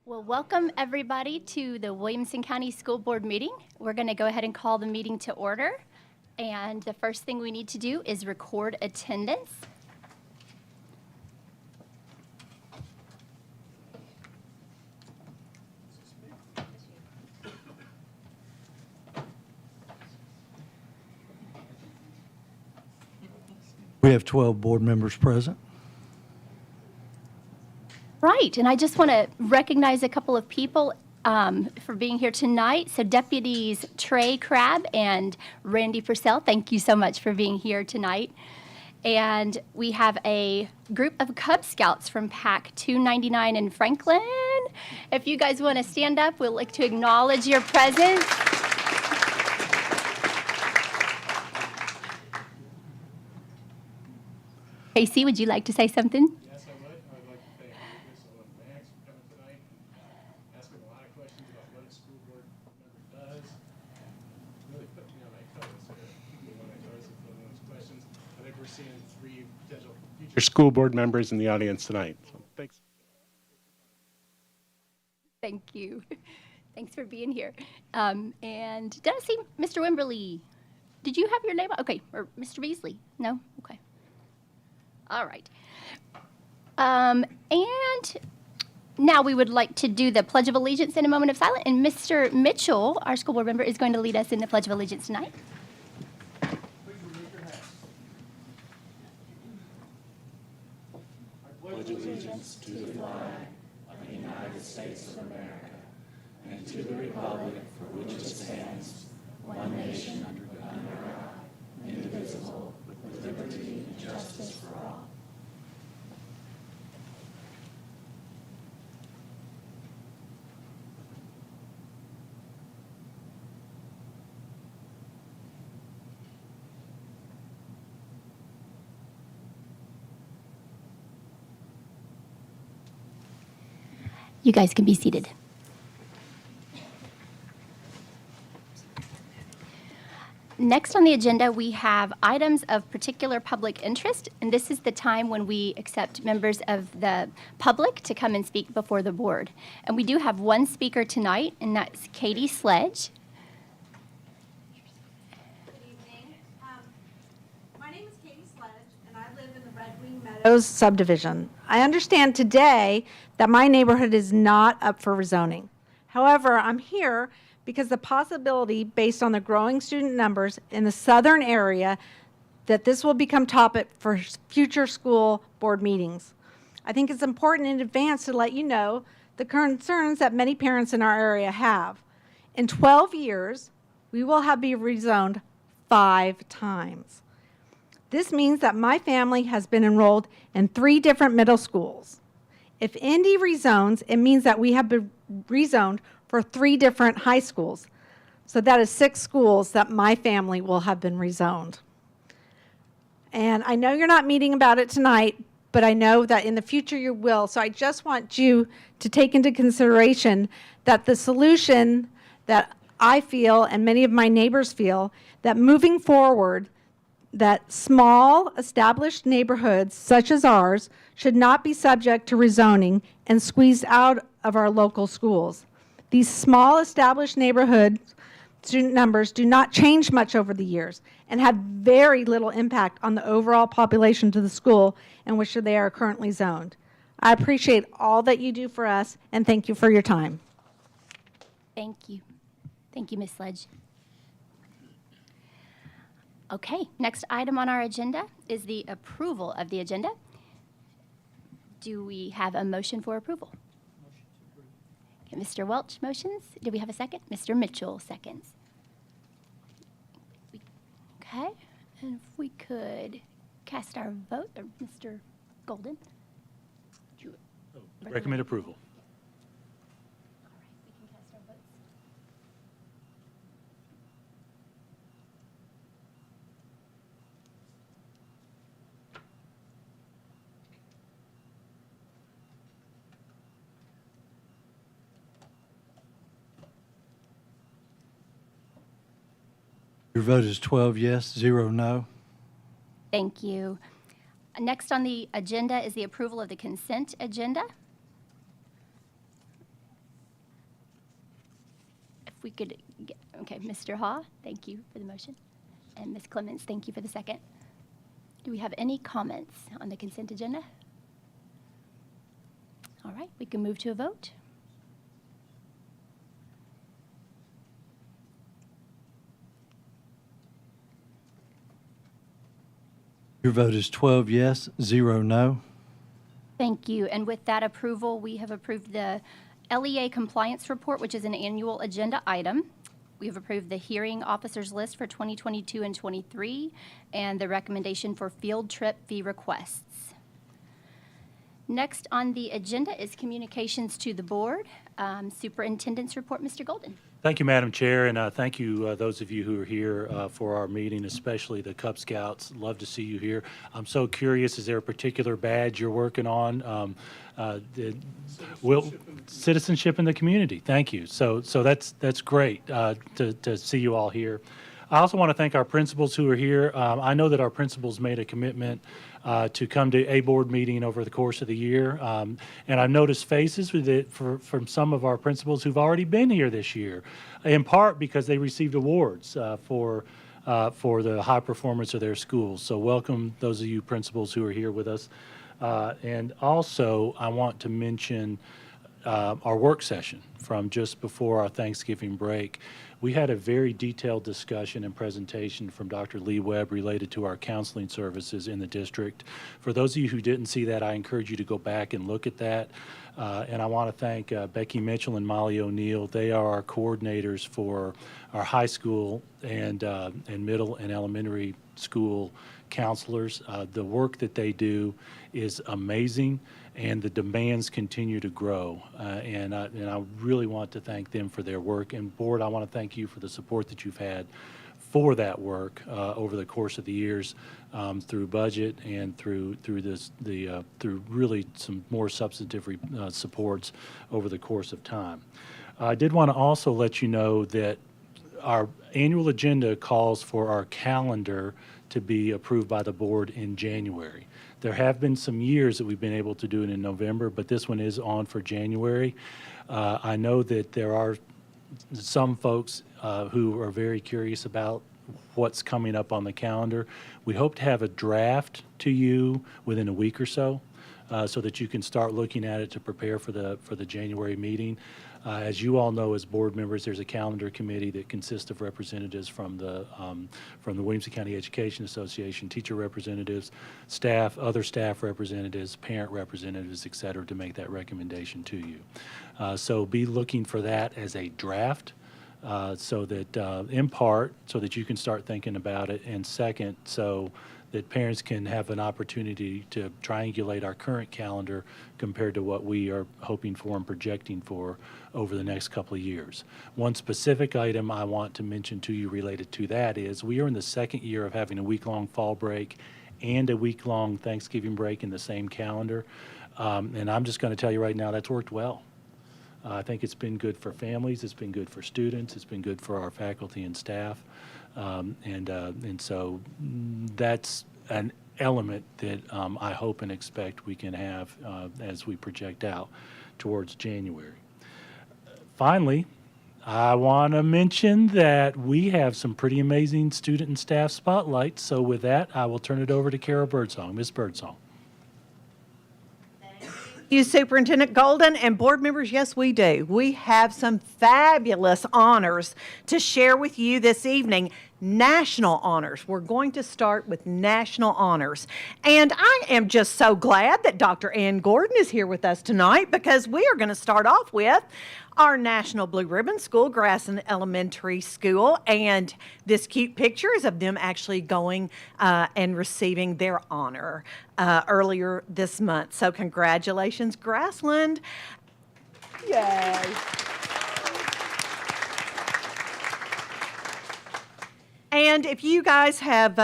Well, welcome everybody to the Williamson County School Board meeting. We're going to go ahead and call the meeting to order. And the first thing we need to do is record attendance. We have 12 board members present. Right, and I just want to recognize a couple of people for being here tonight. So Deputies Trey Crabb and Randy Purcell, thank you so much for being here tonight. And we have a group of Cub Scouts from Pack 299 in Franklin. If you guys want to stand up, we'd like to acknowledge your presence. Casey, would you like to say something? Yes, I would. I would like to thank Lucas and Max for coming tonight and asking a lot of questions about what a school board member does. Really put me on my toes here. Keep me on my toes with those questions. I think we're seeing 3 potential future school board members in the audience tonight. So thanks. Thank you. Thanks for being here. And did I see Mr. Wimberly? Did you have your name? Okay, or Mr. Beasley? No? Okay. All right. And now we would like to do the Pledge of Allegiance in a moment of silence. And Mr. Mitchell, our school board member, is going to lead us in the Pledge of Allegiance tonight. Please remove your hats. I pledge allegiance to the flag of the United States of America and to the republic for which it stands, one nation under God, indivisible, with liberty and justice for all. You guys can be seated. Next on the agenda, we have items of particular public interest, and this is the time when we accept members of the public to come and speak before the board. And we do have one speaker tonight, and that's Katie Sledge. Good evening. My name is Katie Sledge, and I live in the Red Wing Meadows subdivision. I understand today that my neighborhood is not up for rezoning. However, I'm here because the possibility, based on the growing student numbers in the southern area, that this will become topic for future school board meetings. I think it's important in advance to let you know the concerns that many parents in our area have. In 12 years, we will have been rezoned 5 times. This means that my family has been enrolled in 3 different middle schools. If Indy rezones, it means that we have been rezoned for 3 different high schools. So that is 6 schools that my family will have been rezoned. And I know you're not meeting about it tonight, but I know that in the future you will. So I just want you to take into consideration that the solution that I feel and many of my neighbors feel, that moving forward, that small established neighborhoods such as ours should not be subject to rezoning and squeezed out of our local schools. These small established neighborhood student numbers do not change much over the years and have very little impact on the overall population to the school in which they are currently zoned. I appreciate all that you do for us, and thank you for your time. Thank you. Thank you, Ms. Sledge. Okay, next item on our agenda is the approval of the agenda. Do we have a motion for approval? Okay, Mr. Welch motions. Do we have a second? Mr. Mitchell seconds. Okay, and if we could cast our vote, or Mr. Golden. Recommend approval. All right, we can cast our votes. Your vote is 12 yes, 0 no. Thank you. Next on the agenda is the approval of the consent agenda. we could, okay, Mr. Haw, thank you for the motion. And Ms. Clements, thank you for the second. Do we have any comments on the consent agenda? All right, we can move to a vote. Your vote is 12 yes, 0 no. Thank you. And with that approval, we have approved the LEA compliance report, which is an annual agenda item. We have approved the hearing officers list for 2022 and 23, and the recommendation for field trip fee requests. Next on the agenda is communications to the board. Superintendent's report, Mr. Golden. Thank you, Madam Chair, and thank you, those of you who are here for our meeting, especially the Cub Scouts. Love to see you here. I'm so curious, is there a particular badge you're working on? Citizenship in the community. Thank you. So that's great to see you all here. I also want to thank our principals who are here. I know that our principals made a commitment to come to a board meeting over the course of the year. And I've noticed faces from some of our principals who've already been here this year, in part because they received awards for the high performance of their schools. So welcome those of you principals who are here with us. And also, I want to mention our work session from just before our Thanksgiving break. We had a very detailed discussion and presentation from Dr. Lee Webb related to our counseling services in the district. For those of you who didn't see that, I encourage you to go back and look at that. And I want to thank Becky Mitchell and Molly O'Neill. They are our coordinators for our high school and middle and elementary school counselors. The work that they do is amazing, and the demands continue to grow. And I really want to thank them for their work. And board, I want to thank you for the support that you've had for that work over the course of the years, through budget and through really some more substantive supports over the course of time. I did want to also let you know that our annual agenda calls for our calendar to be approved by the board in January. There have been some years that we've been able to do it in November, but this one is on for January. I know that there are some folks who are very curious about what's coming up on the calendar. We hope to have a draft to you within a week or so, so that you can start looking at it to prepare for the January meeting. As you all know, as board members, there's a calendar committee that consists of representatives from the Williamson County Education Association, teacher representatives, staff, other staff representatives, parent representatives, et cetera, to make that recommendation to you. So be looking for that as a draft, so that in part, so that you can start thinking about it, and second, so that parents can have an opportunity to triangulate our current calendar compared to what we are hoping for and projecting for over the next couple of years. One specific item I want to mention to you related to that is we are in the second year of having a week-long fall break and a week-long Thanksgiving break in the same calendar. And I'm just going to tell you right now, that's worked well. I think it's been good for families, it's been good for students, it's been good for our faculty and staff. And so that's an element that I hope and expect we can have as we project out towards January. Finally, I want to mention that we have some pretty amazing student and staff spotlights. So with that, I will turn it over to Kara Birdsong. Ms. Birdsong. You, Superintendent Golden, and board members, yes, we do. We have some fabulous honors to share with you this evening. National honors. We're going to start with national honors. And I am just so glad that Dr. Ann Gordon is here with us tonight, because we are going to start off with our National Blue Ribbon School, Grasson Elementary School, and this cute picture is of them actually going and receiving their honor earlier this month. So congratulations, Grassland. Yay. And if you guys have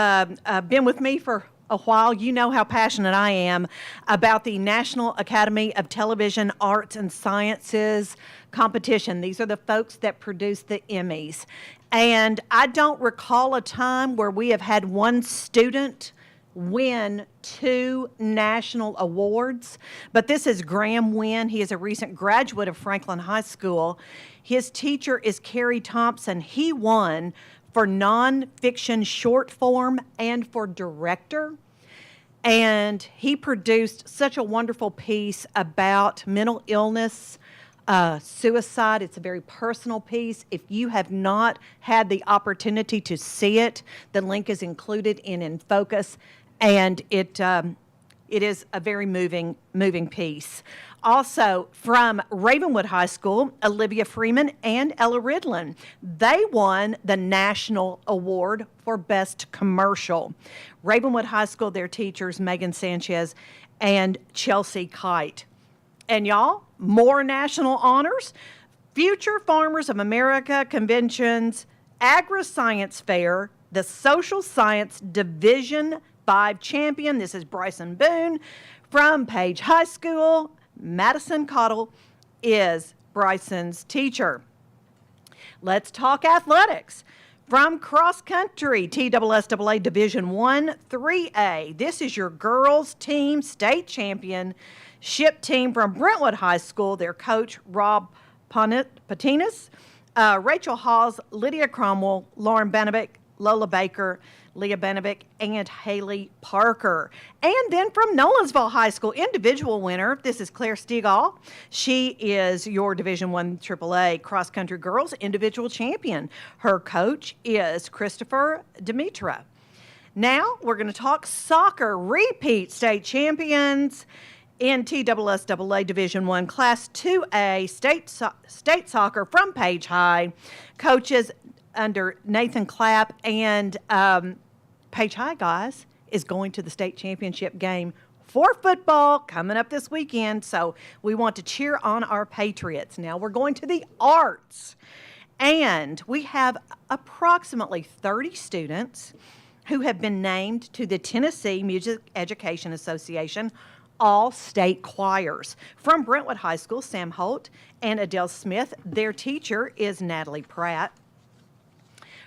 been with me for a while, you know how passionate I am about the National Academy of Television Arts and Sciences competition. These are the folks that produce the Emmys. And I don't recall a time where we have had one student win 2 national awards. But this is Graham Wynn. He is a recent graduate of Franklin High School. His teacher is Carrie Thompson. He won for nonfiction short form and for director. And he produced such a wonderful piece about mental illness, suicide. It's a very personal piece. If you have not had the opportunity to see it, the link is included in Focus, and it is a very moving piece. Also, from Ravenwood High School, Olivia Freeman and Ella Ridlin. They won the National Award for Best Commercial. Ravenwood High School, their teachers, Megan Sanchez and Chelsea Kite. And y'all, more national honors. Future Farmers of America Convention's Agri-Science Fair, the Social Science Division 5 champion. This is Bryson Boone from Page High School. Madison Cottle is Bryson's teacher. Let's talk athletics. From cross country, TSSAA Division 1 3A. This is your girls team state championship team from Brentwood High School. Their coach, Rob Patinas, Rachel Hawes, Lydia Cromwell, Lauren Benedict, Lola Baker, Leah Benovic, and Haley Parker. And then from Nolensville High School, individual winner, this is Claire Stegall. She is your Division I AAA cross-country girls individual champion. Her coach is Christopher Demetra. Now we're going to talk soccer, repeat state champions in TSSAA Division I Class 2A state soccer from Page High. Coaches under Nathan Clapp, and Page High, guys, is going to the state championship game for football coming up this weekend, so we want to cheer on our Patriots. Now we're going to the arts, and we have approximately 30 students who have been named to the Tennessee Music Education Association All-State Choirs. From Brentwood High School, Sam Holt and Adele Smith, their teacher is Natalie Pratt.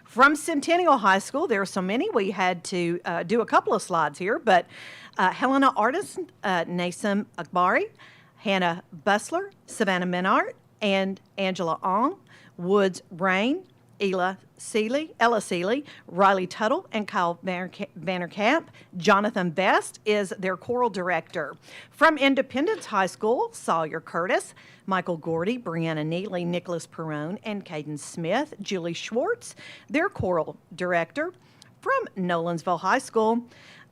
From Centennial High School, there are so many, we had to do a couple of slides here, but Helena Artis, Nasim Akbari, Hannah Bustler, Savannah Menard, and Angela Ong, Woods Rain, Ella Seeley, Riley Tuttle, and Kyle Vanderkamp. Jonathan Best is their choral director. From Independence High School, Sawyer Curtis, Michael Gordy, Brianna Neely, Nicholas Perrone, and Caden Smith. Julie Schwartz, their choral director. From Nolensville High School,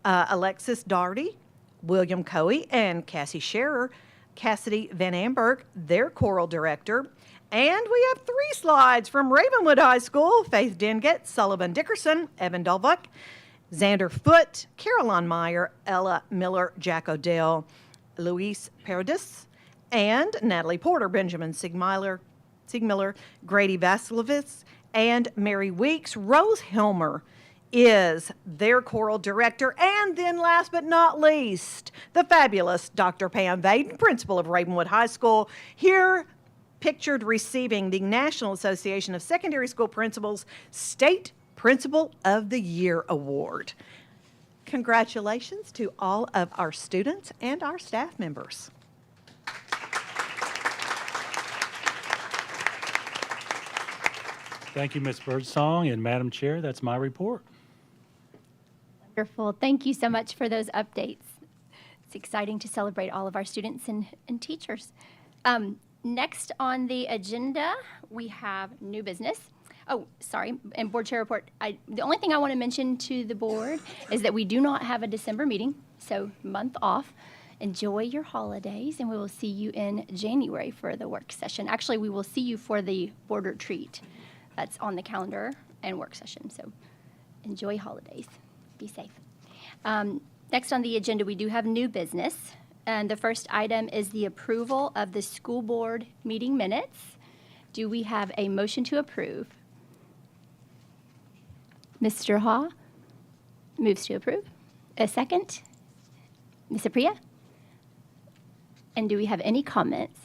Alexis Darty, William Coey, and Cassie Scherer. Cassidy Van Amberg, their choral director. And we have 3 slides from Ravenwood High School: Faith Dengett, Sullivan Dickerson, Evan Dolbuck, Xander Foote, Caroline Meyer, Ella Miller, Jack Odell, Luis Paradis, and Natalie Porter, Benjamin Siegmiller, Grady Vasilovitz, and Mary Weeks. Rose Hilmer is their choral director. And then last but not least, the fabulous Dr. Pam Vaden, principal of Ravenwood High School, here pictured receiving the National Association of Secondary School Principals State Principal of the Year Award. Congratulations to all of our students and our staff members. Thank you, Ms. Birdsong, and Madam Chair, that's my report. Wonderful. Thank you so much for those updates. It's exciting to celebrate all of our students and teachers. Next on the agenda, we have new business. Oh, sorry, and board chair report. The only thing I want to mention to the board is that we do not have a December meeting, so month off. Enjoy your holidays, and we will see you in January for the work session. Actually, we will see you for the board retreat. That's on the calendar and work session, so enjoy holidays. Be safe. Next on the agenda, we do have new business. And the first item is the approval of the school board meeting minutes. Do we have a motion to approve? Mr. Ha moves to approve. A second? Ms. Apriya? And do we have any comments?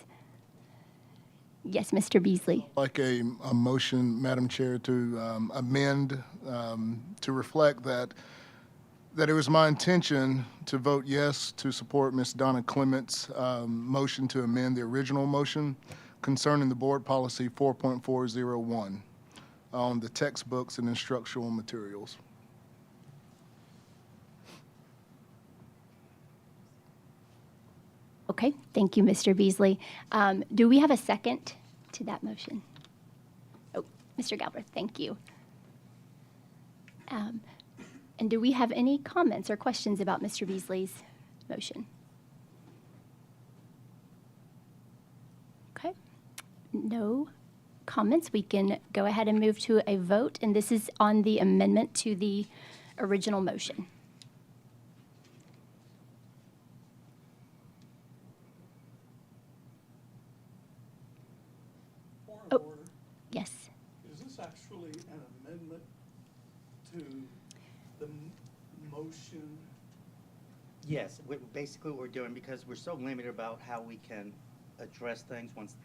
Yes, Mr. Beasley. Like a motion, Madam Chair, to amend to reflect that that it was my intention to vote yes to support Ms. Donna Clement's motion to amend the original motion concerning the board policy 4.401 on the textbooks and instructional materials. Okay, thank you, Mr. Beasley. Do we have a second to that motion? Oh, Mr. Galbraith, thank you. And do we have any comments or questions about Mr. Beasley's motion? Okay, no comments. We can go ahead and move to a vote, and this is on the amendment to the original motion. Point of order. Yes. Is this actually an amendment to the motion? Yes, basically what we're doing, because we're so limited about how we can address things once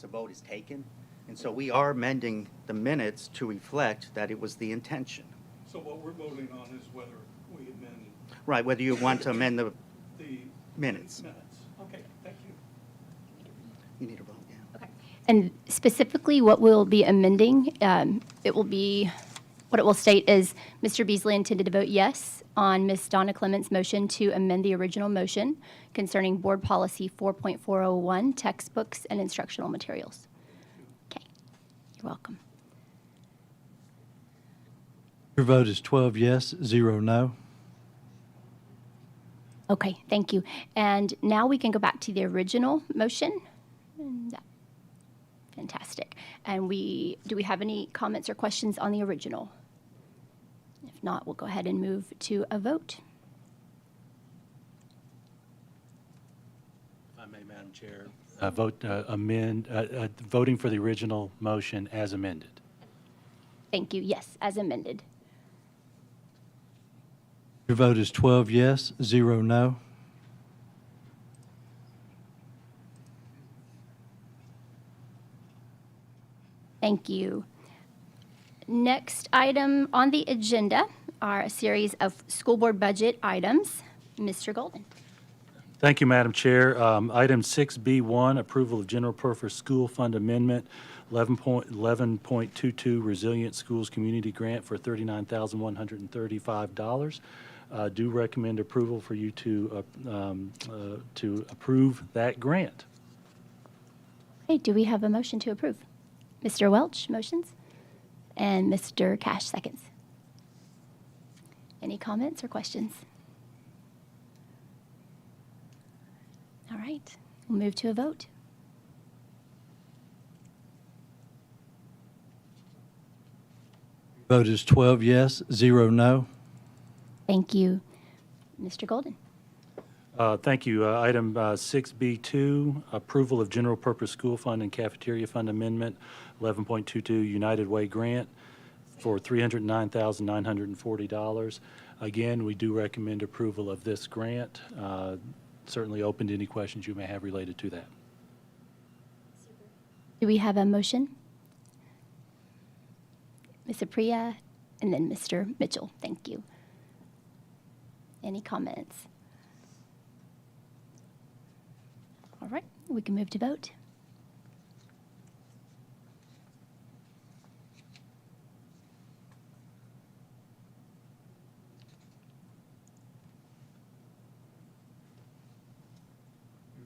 a vote is taken. And so we are amending the minutes to reflect that it was the intention. So what we're voting on is whether we amend Right, whether you want to amend the the minutes. minutes. Okay, thank you. You need a vote, yeah. Okay. And specifically, what we'll be amending, it will be, what it will state is, Mr. Beasley intended to vote yes on Ms. Donna Clement's motion to amend the original motion concerning Board Policy 4.401, textbooks and instructional materials. Okay, you're welcome. Your vote is 12 yes, 0 no. Okay, thank you. And now we can go back to the original motion. And, fantastic. And do we have any comments or questions on the original? If not, we'll go ahead and move to a vote. If I may, Madam Chair, voting for the original motion as amended. Thank you. Yes, as amended. Your vote is 12 yes, 0 no. Thank you. Next item on the agenda are a series of school board budget items. Mr. Golden. Thank you, Madam Chair. Item 6B1, approval of general purpose school fund amendment, 11.22 Resilient Schools Community Grant for $39,135. Do recommend approval for you to approve that grant. Okay, do we have a motion to approve? Mr. Welch, motions, and Mr. Cash, seconds. Any comments or questions? All right, we'll move to a vote. Vote is 12 yes, 0 no. Thank you. Mr. Golden. Thank you. Item 6B2, approval of general purpose school fund and cafeteria fund amendment, 11.22 United Way grant for $309,940. Again, we do recommend approval of this grant. Certainly open to any questions you may have related to that. Do we have a motion? Ms. Apriya, and then Mr. Mitchell. Thank you. Any comments? All right, we can move to vote.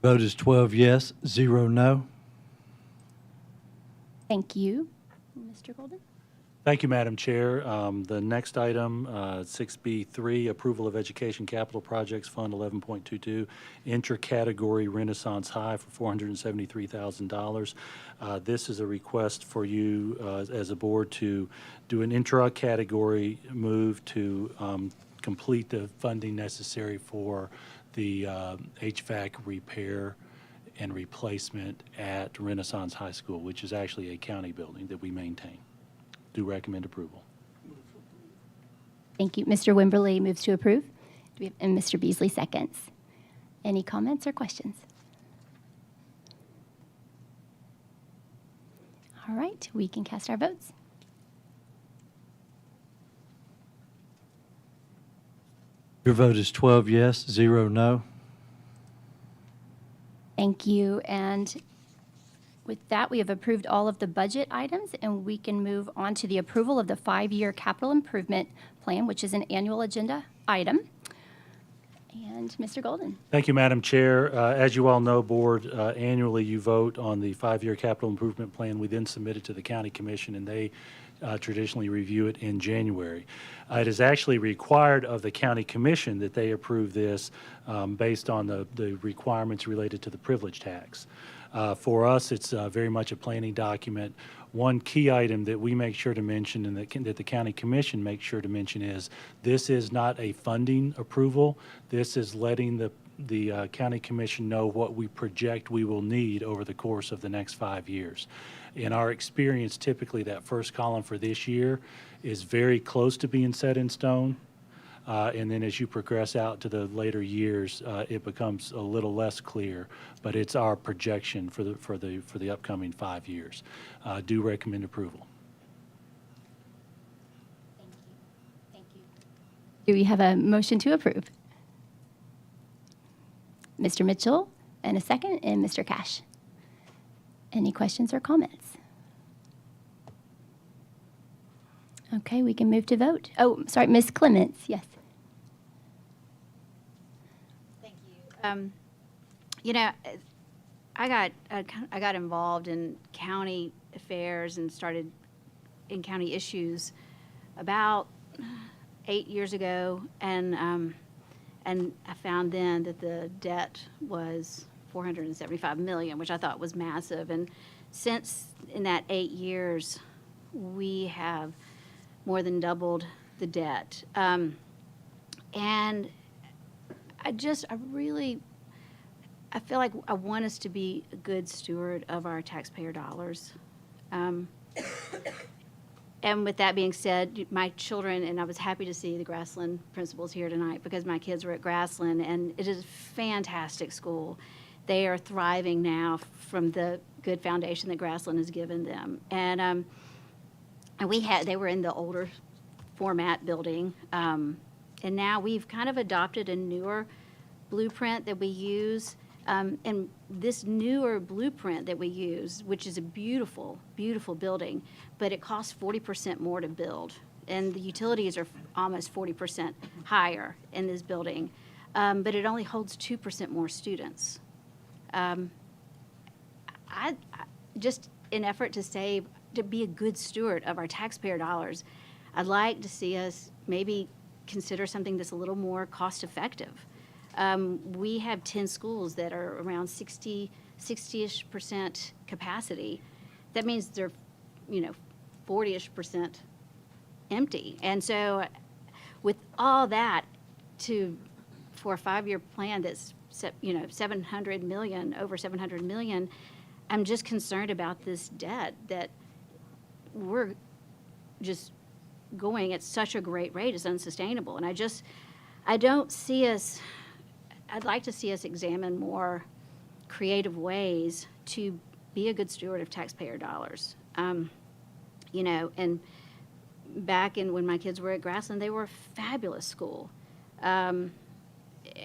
Vote is 12 yes, 0 no. Thank you. Mr. Golden? Thank you, Madam Chair. The next item, 6B3, approval of education capital projects fund 11.22, intra-category Renaissance High for $473,000. This is a request for you as a board to do an intra-category move to complete the funding necessary for the HVAC repair and replacement at Renaissance High School, which is actually a county building that we maintain. Do recommend approval. Thank you. Mr. Wimberly moves to approve. Do we have, and Mr. Beasley seconds. Any comments or questions? All right, we can cast our votes. Your vote is 12 yes, 0 no. Thank you. And with that, we have approved all of the budget items, and we can move on to the approval of the 5-year capital improvement plan, which is an annual agenda item. And Mr. Golden. Thank you, Madam Chair. As you all know, Board, annually you vote on the 5-year capital improvement plan. We then submit it to the County Commission, and they traditionally review it in January. It is actually required of the County Commission that they approve this based on the requirements related to the privilege tax. For us, it's very much a planning document. One key item that we make sure to mention and that the County Commission makes sure to mention is this is not a funding approval. This is letting the County Commission know what we project we will need over the course of the next 5 years. In our experience, typically that first column for this year is very close to being set in stone. And then as you progress out to the later years, it becomes a little less clear, but it's our projection for the upcoming 5 years. Do recommend approval. Thank you. Do we have a motion to approve? Mr. Mitchell, and a second, and Mr. Cash. Any questions or comments? Okay, we can move to vote. Oh, sorry, Ms. Clements, yes. Thank you. You know, I got involved in county affairs and started in county issues about 8 years ago, and I found then that the debt was $475 million, which I thought was massive. And since in that 8 years, we have more than doubled the debt. And I feel like I want us to be a good steward of our taxpayer dollars. And with that being said, my children, and I was happy to see the Grassland principals here tonight because my kids were at Grassland, and it is a fantastic school. They are thriving now from the good foundation that Grassland has given them. And they were in the older format building, and now we've kind of adopted a newer blueprint that we use. And this newer blueprint that we use, which is a beautiful, beautiful building, but it costs 40% more to build. And the utilities are almost 40% higher in this building, but it only holds 2% more students. I just in effort to be a good steward of our taxpayer dollars, I'd like to see us maybe consider something that's a little more cost effective. We have 10 schools that are around 60-ish% capacity. That means they're, 40-ish% empty. And so with all that for a 5-year plan that's, over $700 million, I'm just concerned about this debt that we're just going at such a great rate. It's unsustainable. And I'd like to see us examine more creative ways to be a good steward of taxpayer dollars. And back when my kids were at Grassland, they were a fabulous school. And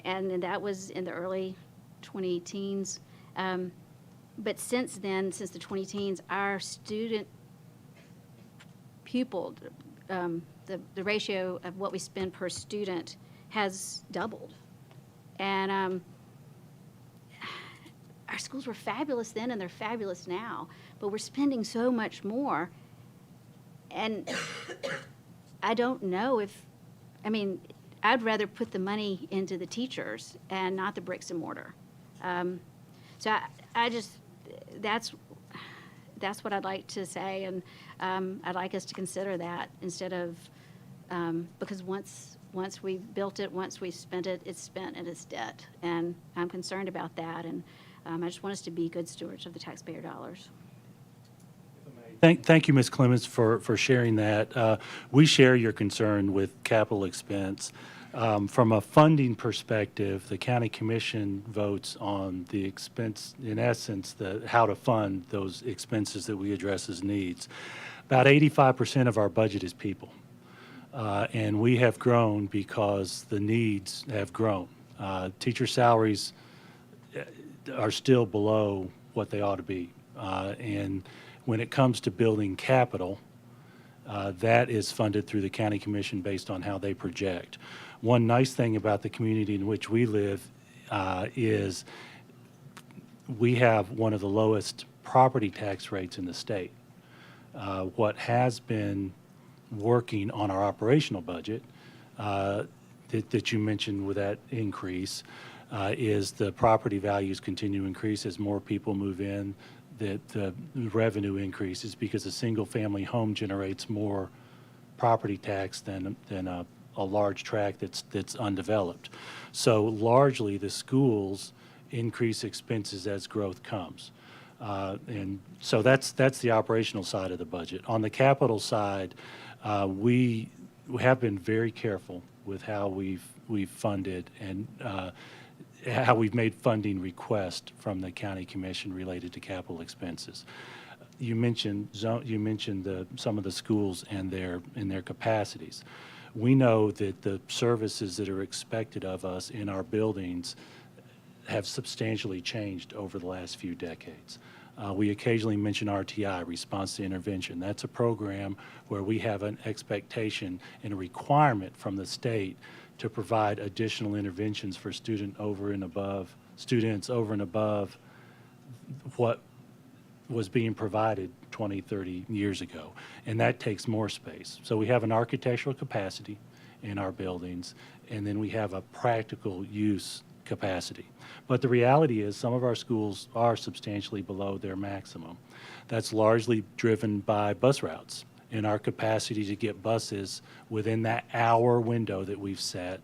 that was in the early 20-teens. But since then, since the 20-teens, our student pupil, the ratio of what we spend per student has doubled. And our schools were fabulous then and they're fabulous now, but we're spending so much more. And I don't know I'd rather put the money into the teachers and not the bricks and mortar. So that's what I'd like to say, and I'd like us to consider that instead of, because once we've built it, once we've spent it, it's spent and it's debt. And I'm concerned about that, and I just want us to be good stewards of the taxpayer dollars. Thank you, Ms. Clements, for sharing that. We share your concern with capital expense. From a funding perspective, the County Commission votes on the expense, in essence, how to fund those expenses that we address as needs. About 85% of our budget is people. And we have grown because the needs have grown. Teacher salaries are still below what they ought to be. And when it comes to building capital, that is funded through the county commission based on how they project. One nice thing about the community in which we live is we have one of the lowest property tax rates in the state. What has been working on our operational budget that you mentioned with that increase is the property values continue to increase as more people move in. That the revenue increases because a single-family home generates more property tax than a large tract that's undeveloped. So largely, the schools increase expenses as growth comes. And so that's the operational side of the budget. On the capital side, we have been very careful with how we've funded and how we've made funding requests from the county commission related to capital expenses. You mentioned some of the schools and their capacities. We know that the services that are expected of us in our buildings have substantially changed over the last few decades. We occasionally mention RTI, Response to Intervention. That's a program where we have an expectation and a requirement from the state to provide additional interventions for students over and above what was being provided 20, 30 years ago. And that takes more space. So we have an architectural capacity in our buildings, and then we have a practical use capacity. But the reality is some of our schools are substantially below their maximum. That's largely driven by bus routes and our capacity to get buses within that hour window that we've set,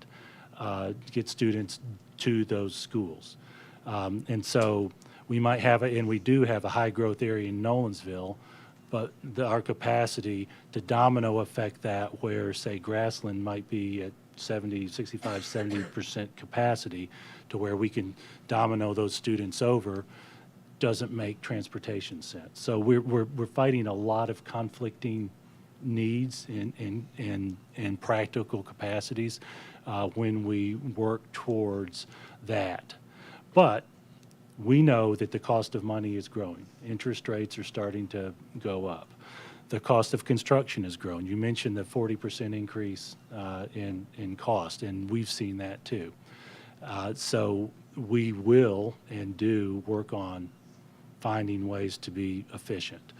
get students to those schools. And so we might have, and we do have a high growth area in Nolensville, but our capacity to domino affect that where, say, Grassland might be at 70% capacity to where we can domino those students over doesn't make transportation sense. So we're fighting a lot of conflicting needs and practical capacities when we work towards that. But we know that the cost of money is growing. Interest rates are starting to go up. The cost of construction has grown. You mentioned the 40% increase in cost, and we've seen that too. So we will and do work on finding ways to be efficient.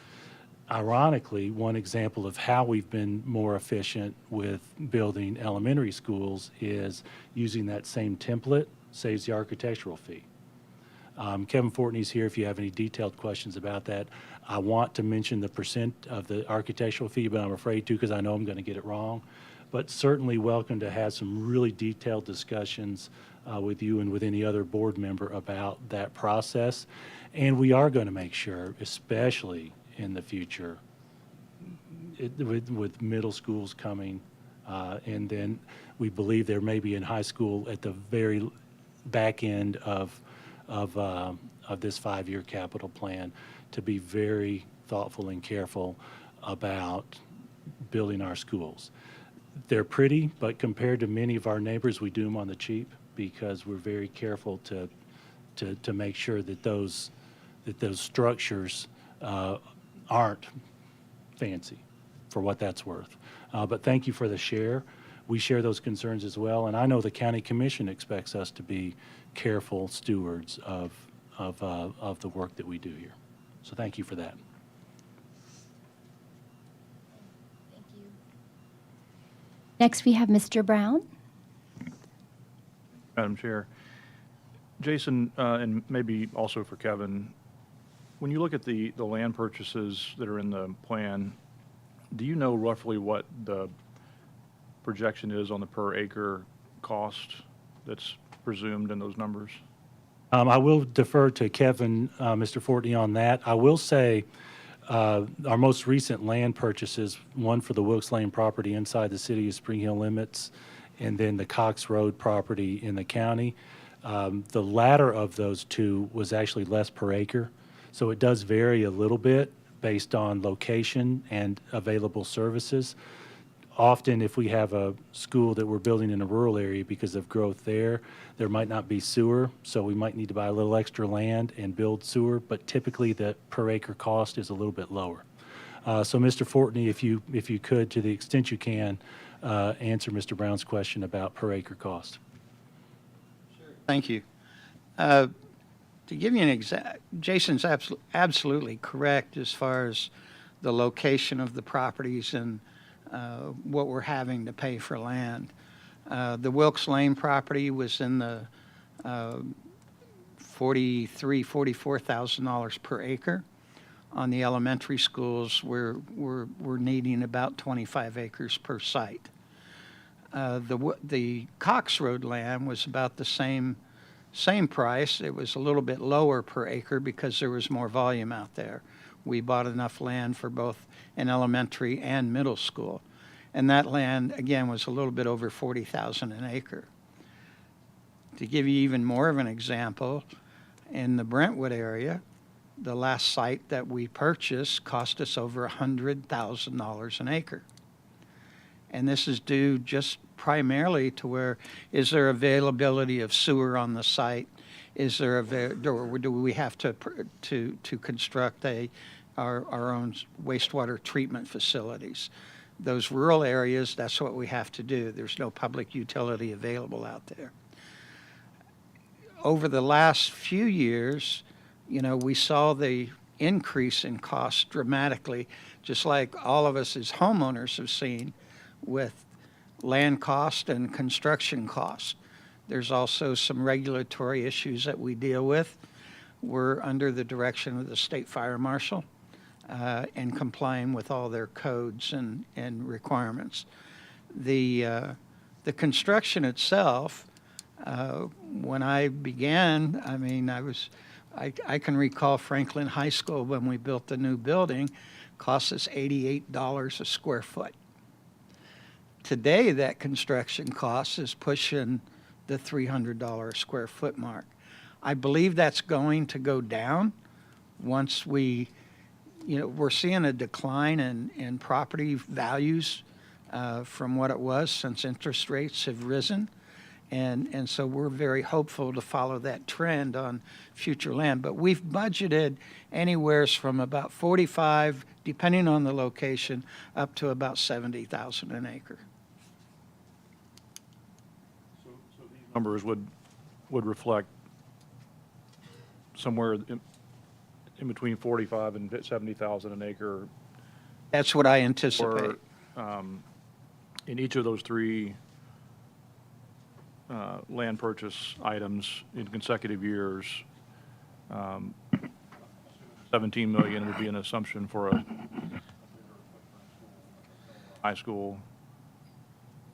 Ironically, one example of how we've been more efficient with building elementary schools is using that same template saves the architectural fee. Kevin Fortney's here if you have any detailed questions about that. I want to mention the percent of the architectural fee, but I'm afraid to because I know I'm going to get it wrong. But certainly welcome to have some really detailed discussions with you and with any other board member about that process. And we are going to make sure, especially in the future, with middle schools coming, and then we believe there may be in high school at the very back end of this 5-year capital plan, to be very thoughtful and careful about building our schools. They're pretty, but compared to many of our neighbors, we do them on the cheap because we're very careful to make sure that those structures aren't fancy for what that's worth. But thank you for the share. We share those concerns as well, and I know the county commission expects us to be careful stewards of the work that we do here. So thank you for that. Thank you. Next, we have Mr. Brown. Madam Chair. Jason, and maybe also for Kevin, when you look at the land purchases that are in the plan, do you know roughly what the projection is on the per acre cost that's presumed in those numbers? I will defer to Kevin, Mr. Fortney, on that. I will say our most recent land purchases, one for the Wilkes Lane property inside the city of Spring Hill limits, and then the Cox Road property in the county. The latter of those two was actually less per acre, so it does vary a little bit based on location and available services. often if we have a school that we're building in a rural area because of growth there might not be sewer, so we might need to buy a little extra land and build sewer, but typically the per acre cost is a little bit lower. So Mr. Fortney, if you could, to the extent you can, answer Mr. Brown's question about per acre cost. Thank you. To give you an exact, Jason's absolutely correct as far as the location of the properties and what we're having to pay for land. The Wilkes Lane property was in the $44,000 per acre. On the elementary schools, we're needing about 25 acres per site. The Cox Road land was about the same price. It was a little bit lower per acre because there was more volume out there. We bought enough land for both an elementary and middle school. And that land, again, was a little bit over $40,000 an acre. To give you even more of an example, in the Brentwood area, the last site that we purchased cost us over $100,000 an acre. And this is due just primarily to where, is there availability of sewer on the site? Is there or do we have to construct our own wastewater treatment facilities? Those rural areas, that's what we have to do. There's no public utility available out there. Over the last few years, we saw the increase in costs dramatically, just like all of us as homeowners have seen with land cost and construction cost. There's also some regulatory issues that we deal with. We're under the direction of the state fire marshal and complying with all their codes and requirements. The construction itself, when I began, I can recall Franklin High School when we built the new building, cost us $88 a square foot. Today, that construction cost is pushing the $300 a square foot mark. I believe that's going to go down once we're seeing a decline in property values from what it was since interest rates have risen. And so we're very hopeful to follow that trend on future land. But we've budgeted anywhere from about 45, depending on the location, up to about 70,000 an acre. So these numbers would reflect somewhere in between 45 and 70,000 an acre. That's what I anticipate. Or, in each of those three land purchase items in consecutive years, 17 million would be an assumption for a high school,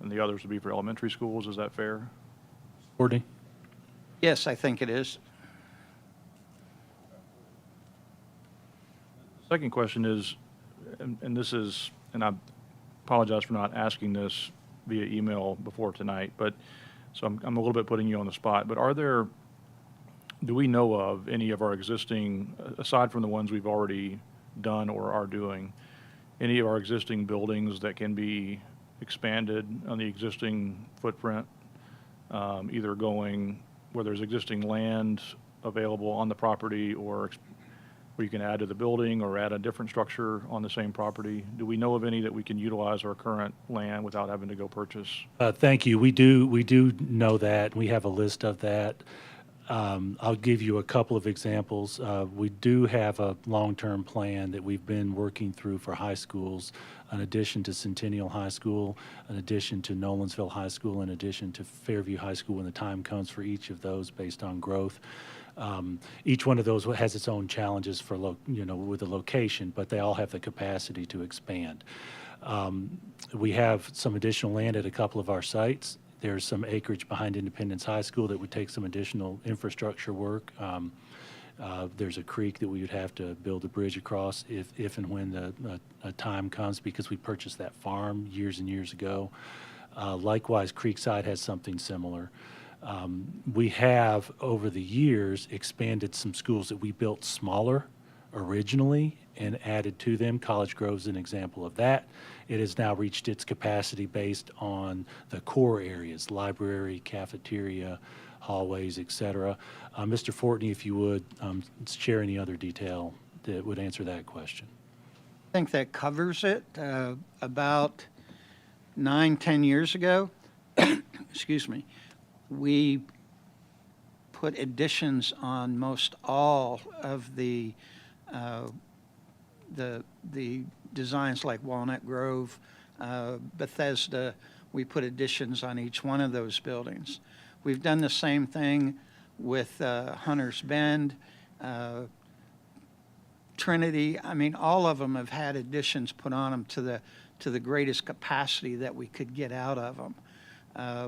and the others would be for elementary schools. Is that fair? Courtney? Yes, I think it is. The second question is, and this is, and I apologize for not asking this via email before tonight, but so I'm a little bit putting you on the spot, but do we know of any of our existing, aside from the ones we've already done or are doing, any of our existing buildings that can be expanded on the existing footprint, either going where there's existing land available on the property or where you can add to the building or add a different structure on the same property? Do we know of any that we can utilize our current land without having to go purchase? Thank you. We do know that. We have a list of that. I'll give you a couple of examples. We do have a long-term plan that we've been working through for high schools, in addition to Centennial High School, in addition to Nolensville High School, in addition to Fairview High School when the time comes for each of those based on growth. Each one of those has its own challenges for with the location, but they all have the capacity to expand. We have some additional land at a couple of our sites. There's some acreage behind Independence High School that would take some additional infrastructure work. There's a creek that we would have to build a bridge across if and when a time comes, because we purchased that farm years and years ago. Likewise, Creekside has something similar. We have, over the years, expanded some schools that we built smaller originally and added to them. College Grove's an example of that. It has now reached its capacity based on the core areas, library, cafeteria, hallways, et cetera. Mr. Fortney, if you would, share any other detail that would answer that question. I think that covers it. About 9-10 years ago, excuse me, we put additions on most all of the designs like Walnut Grove, Bethesda. We put additions on each one of those buildings. We've done the same thing with Hunter's Bend, Trinity. I mean, all of them have had additions put on them to the greatest capacity that we could get out of them.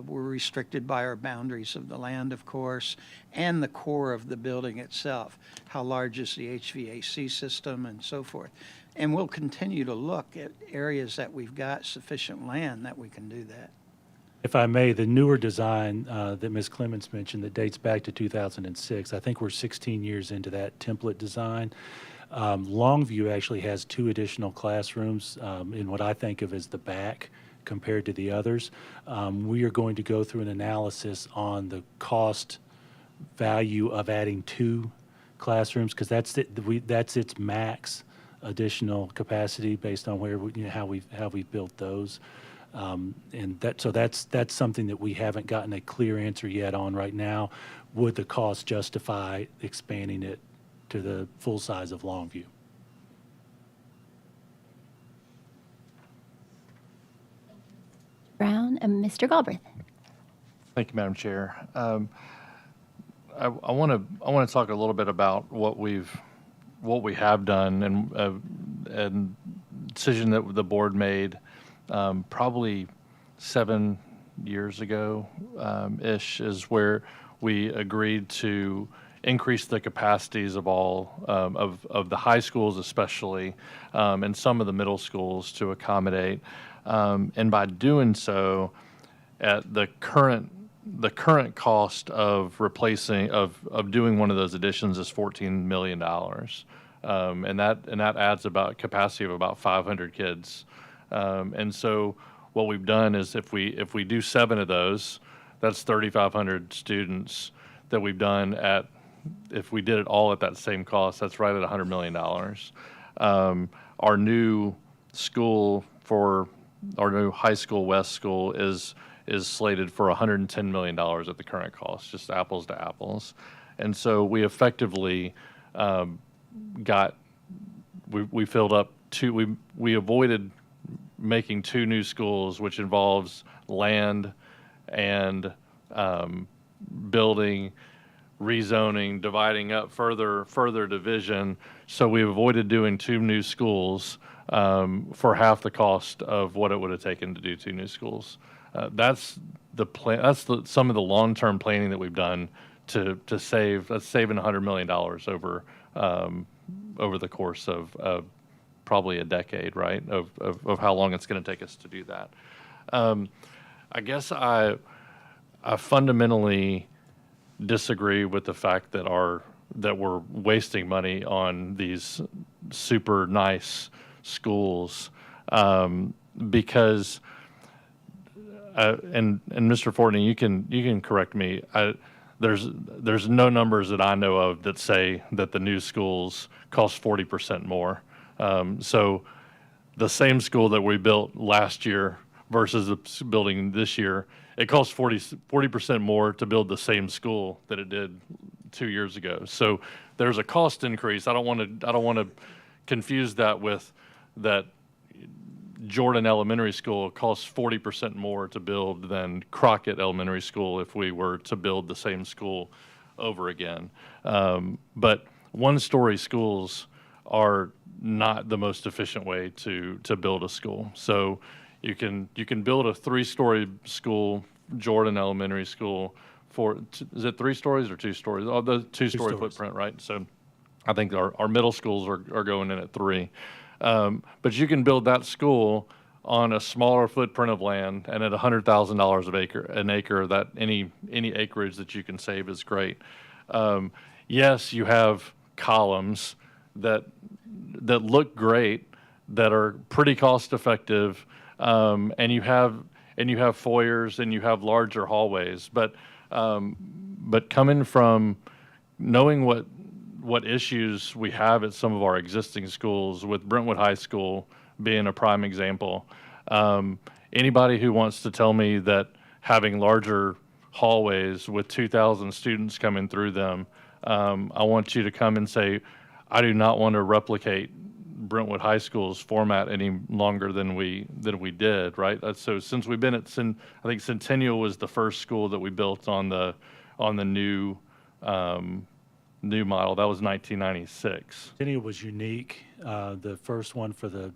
We're restricted by our boundaries of the land, of course, and the core of the building itself. How large is the HVAC system and so forth. And we'll continue to look at areas that we've got sufficient land that we can do that. If I may, the newer design that Ms. Clements mentioned that dates back to 2006, I think we're 16 years into that template design. Longview actually has 2 additional classrooms in what I think of as the back compared to the others. We are going to go through an analysis on the cost value of adding 2 classrooms because that's its max additional capacity based on where how we've built those. And that's something that we haven't gotten a clear answer yet on right now. Would the cost justify expanding it to the full size of Longview? Brown and Mr. Galbraith. Thank you, Madam Chair. I want to talk a little bit about what we have done and decision that the board made probably 7 years ago ish is where we agreed to increase the capacities of all of the high schools especially and some of the middle schools to accommodate and by doing so at the current cost of replacing of doing one of those additions is $14 million and that adds about capacity of about 500 kids and so what we've done is if we do 7 of those, that's 3,500 students that we've done at, if we did it all at that same cost, that's right at $100 million. Our new school for our new high school, West School, is slated for $110 million at the current cost, just apples to apples. And so we effectively we filled up we avoided making 2 new schools, which involves land and building, rezoning, dividing up further division. So we avoided doing 2 new schools for half the cost of what it would have taken to do 2 new schools. That's the plan. That's some of the long-term planning that we've done to save. That's saving $100 million over the course of probably a decade, right? Of how long it's going to take us to do that. I guess I fundamentally disagree with the fact that we're wasting money on these super nice schools because and Mr. Fortney, you can correct me. There's no numbers that I know of that say that the new schools cost 40% more. So the same school that we built last year versus the building this year, it costs 40% more to build the same school that it did 2 years ago. So there's a cost increase. I don't want to confuse that with that Jordan Elementary School costs 40% more to build than Crockett Elementary School if we were to build the same school over again. But one-story schools are not the most efficient way to build a school. So you can build a 3-story school, Jordan Elementary School, is it 3 stories or 2 stories? Oh, the 2-story footprint, right? So I think our middle schools are going in at 3. But you can build that school on a smaller footprint of land and at $100,000 an acre. That any acreage that you can save is great. Yes, you have columns that look great, that are pretty cost effective, and you have foyers and you have larger hallways. But coming from knowing what issues we have at some of our existing schools, with Brentwood High School being a prime example, anybody who wants to tell me that having larger hallways with 2,000 students coming through them, I want you to come and say, I do not want to replicate Brentwood High School's format any longer than we did, right? So since we've been at I think Centennial was the first school that we built on the new model. That was 1996. Centennial was unique. The first one for the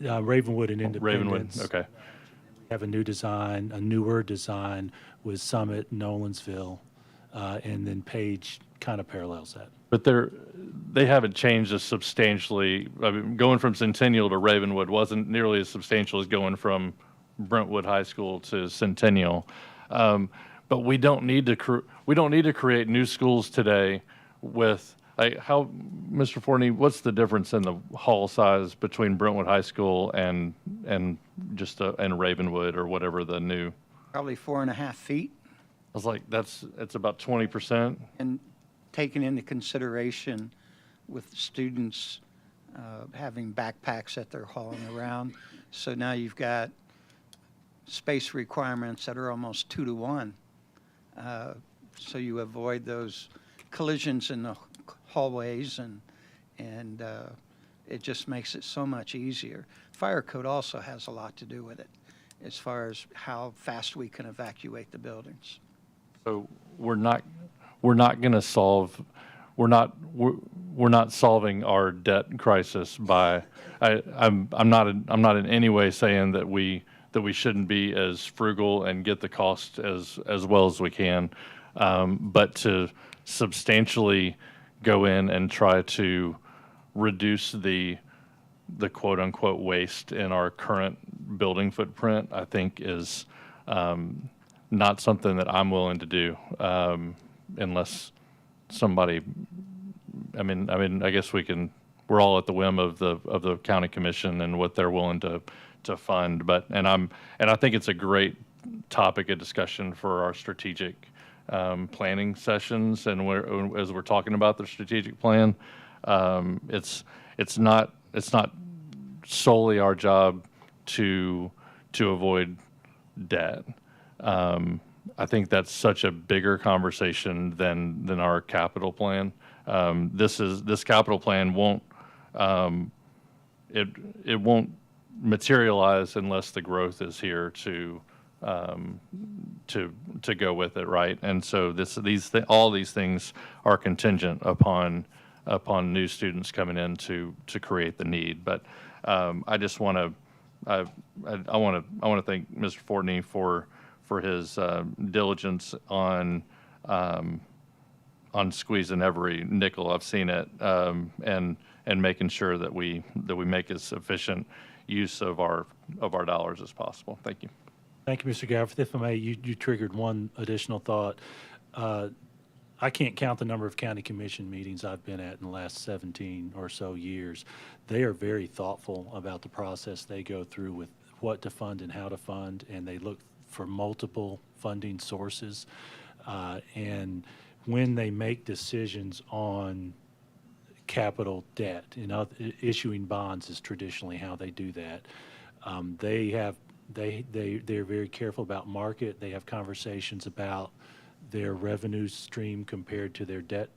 Ravenwood and Independence. Ravenwood, okay. We have a new design, a newer design with Summit, Nolensville, and then Page kind of parallels that. But they haven't changed as substantially. I mean, going from Centennial to Ravenwood wasn't nearly as substantial as going from Brentwood High School to Centennial. But we don't need to create new schools today with how, Mr. Forney, what's the difference in the hall size between Brentwood High School and and Ravenwood or whatever the new? Probably 4.5 feet. I was like, it's about 20%. And taken into consideration with students having backpacks that they're hauling around. So now you've got space requirements that are almost 2 to 1. So you avoid those collisions in the hallways, and it just makes it so much easier. Fire code also has a lot to do with it as far as how fast we can evacuate the buildings. So we're not going to solve. We're not solving our debt crisis by. I'm not in any way saying that we shouldn't be as frugal and get the cost as well as we can, but to substantially go in and try to reduce the quote unquote waste in our current building footprint, I think is not something that I'm willing to do, unless somebody. I mean, I guess we're all at the whim of the county commission and what they're willing to fund. But I think it's a great topic of discussion for our strategic planning sessions, and as we're talking about the strategic plan, it's not solely our job to avoid debt. I think that's such a bigger conversation than our capital plan. This capital plan won't it won't materialize unless the growth is here to go with it, right? And so all these things are contingent upon new students coming in to create the need. But I just want to I want to thank Mr. Fortney for his diligence on squeezing every nickel. I've seen it, and making sure that we make as efficient use of our dollars as possible. Thank you. Thank you, Mr. Gafford. If I may, you triggered one additional thought. I can't count the number of county commission meetings I've been at in the last 17 or so years. They are very thoughtful about the process they go through with what to fund and how to fund, and they look for multiple funding sources. And when they make decisions on capital debt, issuing bonds is traditionally how they do that. They're very careful about market. They have conversations about their revenue stream compared to their debt,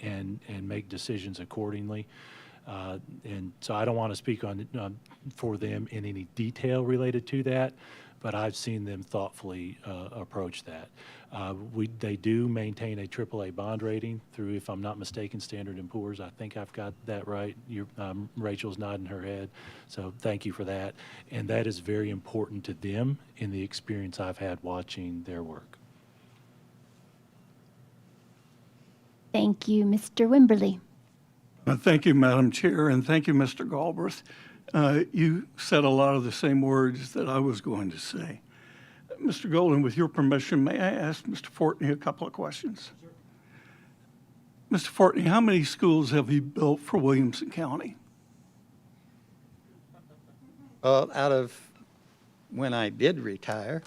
and make decisions accordingly. And so I don't want to speak on for them in any detail related to that, but I've seen them thoughtfully approach that. They do maintain a AAA bond rating through, if I'm not mistaken, Standard & Poor's. I think I've got that right. Rachel's nodding her head, so thank you for that. And that is very important to them in the experience I've had watching their work. Thank you, Mr. Wimberly. Thank you, Madam Chair, and thank you, Mr. Galbraith. You said a lot of the same words that I was going to say. Mr. Golden, with your permission, may I ask Mr. Fortney a couple of questions? Sure. Mr. Fortney, how many schools have you built for Williamson County? Well, out of when I did retire,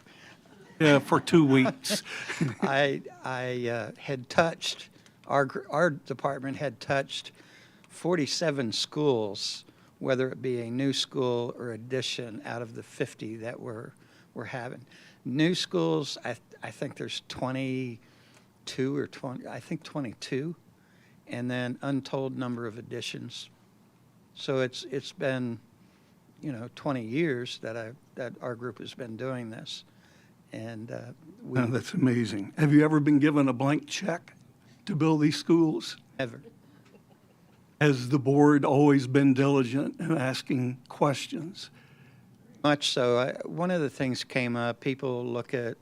Yeah, for 2 weeks. I had touched, our department had touched 47 schools, whether it be a new school or addition out of the 50 that we're having. New schools, I think there's 22 or 20, I think 22, and then untold number of additions. So it's been, 20 years that our group has been doing this. And we Now, that's amazing. Have you ever been given a blank check to build these schools? never. Has the board always been diligent in asking questions? Much so. One of the things came up, people look at,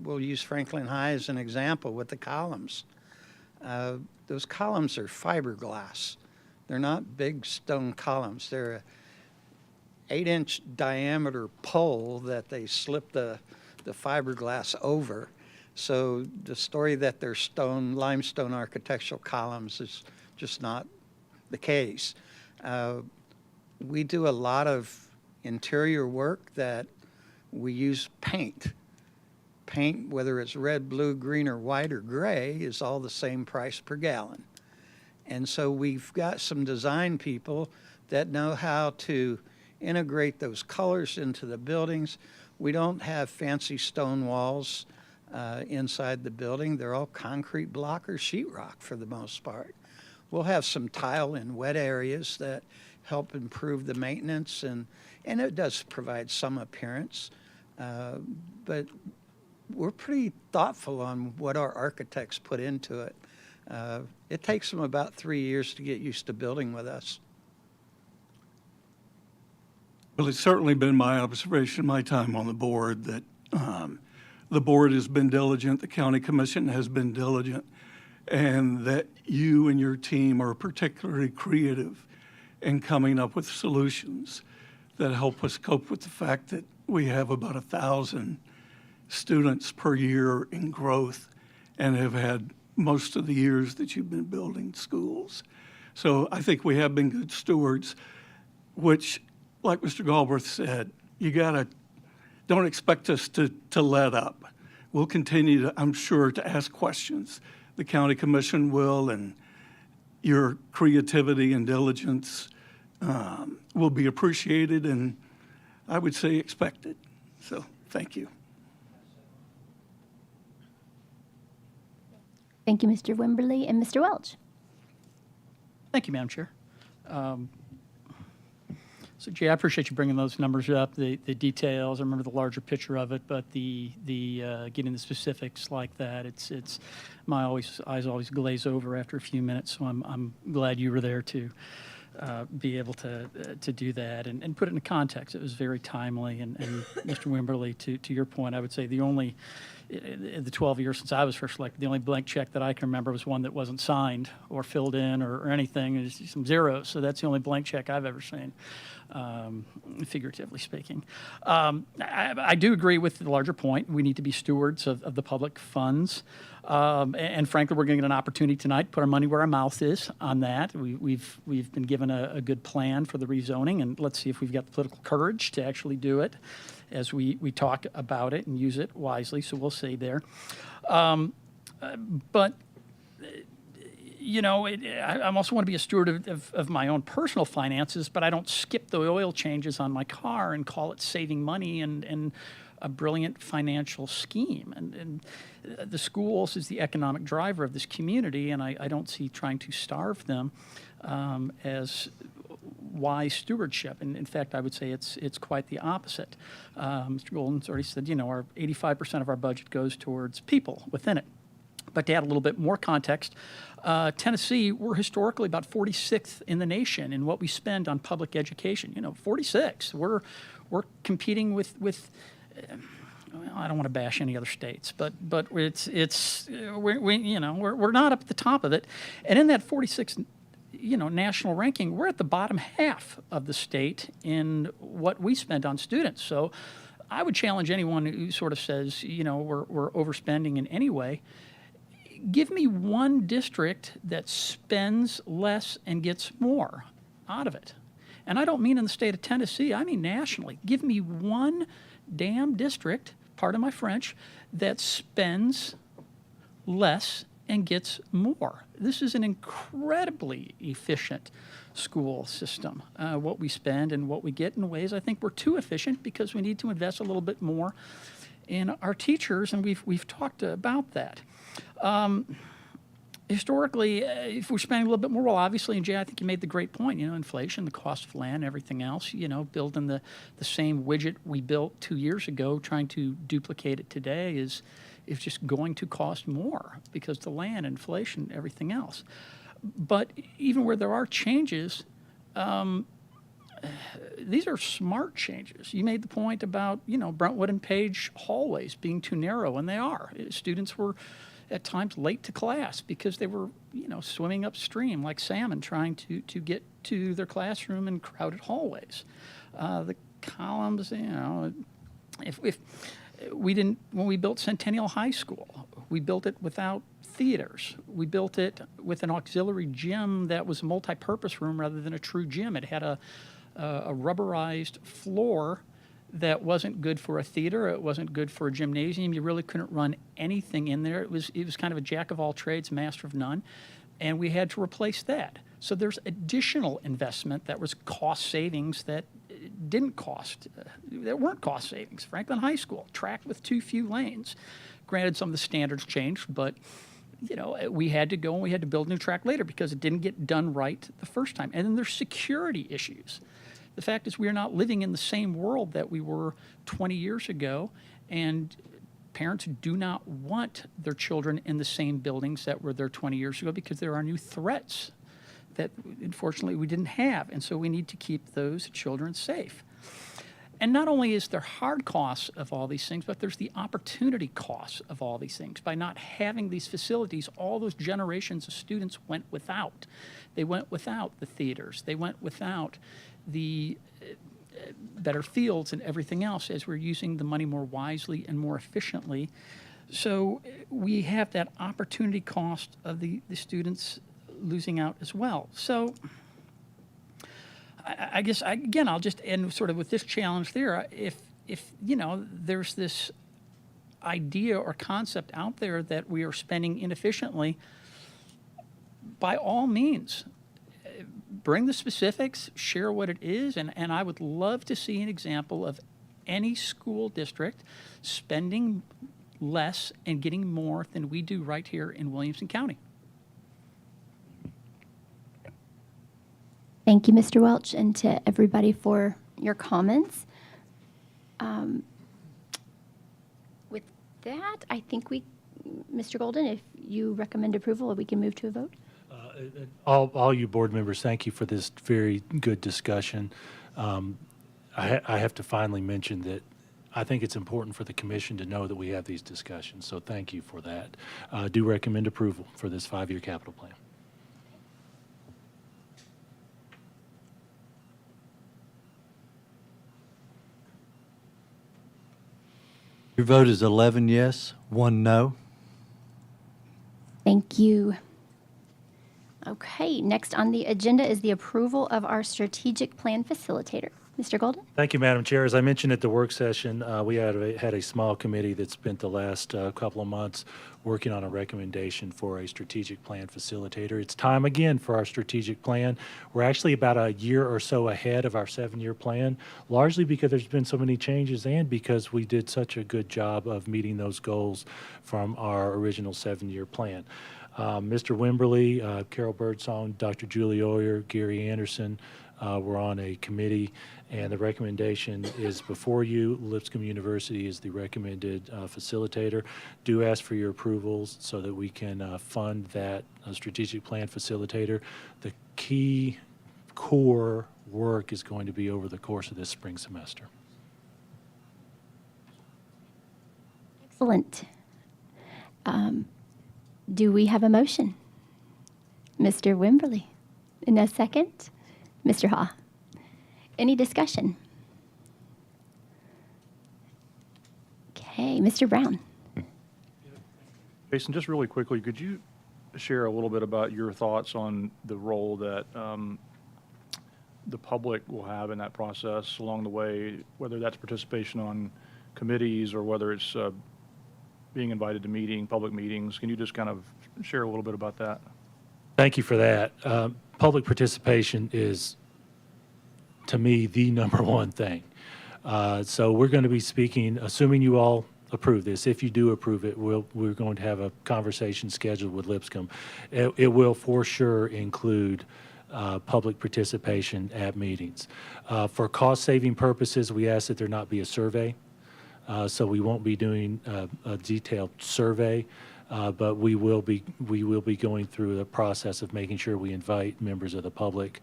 we'll use Franklin High as an example with the columns. Those columns are fiberglass. They're not big stone columns. They're a 8-inch diameter pole that they slip the fiberglass over. So the story that they're limestone architectural columns is just not the case. We do a lot of interior work that we use paint. Paint, whether it's red, blue, green, or white, or gray, is all the same price per gallon. And so we've got some design people that know how to integrate those colors into the buildings. We don't have fancy stone walls inside the building. They're all concrete block or sheetrock for the most part. We'll have some tile in wet areas that help improve the maintenance, and it does provide some appearance. But we're pretty thoughtful on what our architects put into it. It takes them about 3 years to get used to building with us. Well, it's certainly been my observation, my time on the board, that the board has been diligent, the county commission has been diligent, and that you and your team are particularly creative in coming up with solutions that help us cope with the fact that we have about 1,000 students per year in growth and have had most of the years that you've been building schools. So I think we have been good stewards, which, like Mr. Galbraith said, don't expect us to let up. We'll continue to, I'm sure, to ask questions. The county commission will, and your creativity and diligence will be appreciated and I would say expected. So thank you. Thank you, Mr. Wimberly. And Mr. Welch? Thank you, Madam Chair. So Jay, I appreciate you bringing those numbers up, the details. I remember the larger picture of it, but the getting the specifics like that, it's my eyes always glaze over after a few minutes. So I'm glad you were there to be able to do that and put it into context. It was very timely. And Mr. Wimberly, to your point, I would say in the 12 years since I was first elected, the only blank check that I can remember was one that wasn't signed or filled in or anything. It's some zeros. So that's the only blank check I've ever seen, figuratively speaking. I do agree with the larger point. We need to be stewards of the public funds. And frankly, we're going to get an opportunity tonight to put our money where our mouth is on that. We've been given a good plan for the rezoning, and let's see if we've got the political courage to actually do it as we talk about it and use it wisely. So we'll see there. But I also want to be a steward of my own personal finances, but I don't skip the oil changes on my car and call it saving money and a brilliant financial scheme. And the schools is the economic driver of this community, and I don't see trying to starve them as wise stewardship. And in fact, I would say it's quite the opposite. Mr. Golden's already said, our 85% of our budget goes towards people within it. But to add a little bit more context, Tennessee, we're historically about 46th in the nation in what we spend on public education. 46. We're competing with I don't want to bash any other states, but we're not up at the top of it. And in that 46th national ranking, we're at the bottom half of the state in what we spend on students. So I would challenge anyone who sort of says, we're overspending in any way. give me one district that spends less and gets more out of it. And I don't mean in the state of Tennessee, I mean nationally. Give me one damn district, pardon my French, that spends less and gets more. This is an incredibly efficient school system, what we spend and what we get in ways I think we're too efficient because we need to invest a little bit more in our teachers, and we've talked about that. Historically, if we're spending a little bit more, well, obviously, and Jay, I think you made the great point, inflation, the cost of land, everything else, building the same widget we built 2 years ago, trying to duplicate it today is just going to cost more because the land, inflation, everything else. But even where there are changes, these are smart changes. You made the point about, Brentwood and Page hallways being too narrow, and they are. Students were at times late to class because they were, swimming upstream like salmon trying to get to their classroom in crowded hallways. The columns, if we didn't, when we built Centennial High School, we built it without theaters. We built it with an auxiliary gym that was a multi-purpose room rather than a true gym. It had a rubberized floor that wasn't good for a theater. It wasn't good for a gymnasium. You really couldn't run anything in there. It was kind of a jack of all trades, master of none, and we had to replace that. So there's additional investment that was cost savings that didn't cost, that weren't cost savings. Franklin High School, track with too few lanes. Granted, some of the standards changed, but we had to go and we had to build a new track later because it didn't get done right the first time. And then there's security issues. The fact is we are not living in the same world that we were 20 years ago, and parents do not want their children in the same buildings that were there 20 years ago because there are new threats that unfortunately we didn't have, and so we need to keep those children safe. And not only is there hard costs of all these things, but there's the opportunity costs of all these things. By not having these facilities, all those generations of students went without. They went without the theaters. They went without the better fields and everything else as we're using the money more wisely and more efficiently. So we have that opportunity cost of the students losing out as well. So I guess, I'll just end sort of with this challenge there. If there's this idea or concept out there that we are spending inefficiently, by all means, bring the specifics, share what it is, and I would love to see an example of any school district spending less and getting more than we do right here in Williamson County. Thank you, Mr. Welch, and to everybody for your comments. With that, I think Mr. Golden, if you recommend approval, we can move to a vote. All you board members, thank you for this very good discussion. I have to finally mention that I think it's important for the commission to know that we have these discussions, so thank you for that. I do recommend approval for this 5-year capital plan. Your vote is 11 yes, 1 no. Thank you. Okay, next on the agenda is the approval of our strategic plan facilitator. Mr. Golden? Thank you, Madam Chair. As I mentioned at the work session, we had a small committee that spent the last couple of months working on a recommendation for a strategic plan facilitator. It's time again for our strategic plan. We're actually about a year or so ahead of our 7-year plan, largely because there's been so many changes and because we did such a good job of meeting those goals from our original 7-year plan. Mr. Wimberly, Carol Birdsong, Dr. Julie Oyer, Gary Anderson were on a committee, and the recommendation is before you. Lipscomb University is the recommended facilitator. Do ask for your approvals so that we can fund that strategic plan facilitator. The key core work is going to be over the course of this spring semester. Excellent. Do we have a motion? Mr. Wimberly. In a second, Mr. Ha. Any discussion? Okay, Mr. Brown. Jason, just really quickly, could you share a little bit about your thoughts on the role that the public will have in that process along the way, whether that's participation on committees or whether it's being invited to public meetings? Can you just kind of share a little bit about that? Thank you for that. Public participation is, to me, the number one thing. So we're going to be speaking, assuming you all approve this. If you do approve it, we're going to have a conversation scheduled with Lipscomb. It will for sure include public participation at meetings. For cost-saving purposes, we ask that there not be a survey. So we won't be doing a detailed survey, but we will be going through the process of making sure we invite members of the public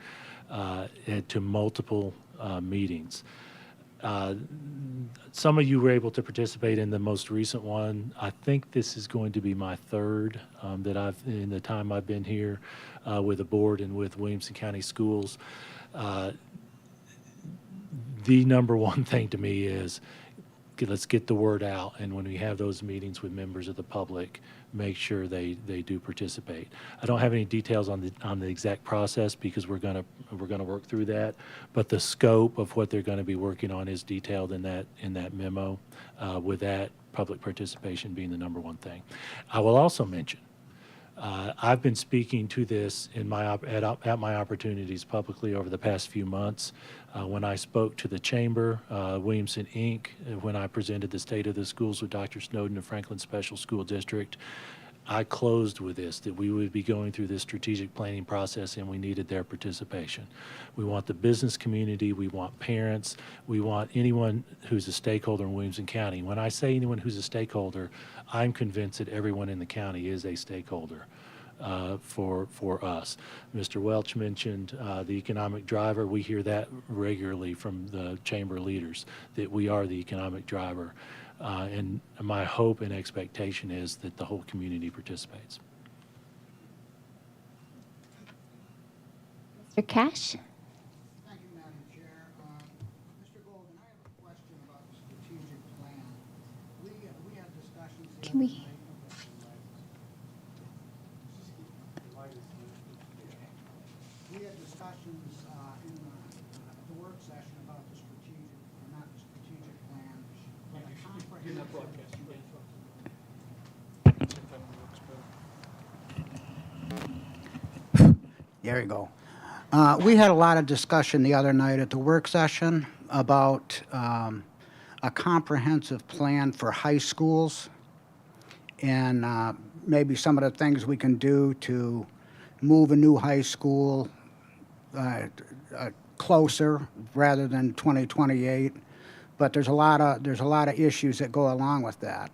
to multiple meetings. Some of you were able to participate in the most recent one. I think this is going to be my third that in the time I've been here with the board and with Williamson County Schools. The number one thing to me is let's get the word out, and when we have those meetings with members of the public, make sure they do participate. I don't have any details on the exact process because we're gonna work through that, but the scope of what they're going to be working on is detailed in that memo. With that, public participation being the number one thing. I will also mention I've been speaking to this at my opportunities publicly over the past few months. When I spoke to the Chamber, Williamson Inc., when I presented the State of the Schools with Dr. Snowden of Franklin Special School District, I closed with this, that we would be going through this strategic planning process and we needed their participation. We want the business community, we want parents, we want anyone who's a stakeholder in Williamson County. When I say anyone who's a stakeholder, I'm convinced that everyone in the county is a stakeholder for us. Mr. Welch mentioned the economic driver. We hear that regularly from the chamber leaders, that we are the economic driver. And my hope and expectation is that the whole community participates. Mr. Cash? Thank you, Madam Chair. Mr. Golden, I have a question about the strategic plan. We had discussions. Can we? We had discussions in the work session about the strategic, or not the strategic plan, but a comprehensive. There you go. We had a lot of discussion the other night at the work session about a comprehensive plan for high schools and maybe some of the things we can do to move a new high school closer rather than 2028. But there's a lot of issues that go along with that.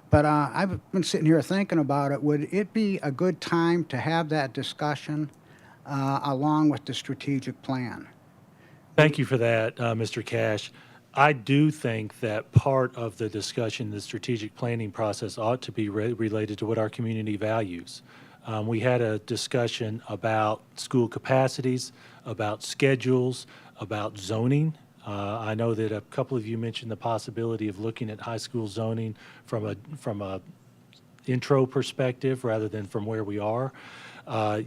But I've been sitting here thinking about it. Would it be a good time to have that discussion along with the strategic plan? Thank you for that, Mr. Cash. I do think that part of the discussion, the strategic planning process, ought to be related to what our community values. We had a discussion about school capacities, about schedules, about zoning. I know that a couple of you mentioned the possibility of looking at high school zoning from a intro perspective rather than from where we are.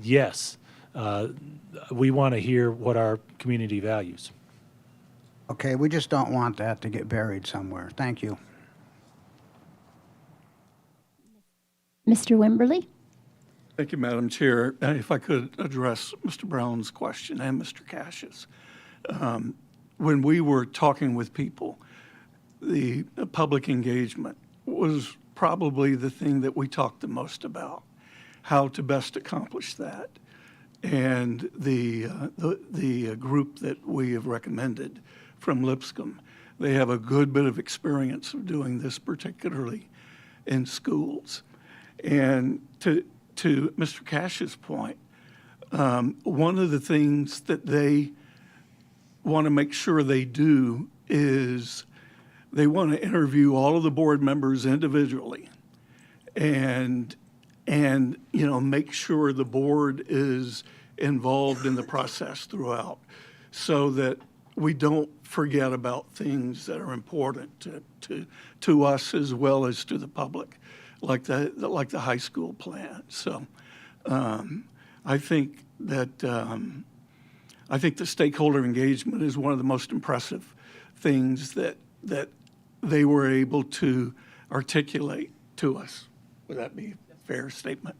Yes, we want to hear what our community values. Okay, we just don't want that to get buried somewhere. Thank you. Mr. Wimberly? Thank you, Madam Chair. If I could address Mr. Brown's question and Mr. Cash's. When we were talking with people, the public engagement was probably the thing that we talked the most about, how to best accomplish that. And the group that we have recommended from Lipscomb, they have a good bit of experience of doing this, particularly in schools. And to Mr. Cash's point, one of the things that they want to make sure they do is they want to interview all of the board members individually and make sure the board is involved in the process throughout so that we don't forget about things that are important to us as well as to the public. like the high school plan. So I think that I think the stakeholder engagement is one of the most impressive things that they were able to articulate to us. Would that be a fair statement?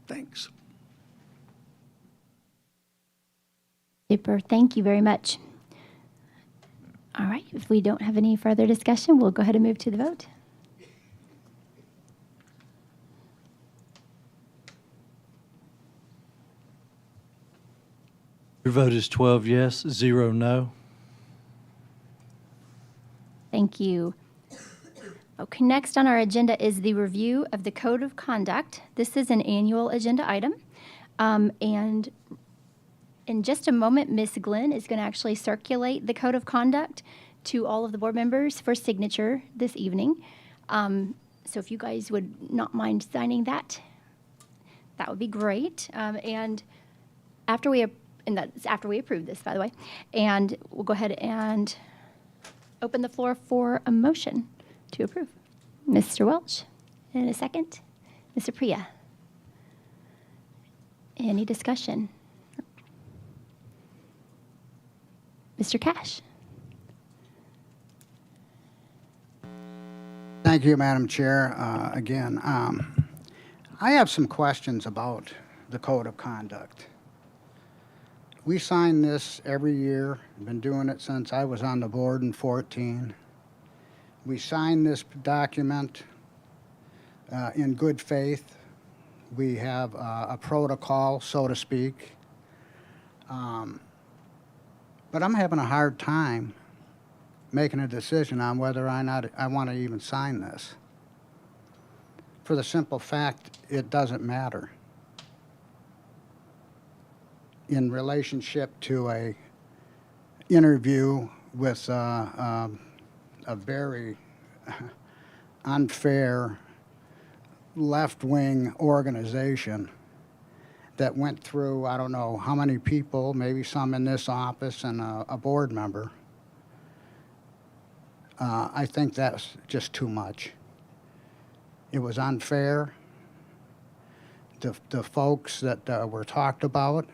Thanks. Super. Thank you very much. All right. If we don't have any further discussion, we'll go ahead and move to the vote. Your vote is 12 yes, 0 no. Thank you. Okay, next on our agenda is the review of the Code of Conduct. This is an annual agenda item. And in just a moment, Ms. Glenn is going to actually circulate the Code of Conduct to all of the board members for signature this evening. So if you guys would not mind signing that, that would be great. And that's after we approve this, by the way. And we'll go ahead and open the floor for a motion to approve. Mr. Welch, in a second. Mr. Priya. Any discussion? Mr. Cash. Thank you, Madam Chair. Again, I have some questions about the Code of Conduct. We sign this every year. I've been doing it since I was on the board in 2014. We sign this document in good faith. We have a protocol, so to speak. But I'm having a hard time making a decision on whether or not I want to even sign this. For the simple fact, it doesn't matter. In relationship to a interview with a very unfair left-wing organization that went through, I don't know how many people, maybe some in this office and a board member. I think that's just too much. It was unfair. The folks that were talked about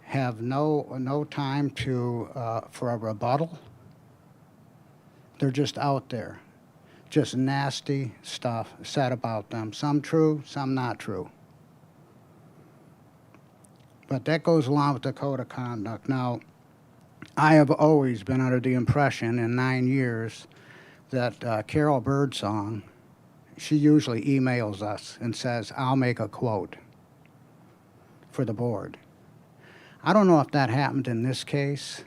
have no time for a rebuttal. They're just out there. Just nasty stuff said about them. Some true, some not true. But that goes along with the Code of Conduct. Now, I have always been under the impression in 9 years that Carol Birdsong, she usually emails us and says, I'll make a quote for the board. I don't know if that happened in this case,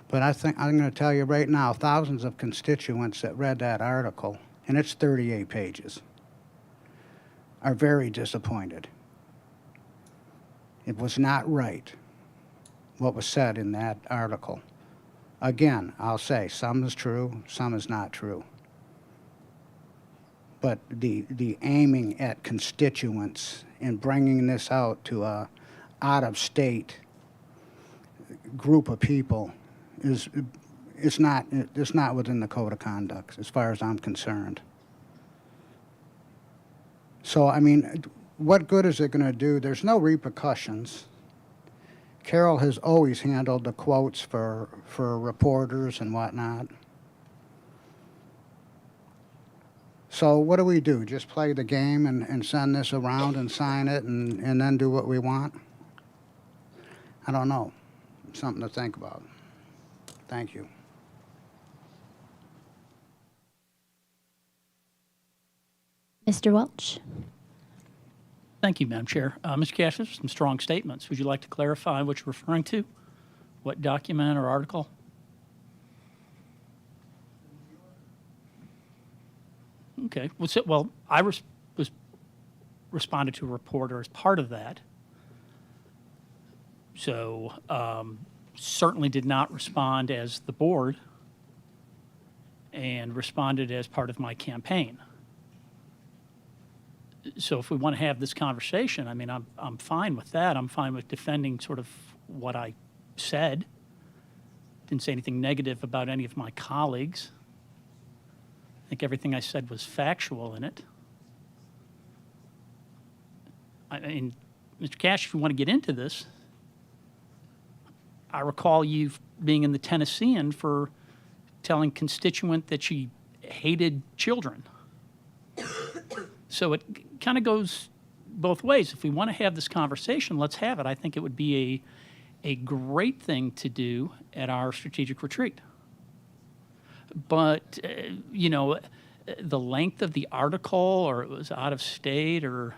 but I think I'm going to tell you right now, thousands of constituents that read that article, and it's 38 pages, are very disappointed. It was not right, what was said in that article. Again, I'll say, some is true, some is not true. But the aiming at constituents and bringing this out to a out-of-state group of people it's not within the Code of Conduct as far as I'm concerned. So, I mean, what good is it going to do? There's no repercussions. Carol has always handled the quotes for reporters and whatnot. So what do? Just play the game and send this around and sign it and then do what we want? I don't know. Something to think about. Thank you. Mr. Welch. Thank you, Madam Chair. Mr. Cash, those are some strong statements. Would you like to clarify what you're referring to? What document or article? Okay. Well, I responded to a reporter as part of that. So certainly did not respond as the board and responded as part of my campaign. So if we want to have this conversation, I mean, I'm fine with that. I'm fine with defending sort of what I said. Didn't say anything negative about any of my colleagues. think everything I said was factual in it. I mean, Mr. Cash, if you want to get into this, I recall you being in the Tennessean for telling constituent that she hated children. So it kind of goes both ways. If we want to have this conversation, let's have it. I think it would be a great thing to do at our strategic retreat. But, you know, the length of the article, or it was out of state, or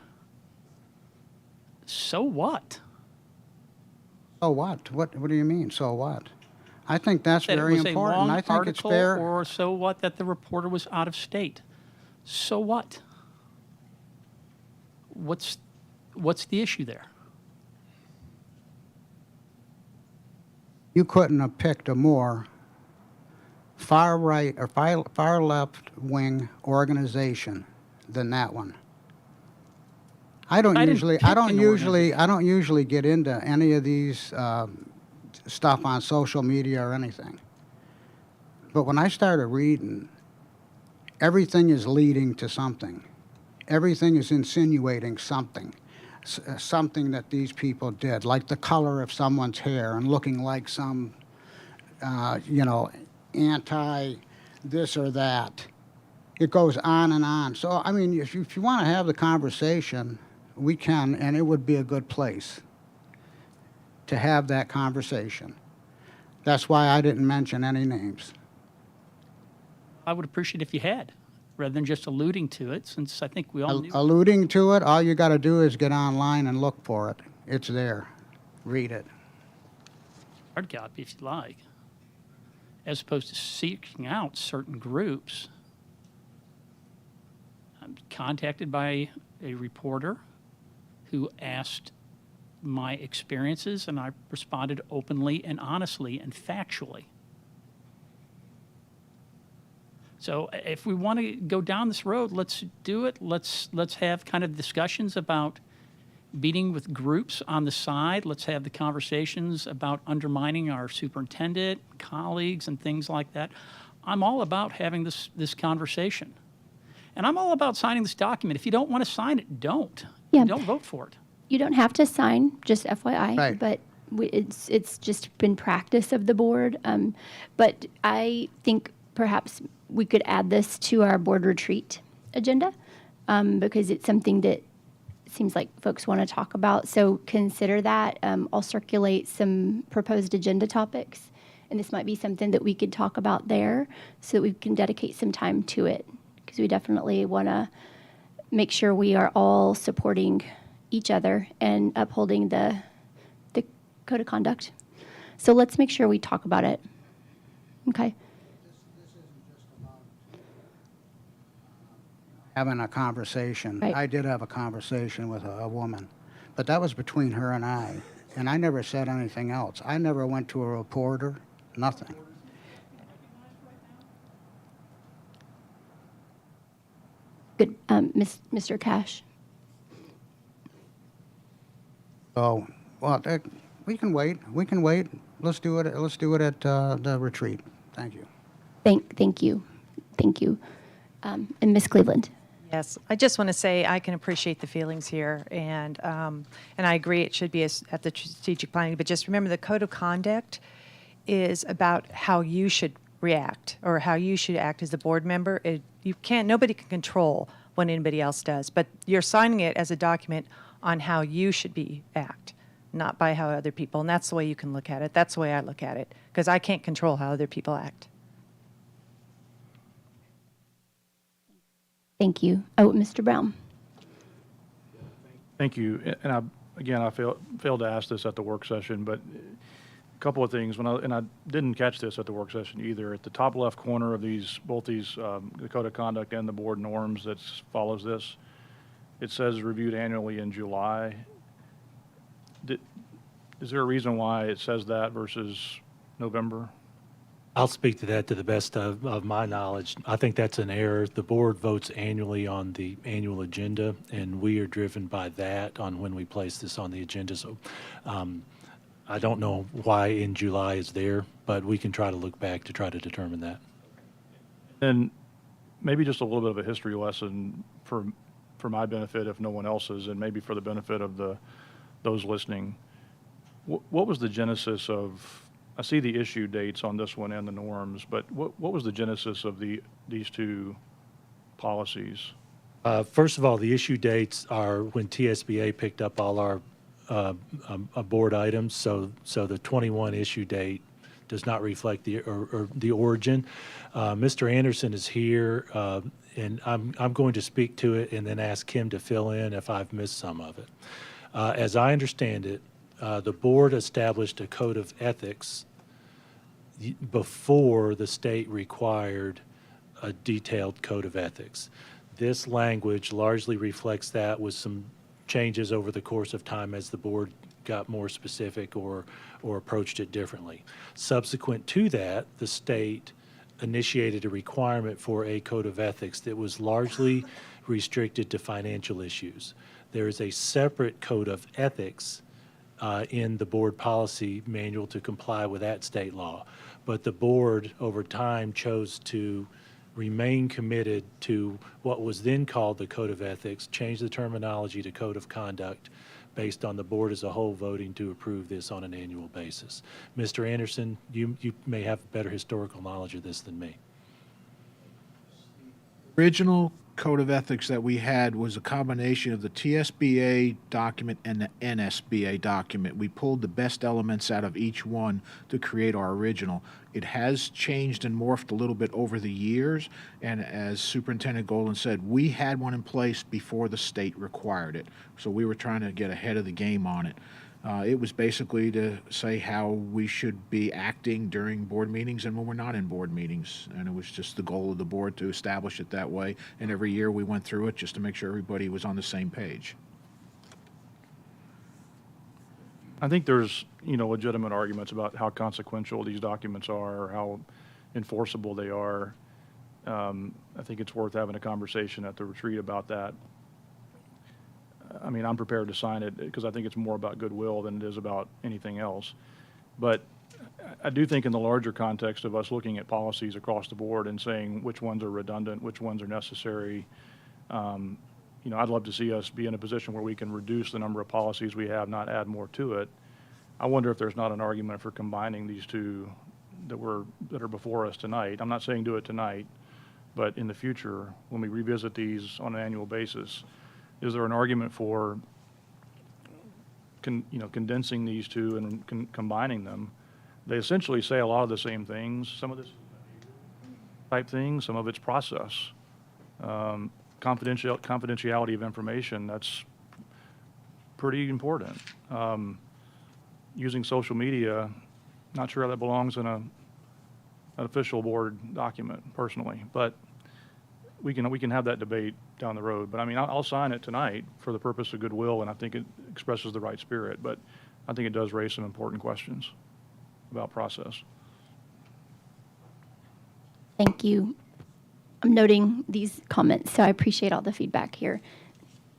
so what? So what? What do you mean, so what? I think that's That very it was important. a long I think it's article, fair. or so what that the reporter was out of state? So what? What's the issue there? You couldn't have picked a more far right or far left wing organization than that one. I don't usually get into any of these stuff on social media or anything. But when I started reading, everything is leading to something. Everything is insinuating something. Something that these people did, like the color of someone's hair and looking like some, anti this or that. It goes on and on. So, I mean, if you want to have the conversation, we can, and it would be a good place to have that conversation. That's why I didn't mention any names. I would appreciate if you had, rather than just alluding to it, since I think we all knew. Alluding to it, all you got to do is get online and look for it. It's there. Read it. Hard copy if you like, as opposed to seeking out certain groups. I'm contacted by a reporter who asked my experiences, and I responded openly and honestly and factually. So if we want to go down this road, let's do it. Let's have kind of discussions about meeting with groups on the side. Let's have the conversations about undermining our superintendent, colleagues, and things like that. I'm all about having this conversation. And I'm all about signing this document. If you don't want to sign it, don't. Yeah. Don't vote for it. You don't have to sign, just FYI. Right. But it's just been practice of the board. But I think perhaps we could add this to our board retreat agenda because it's something that seems like folks want to talk about. So consider that. I'll circulate some proposed agenda topics, and this might be something that we could talk about there so that we can dedicate some time to it, because we definitely want to make sure we are all supporting each other and upholding the code of conduct. So let's make sure we talk about it. Okay. Having a conversation. Right. I did have a conversation with a woman, but that was between her and I never said anything else. I never went to a reporter, nothing. Good. Mr. Cash. So, well, we can wait. We can wait. Let's do it. Let's do it at the retreat. Thank you. Thank you. Thank you. And Ms. Cleveland. Yes, I just want to say I can appreciate the feelings here, and I agree it should be at the strategic planning. But just remember, the code of conduct is about how you should react or how you should act as a board member. Nobody can control what anybody else does, but you're signing it as a document on how you should act, not by how other people. And that's the way you can look at it. That's the way I look at it, because I can't control how other people act. Thank you. Oh, Mr. Brown. Thank you. And I failed to ask this at the work session, but a couple of things. I didn't catch this at the work session either. At the top left corner of both these, the code of conduct and the board norms that follows this, it says reviewed annually in July. Is there a reason why it says that versus November? I'll speak to that to the best of my knowledge. I think that's an error. The board votes annually on the annual agenda, and we are driven by that on when we place this on the agenda. So I don't know why in July is there, but we can try to look back to try to determine that. Then maybe just a little bit of a history lesson for my benefit, if no one else's, and maybe for the benefit of those listening. What was the genesis of, I see the issue dates on this one and the norms, but what was the genesis of these two policies? First of all, the issue dates are when TSBA picked up all our board items, so the 21 issue date does not reflect the origin. Mr. Anderson is here, and I'm going to speak to it and then ask him to fill in if I've missed some of it. As I understand it, the board established a code of ethics before the state required a detailed code of ethics. This language largely reflects that, with some changes over the course of time as the board got more specific or approached it differently. Subsequent to that, the state initiated a requirement for a code of ethics that was largely restricted to financial issues. There is a separate code of ethics in the board policy manual to comply with that state law. But the board, over time, chose to remain committed to what was then called the Code of Ethics, change the terminology to Code of Conduct, based on the board as a whole voting to approve this on an annual basis. Mr. Anderson, you may have better historical knowledge of this than me. Original Code of Ethics that we had was a combination of the TSBA document and the NSBA document. We pulled the best elements out of each one to create our original. It has changed and morphed a little bit over the years, and as Superintendent Golden said, we had one in place before the state required it, so we were trying to get ahead of the game on it. It was basically to say how we should be acting during board meetings and when we're not in board meetings. And it was just the goal of the board to establish it that way. And every year we went through it just to make sure everybody was on the same page. I think there's, legitimate arguments about how consequential these documents are or how enforceable they are. I think it's worth having a conversation at the retreat about that. I mean, I'm prepared to sign it because I think it's more about goodwill than it is about anything else. But I do think in the larger context of us looking at policies across the board and saying which ones are redundant, which ones are necessary, I'd love to see us be in a position where we can reduce the number of policies we have, not add more to it. I wonder if there's not an argument for combining these two that are before us tonight. I'm not saying do it tonight, but in the future, when we revisit these on an annual basis, is there an argument for condensing these two and combining them? They essentially say a lot of the same things. Some of this is type things, some of it's process. Confidentiality of information, that's pretty important. Using social media, not sure how that belongs in an official board document, personally, but we can have that debate down the road. But I mean, I'll sign it tonight for the purpose of goodwill, and I think it expresses the right spirit, but I think it does raise some important questions about process. Thank you. I'm noting these comments, so I appreciate all the feedback here.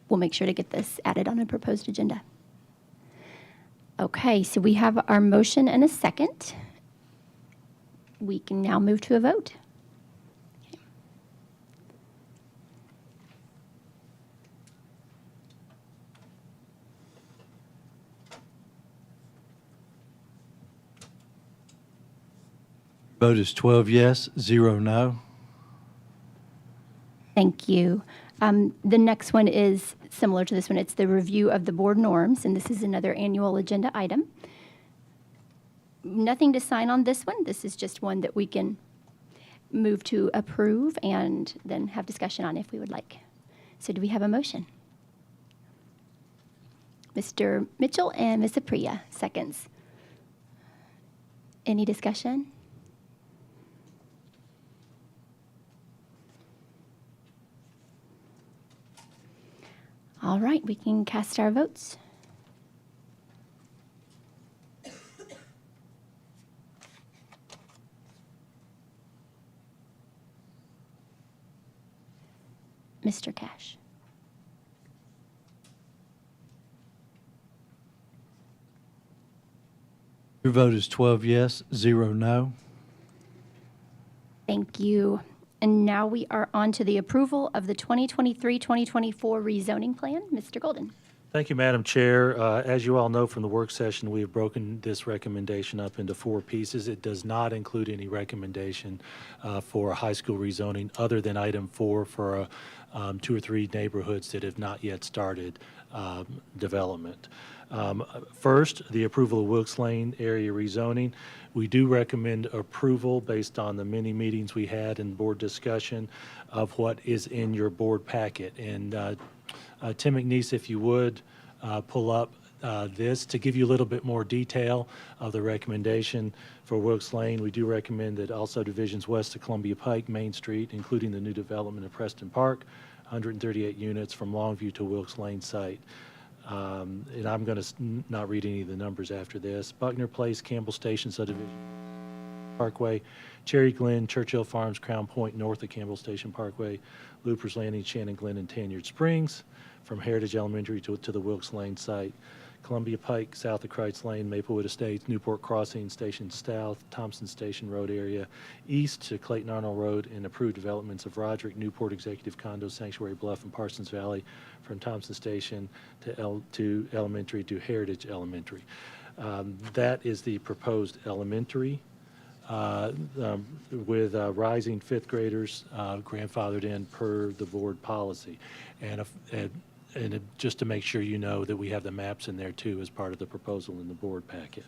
We'll make sure to get this added on a proposed agenda. Okay, so we have our motion and a second. We can now move to a vote. Vote is 12 yes, 0 no. Thank you. The next one is similar to this one. It's the review of the board norms, and this is another annual agenda item. Nothing to sign on this one. This is just one that we can move to approve and then have discussion on if we would like. So do we have a motion? Mr. Mitchell and Ms. Apriya, seconds. Any discussion? All right, we can cast our votes. Mr. Cash. Your vote is 12 yes, 0 no. Thank you. And now we are on to the approval of the 2023-2024 rezoning plan. Mr. Golden. Thank you, Madam Chair. As you all know from the work session, we have broken this recommendation up into 4 pieces. It does not include any recommendation for a high school rezoning other than item 4 for 2 or 3 neighborhoods that have not yet started development. First, the approval of Wilkes Lane area rezoning. We do recommend approval based on the many meetings we had in board discussion of what is in your board packet. And Tim McNeese, if you would, pull up this to give you a little bit more detail of the recommendation for Wilkes Lane. We do recommend that all subdivisions west of Columbia Pike, Main Street, including the new development of Preston Park, 138 units from Longview to Wilkes Lane site. And I'm going to not read any of the numbers after this. Buckner Place, Campbell Station subdivision, Parkway, Cherry Glen, Churchill Farms, Crown Point, north of Campbell Station Parkway, Loopers Landing, Shannon Glen, and Tanyard Springs, from Heritage Elementary to the Wilkes Lane site. Columbia Pike, south of Kreitz Lane, Maplewood Estates, Newport Crossing Station South, Thompson Station Road area, east to Clayton Arnold Road, and approved developments of Roderick, Newport Executive Condo, Sanctuary Bluff, and Parsons Valley, from Thompson Station to Elementary to Heritage Elementary. That is the proposed elementary. With rising 5th graders grandfathered in per the board policy. And just to make sure you know that we have the maps in there too as part of the proposal in the board packet.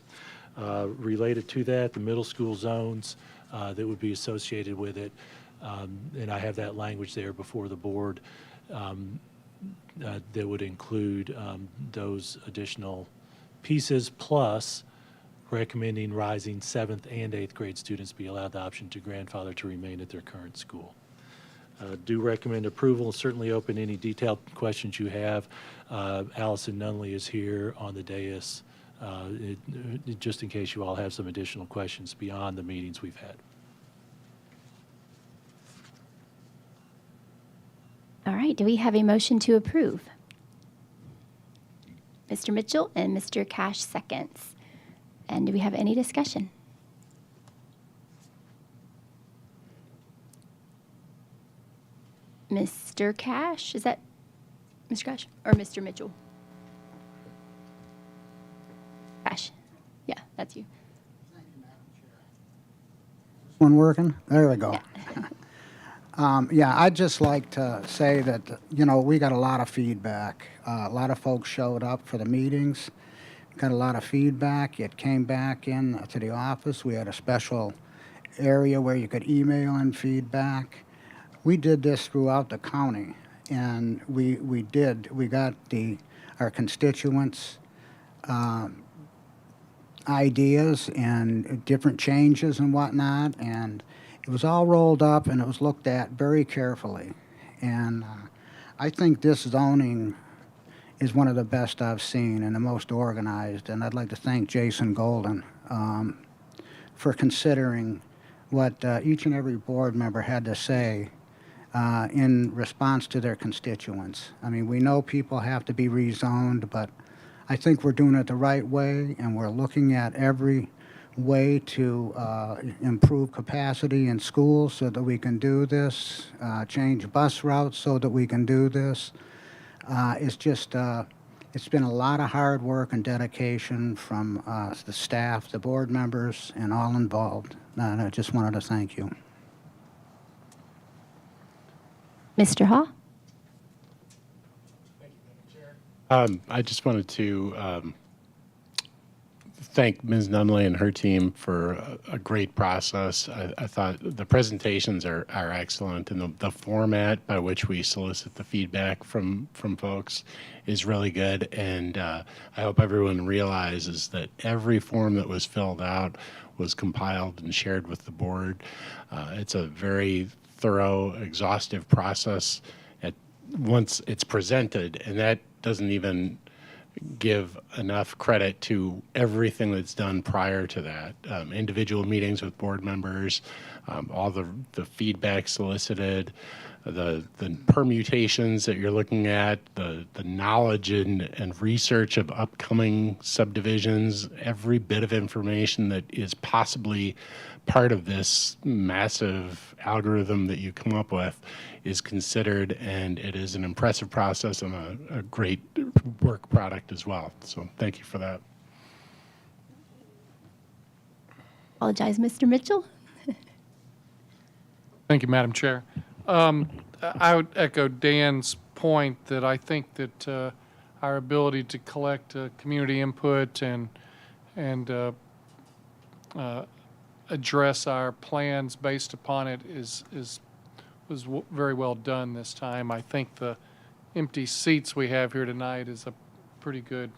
Related to that, the middle school zones that would be associated with it, and I have that language there before the board, that would include those additional pieces, plus recommending rising 7th and 8th grade students be allowed the option to grandfather to remain at their current school. Do recommend approval. Certainly open any detailed questions you have. Allison Nunley is here on the dais, just in case you all have some additional questions beyond the meetings we've had. All right, do we have a motion to approve? Mr. Mitchell and Mr. Cash seconds. And do we have any discussion? Mr. Cash, is that Mr. Cash or Mr. Mitchell? Cash. Yeah, that's you. One working? There we go. Yeah, I'd just like to say that, you know, we got a lot of feedback. A lot of folks showed up for the meetings, got a lot of feedback. It came back in to the office. We had a special area where you could email in feedback. We did this throughout the county, and we got our constituents' ideas and different changes and whatnot, and it was all rolled up and it was looked at very carefully. And I think this zoning is one of the best I've seen and the most organized, and I'd like to thank Jason Golden for considering what each and every board member had to say in response to their constituents. I mean, we know people have to be rezoned, but I think we're doing it the right way, and we're looking at every way to improve capacity in schools so that we can do this, change bus routes so that we can do this. It's just, it's been a lot of hard work and dedication from the staff, the board members, and all involved. And I just wanted to thank you. Mr. Haw? Thank you, Madam Chair. I just wanted to thank Ms. Nunley and her team for a great process. I thought the presentations are excellent, and the format by which we solicit the feedback from folks is really good. And I hope everyone realizes that every form that was filled out was compiled and shared with the board. It's a very thorough, exhaustive process once it's presented, and that doesn't even give enough credit to everything that's done prior to that. Individual meetings with board members, all the feedback solicited, the permutations that you're looking at, the knowledge and research of upcoming subdivisions, every bit of information that is possibly part of this massive algorithm that you come up with is considered, and it is an impressive process and a great work product as well. So thank you for that. Apologize, Mr. Mitchell. Thank you, Madam Chair. I would echo Dan's point that I think that our ability to collect community input and address our plans based upon it was very well done this time. I think the empty seats we have here tonight is a pretty good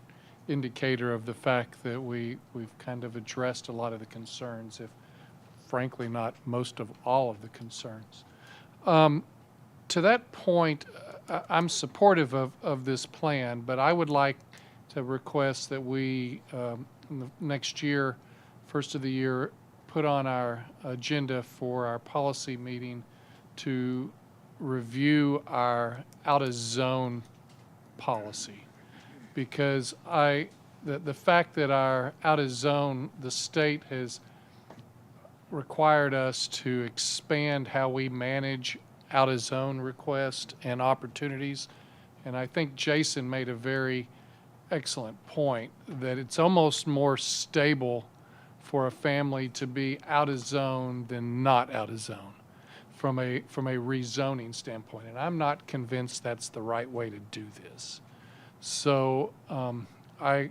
indicator of the fact that we've kind of addressed a lot of the concerns, if frankly not most of all of the concerns. To that point, I'm supportive of this plan, but I would like to request that we, in the next year, first of the year, put on our agenda for our policy meeting to review our out-of-zone policy. Because the fact that our out-of-zone, the state has required us to expand how we manage out-of-zone requests and opportunities. And I think Jason made a very excellent point that it's almost more stable for a family to be out-of-zone than not out-of-zone from a rezoning standpoint. And I'm not convinced that's the right way to do this. So I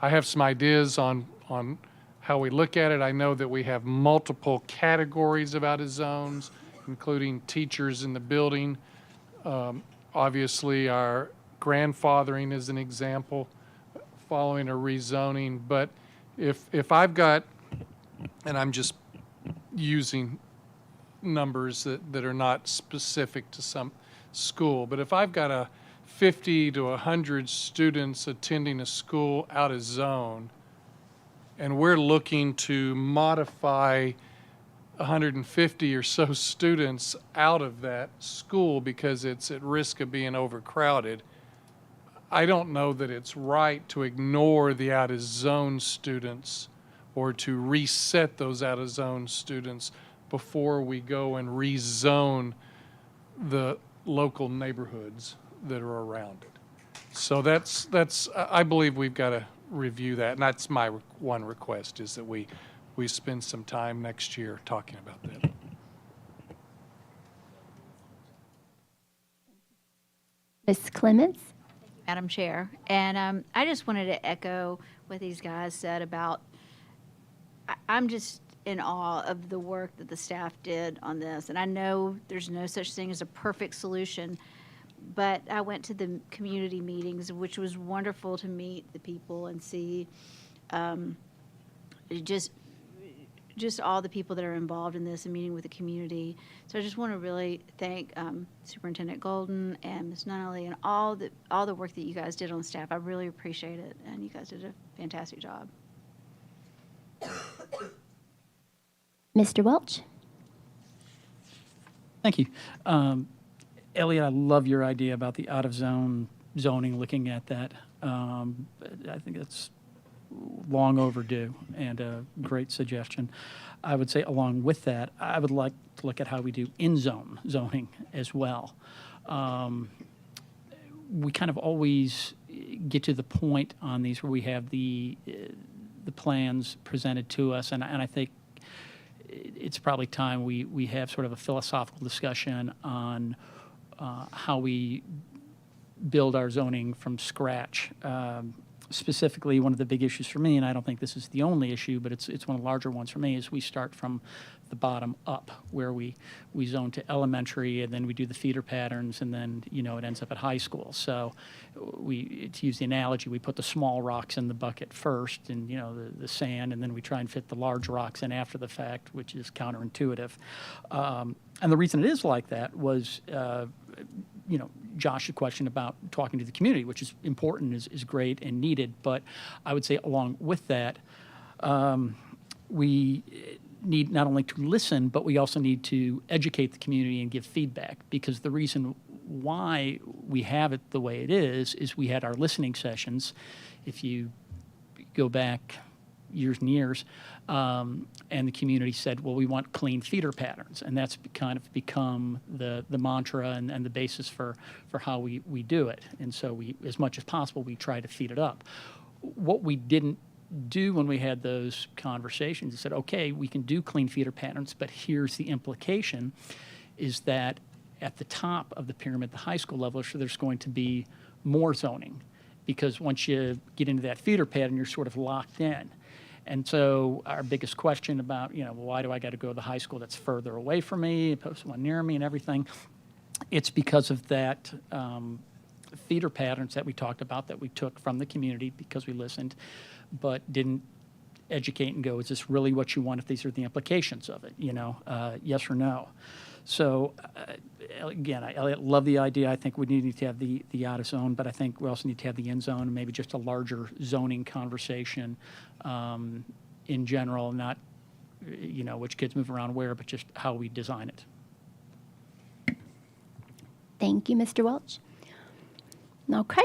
have some ideas on how we look at it. I know that we have multiple categories of out-of-zones, including teachers in the building. Obviously, our grandfathering is an example following a rezoning. But if I've got, and I'm just using numbers that are not specific to some school, but if I've got 50 to 100 students attending a school out of zone, and we're looking to modify 150 or so students out of that school because it's at risk of being overcrowded, I don't know that it's right to ignore the out-of-zone students or to reset those out-of-zone students before we go and rezone the local neighborhoods that are around it. So that's I believe we've got to review that, and that's my one request, is that we spend some time next year talking about that. Ms. Clements? Madam Chair. And I just wanted to echo what these guys said about, I'm just in awe of the work that the staff did on this. And I know there's no such thing as a perfect solution, but I went to the community meetings, which was wonderful to meet the people and see just all the people that are involved in this and meeting with the community. So I just want to really thank Superintendent Golden and Ms. Nunnally and all the work that you guys did on staff. I really appreciate it, and you guys did a fantastic job. Mr. Welch? Thank you. Elliot, I love your idea about the out-of-zone zoning, looking at that. I think it's long overdue and a great suggestion. I would say along with that, I would like to look at how we do in-zone zoning as well. We kind of always get to the point on these where we have the plans presented to us, and I think it's probably time we have sort of a philosophical discussion on how we build our zoning from scratch. Specifically, one of the big issues for me, and I don't think this is the only issue, but it's one of the larger ones for me, is we start from the bottom up, where we zone to elementary, and then we do the feeder patterns, and then, it ends up at high school. So to use the analogy, we put the small rocks in the bucket first, and, the sand, and then we try and fit the large rocks in after the fact, which is counterintuitive. And the reason it is like that was, Josh's question about talking to the community, which is important, is great and needed. But I would say along with that, we need not only to listen, but we also need to educate the community and give feedback, because the reason why we have it the way it is we had our listening sessions. If you go back years and years, and the community said, well, we want clean feeder patterns, and that's kind of become the mantra and the basis for how we do it. And so we, as much as possible, we try to feed it up. What we didn't do when we had those conversations is said, okay, we can do clean feeder patterns, but here's the implication, is that at the top of the pyramid, the high school level, so there's going to be more zoning, because once you get into that feeder pattern, you're sort of locked in. And so our biggest question about, well, why do I got to go to the high school that's further away from me, opposed to one near me and everything? It's because of that feeder patterns that we talked about, that we took from the community because we listened, but didn't educate and go, is this really what you want if these are the implications of it, yes or no? So again, I love the idea. I think we need to have the out of zone, but I think we also need to have the in zone, and maybe just a larger zoning conversation in general, not, which kids move around where, but just how we design it. Thank you, Mr. Welch. Okay,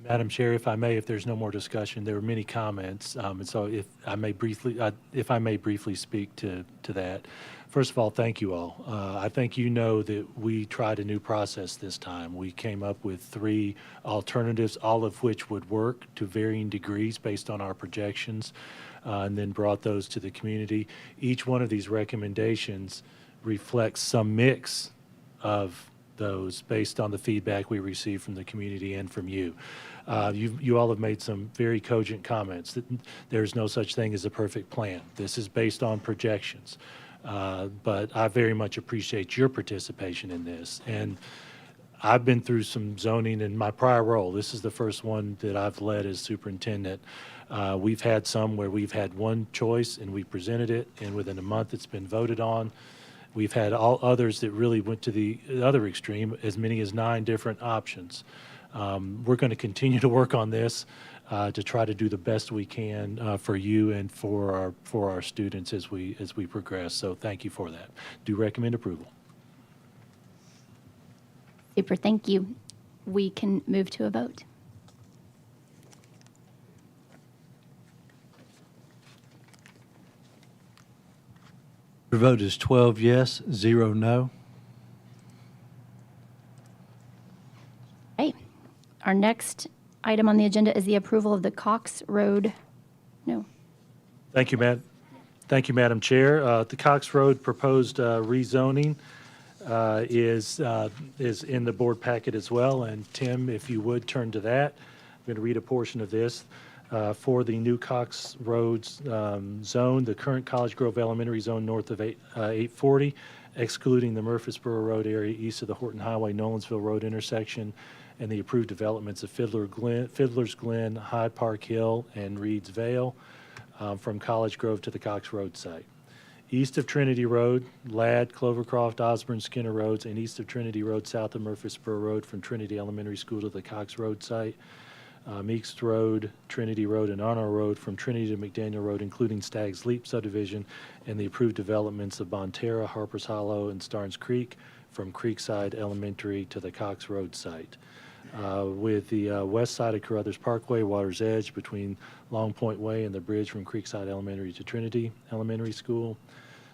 Madam Chair, if I may, if there's no more discussion, there were many comments, and so if I may briefly speak to that. First of all, thank you all. I think that we tried a new process this time. We came up with 3 alternatives, all of which would work to varying degrees based on our projections, and then brought those to the community. Each one of these recommendations reflects some mix of those based on the feedback we received from the community and from you. You all have made some very cogent comments that there's no such thing as a perfect plan. This is based on projections. But I very much appreciate your participation in this. And I've been through some zoning in my prior role. This is the first one that I've led as superintendent. We've had some where we've had one choice and we presented it, and within a month it's been voted on. We've had all others that really went to the other extreme, as many as 9 different options. We're going to continue to work on this to try to do the best we can for you and for our students as we progress. So thank you for that. Do recommend approval. super, thank you. We can move to a vote. Your vote is 12 yes, 0 no. Okay. Our next item on the agenda is the approval of the Cox Road. No. Thank you, Madam Chair. The Cox Road proposed rezoning is in the board packet as well. And Tim, if you would turn to that, I'm going to read a portion of this. For the new Cox Roads zone, the current College Grove Elementary zone north of 840, excluding the Murfreesboro Road area east of the Horton Highway, Nolensville Road intersection, and the approved developments of Fiddler's Glen, Hyde Park Hill, and Reed's Vale from College Grove to the Cox Road site. East of Trinity Road, Ladd, Clovercroft, Osborne, Skinner Roads, and east of Trinity Road, south of Murfreesboro Road from Trinity Elementary School to the Cox Road site. Meeks Road, Trinity Road, and Honor Road from Trinity to McDaniel Road, including Stag's Leap subdivision, and the approved developments of Bonterra, Harper's Hollow, and Starnes Creek from Creekside Elementary to the Cox Road site. With the west side of Carruthers Parkway, Water's Edge between Long Point Way and the bridge from Creekside Elementary to Trinity Elementary School.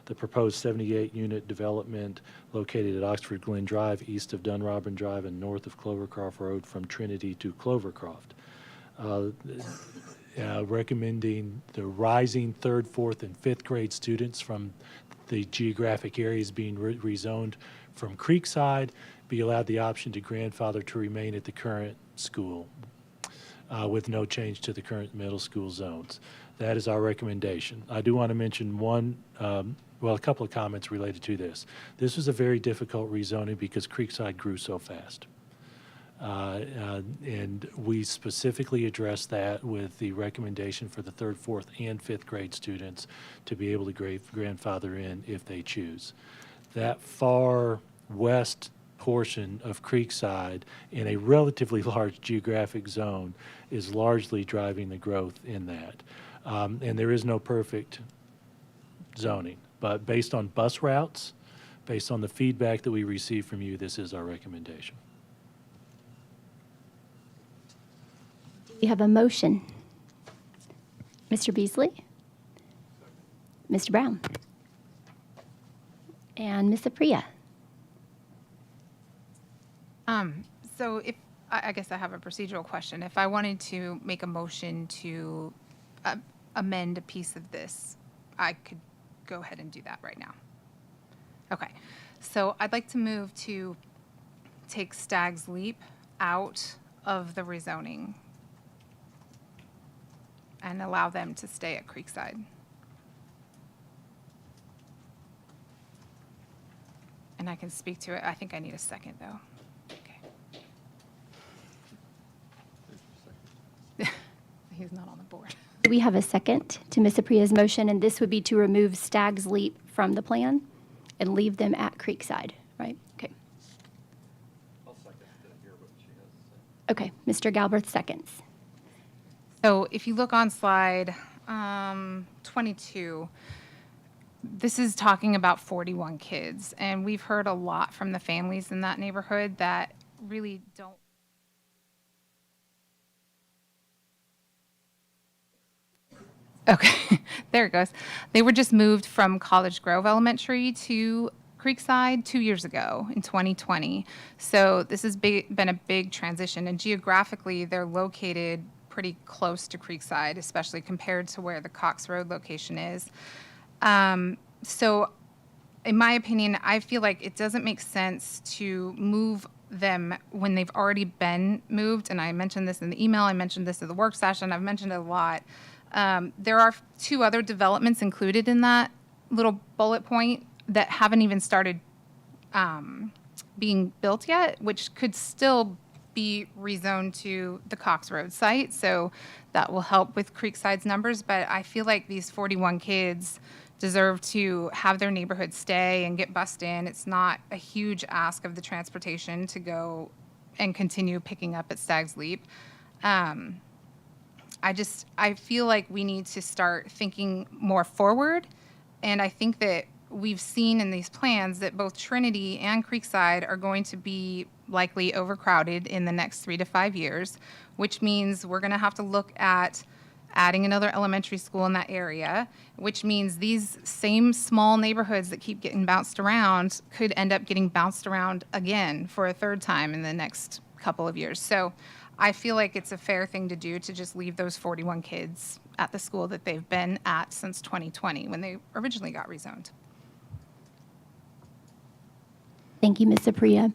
The proposed 78-unit development located at Oxford Glen Drive, east of Dunrobin Drive, and north of Clovercroft Road from Trinity to Clovercroft. Recommending the rising 3rd, 4th, and 5th grade students from the geographic areas being rezoned from Creekside be allowed the option to grandfather to remain at the current school with no change to the current middle school zones. That is our recommendation. I do want to mention a couple of comments related to this. This was a very difficult rezoning because Creekside grew so fast. And we specifically addressed that with the recommendation for the 3rd, 4th, and 5th grade students to be able to grandfather in if they choose. That far west portion of Creekside in a relatively large geographic zone is largely driving the growth in that. And there is no perfect zoning. But based on bus routes, based on the feedback that we received from you, this is our recommendation. We have a motion. Mr. Beasley? Mr. Brown? And Ms. Apriya? So if, I guess I have a procedural question. If I wanted to make a motion to amend a piece of this, I could go ahead and do that right now. Okay. So I'd like to move to take Stag's Leap out of the rezoning and allow them to stay at Creekside. And I can speak to it. I think I need a second, though. He's not on the board. We have a second to Ms. Apriya's motion, and this would be to remove Stag's Leap from the plan and leave them at Creekside, right? Okay. I'll second to hear what she has to say. Okay, Mr. Galbraith seconds. So if you look on slide 22, this is talking about 41 kids, and we've heard a lot from the families in that neighborhood that really don't. Okay, there it goes. They were just moved from College Grove Elementary to Creekside 2 years ago in 2020. So this has been a big transition, and geographically, they're located pretty close to Creekside, especially compared to where the Cox Road location is. So in my opinion, I feel like it doesn't make sense to move them when they've already been moved. And I mentioned this in the email, I mentioned this at the work session, I've mentioned it a lot. There are 2 other developments included in that little bullet point that haven't even started being built yet, which could still be rezoned to the Cox Road site. So that will help with Creekside's numbers. But I feel like these 41 kids deserve to have their neighborhood stay and get bused in. It's not a huge ask of the transportation to go and continue picking up at Stag's Leap. I feel like we need to start thinking more forward. And I think that we've seen in these plans that both Trinity and Creekside are going to be likely overcrowded in the next 3 to 5 years, which means we're going to have to look at adding another elementary school in that area, which means these same small neighborhoods that keep getting bounced around could end up getting bounced around again for a 3rd time in the next couple of years. So I feel like it's a fair thing to do to just leave those 41 kids at the school that they've been at since 2020 when they originally got rezoned. Thank you, Ms. Apriya.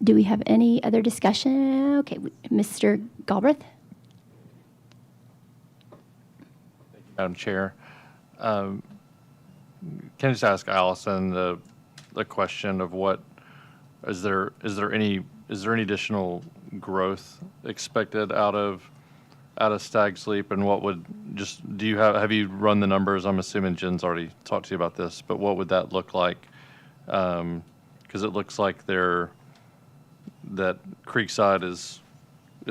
Do we have any other discussion? Okay, Mr. Galbraith? Madam Chair, can I just ask Allison the question of what is there any additional growth expected out of Stag's Leap, and what would have you run the numbers? I'm assuming Jen's already talked to you about this, but what would that look like? Because it looks like that Creekside is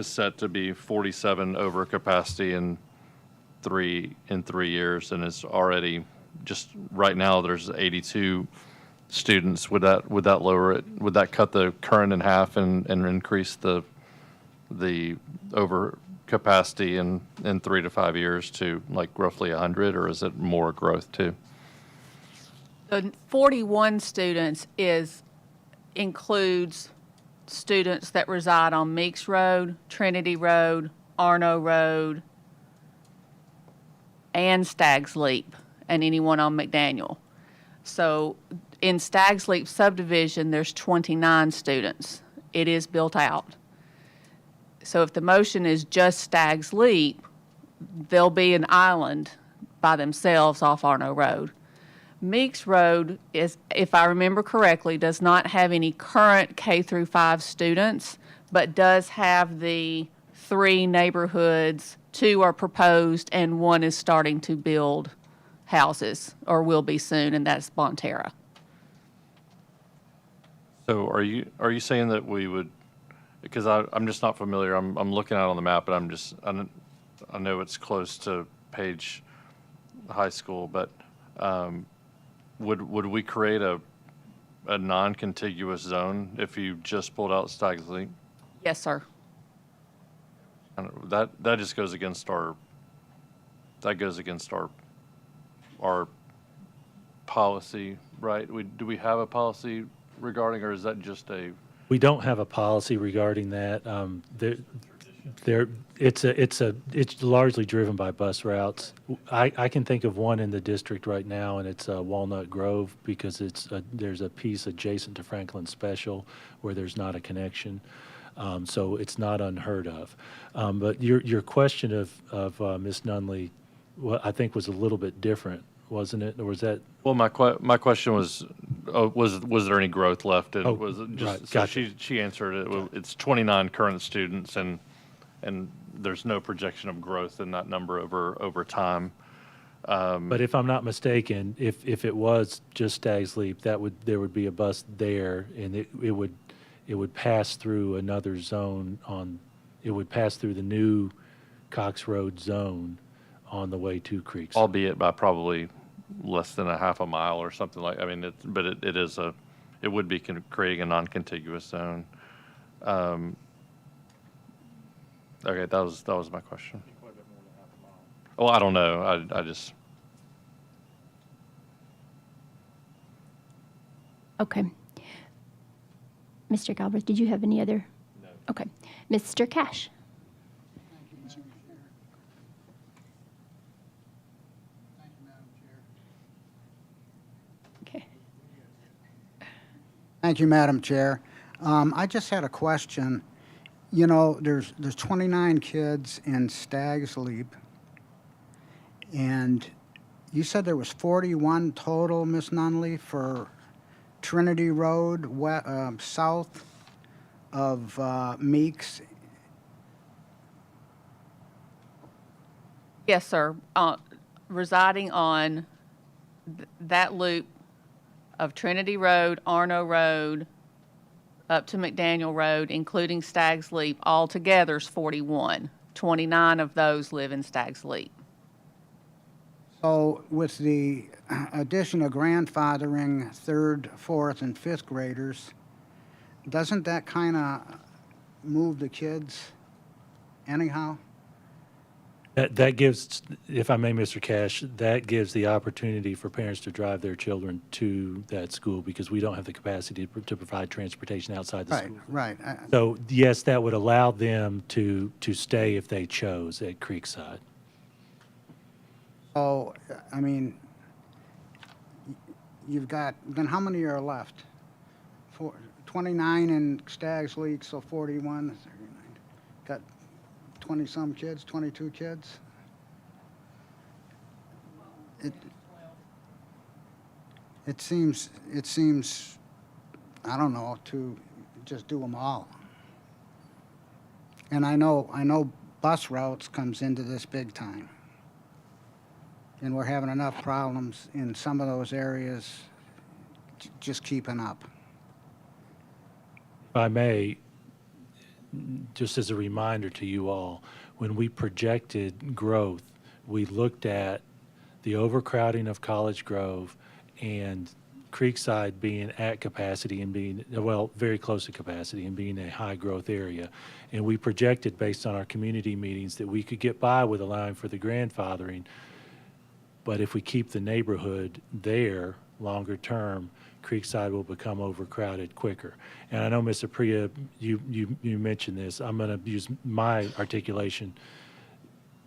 set to be 47 over capacity in 3 years, and it's already just right now there's 82 students. Would that lower it? Would that cut the current in half and increase the over capacity in 3 to 5 years to like roughly 100, or is it more growth too? The 41 students includes students that reside on Meeks Road, Trinity Road, Arno Road, and Stag's Leap, and anyone on McDaniel. So in Stag's Leap subdivision, there's 29 students. It is built out. So if the motion is just Stag's Leap, they'll be an island by themselves off Arno Road. Meeks Road is, if I remember correctly, does not have any current K through 5 students, but does have the 3 neighborhoods. 2 are proposed and 1 is starting to build houses, or will be soon, and that's Bonterra. So are you saying that we would, because I'm just not familiar, I'm looking at it on the map, but I know it's close to page high school, but would we create a non-contiguous zone if you just pulled out Stag's Leap? Yes, sir. That just goes against our policy, right? Do we have a policy regarding, or is that just a? We don't have a policy regarding that. It's largely driven by bus routes. I can think of one in the district right now, and it's Walnut Grove, because there's a piece adjacent to Franklin Special where there's not a connection. So it's not unheard of. But your question of Ms. Nunley, I think was a little bit different, wasn't it? Or was that? Well, my question was there any growth left? Was it just, right, so gotcha. she answered it. It's 29 current students, and there's no projection of growth in that number over time. But if I'm not mistaken, if it was just Stag's Leap, there would be a bus there, and it would pass through another zone it would pass through the new Cox Road zone on the way to Creekside. Albeit by probably less than a half a mile or something like. I mean, it would be creating a non-contiguous zone. Okay, that was my question. Well, I don't know. I just. Okay. Mr. Galbraith, did you have any other? No. Okay. Mr. Cash? Okay. Thank you, Madam Chair. I just had a question. You know, there's 29 kids in Stag's Leap, and you said there was 41 total, Ms. Nunley, for Trinity Road, south of Meeks. Yes, sir. Residing on that loop of Trinity Road, Arno Road, up to McDaniel Road, including Stag's Leap, altogether is 41. 29 of those live in Stag's Leap. So with the addition of grandfathering third, fourth, and fifth graders, doesn't that kind of move the kids anyhow? That gives, if I may, Mr. Cash, that gives the opportunity for parents to drive their children to that school, because we don't have the capacity to provide transportation outside the school. Right. So yes, that would allow them to stay if they chose at Creekside. So, I mean, you've got, then how many are left? 29 in Stag's Leap, so 41, 39. Got 20-some kids, 22 kids? It seems, I don't know, to just do them all. And I know bus routes comes into this big time. And we're having enough problems in some of those areas just keeping up. If I may, just as a reminder to you all, when we projected growth, we looked at the overcrowding of College Grove and Creekside being at capacity and being, well, very close to capacity and being a high growth area. And we projected, based on our community meetings, that we could get by with allowing for the grandfathering. But if we keep the neighborhood there longer term, Creekside will become overcrowded quicker. And I know, Mr. Priya, you mentioned this. I'm going to use my articulation.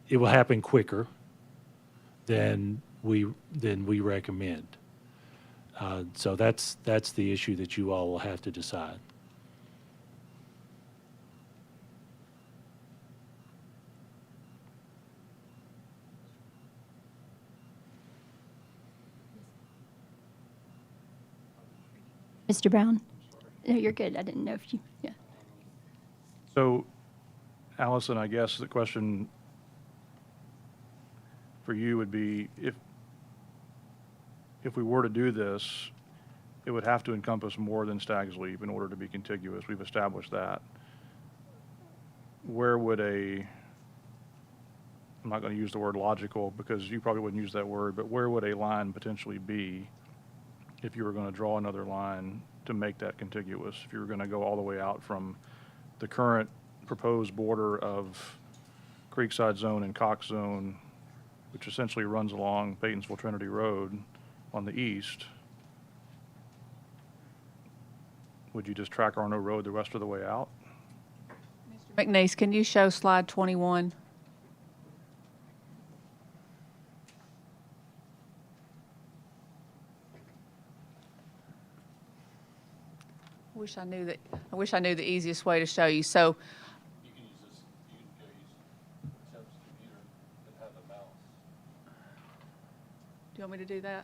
It will happen quicker than we recommend. So that's the issue that you all will have to decide. Mr. Brown? No, you're good. I didn't know if you, yeah. So, Allison, I guess the question for you would be, if we were to do this, it would have to encompass more than Stag's Leap in order to be contiguous. We've established that. Where would I'm not going to use the word logical because you probably wouldn't use that word, but where would a line potentially be if you were going to draw another line to make that contiguous? If you were going to go all the way out from the current proposed border of Creekside Zone and Cox Zone, which essentially runs along Paytonsville Trinity Road on the east, would you just track Arno Road the rest of the way out? McNeese, can you show slide 21? I wish I knew the easiest way to show you. So You can use this, you can go use Tim's computer and have the mouse. do you want me to do that?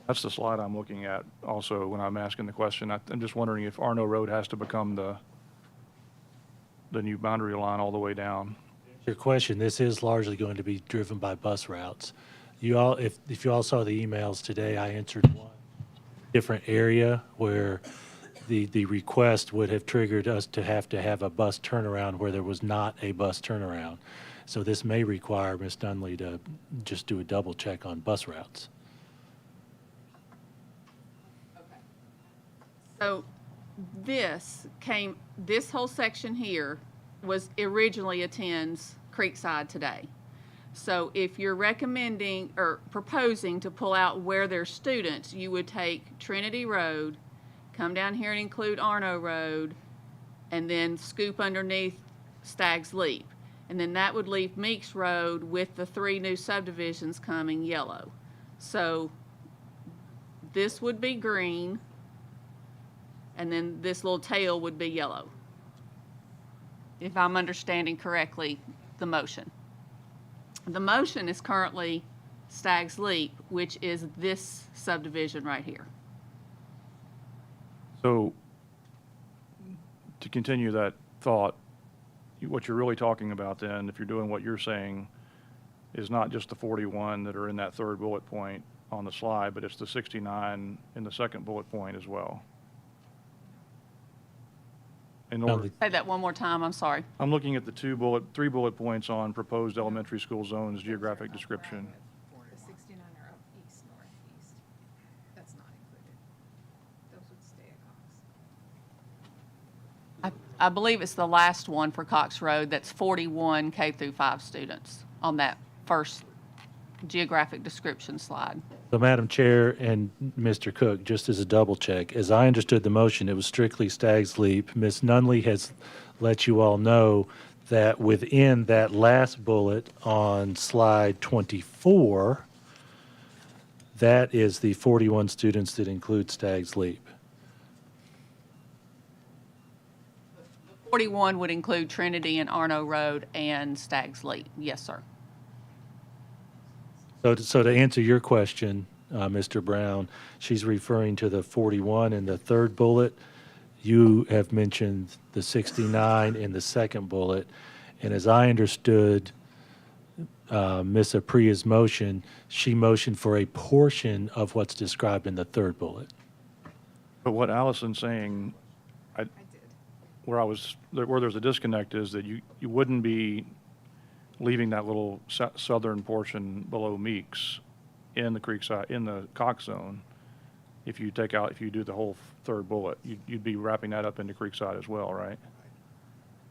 That's the slide I'm looking at also when I'm asking the question. I'm just wondering if Arno Road has to become the new boundary line all the way down. Your question, this is largely going to be driven by bus routes. You all, if you all saw the emails today, I answered one different area where the request would have triggered us to have a bus turnaround where there was not a bus turnaround. So this may require Ms. Dunley to just do a double check on bus routes. So this whole section here was originally attends Creekside today. So if you're recommending or proposing to pull out where there's students, you would take Trinity Road, come down here and include Arno Road, and then scoop underneath Stag's Leap. And then that would leave Meeks Road with the 3 new subdivisions coming yellow. So this would be green, and then this little tail would be yellow, if I'm understanding correctly the motion. The motion is currently Stag's Leap, which is this subdivision right here. So to continue that thought, what you're really talking about then, if you're doing what you're saying, is not just the 41 that are in that third bullet point on the slide, but it's the 69 in the second bullet point as well. Say that one more time, I'm sorry. I'm looking at the 3 bullet points on proposed elementary school zones geographic description. The 69 are up east, northeast. That's not included. Those would stay at Cox. I believe it's the last one for Cox Road. That's 41 K through 5 students on that first geographic description slide. So, Madam Chair and Mr. Cook, just as a double check, as I understood the motion, it was strictly Stag's Leap. Ms. Nunley has let you all know that within that last bullet on slide 24, that is the 41 students that include Stag's Leap. 41 would include Trinity and Arno Road and Stag's Leap. Yes, sir. So to answer your question, Mr. Brown, she's referring to the 41 in the third bullet. You have mentioned the 69 in the second bullet. And as I understood Ms. Apria's motion, she motioned for a portion of what's described in the third bullet. But what Allison's saying, where there's a disconnect is that you wouldn't be leaving that little southern portion below Meeks in the Creekside, in the Cox Zone. If you do the whole third bullet, you'd be wrapping that up into Creekside as well, right?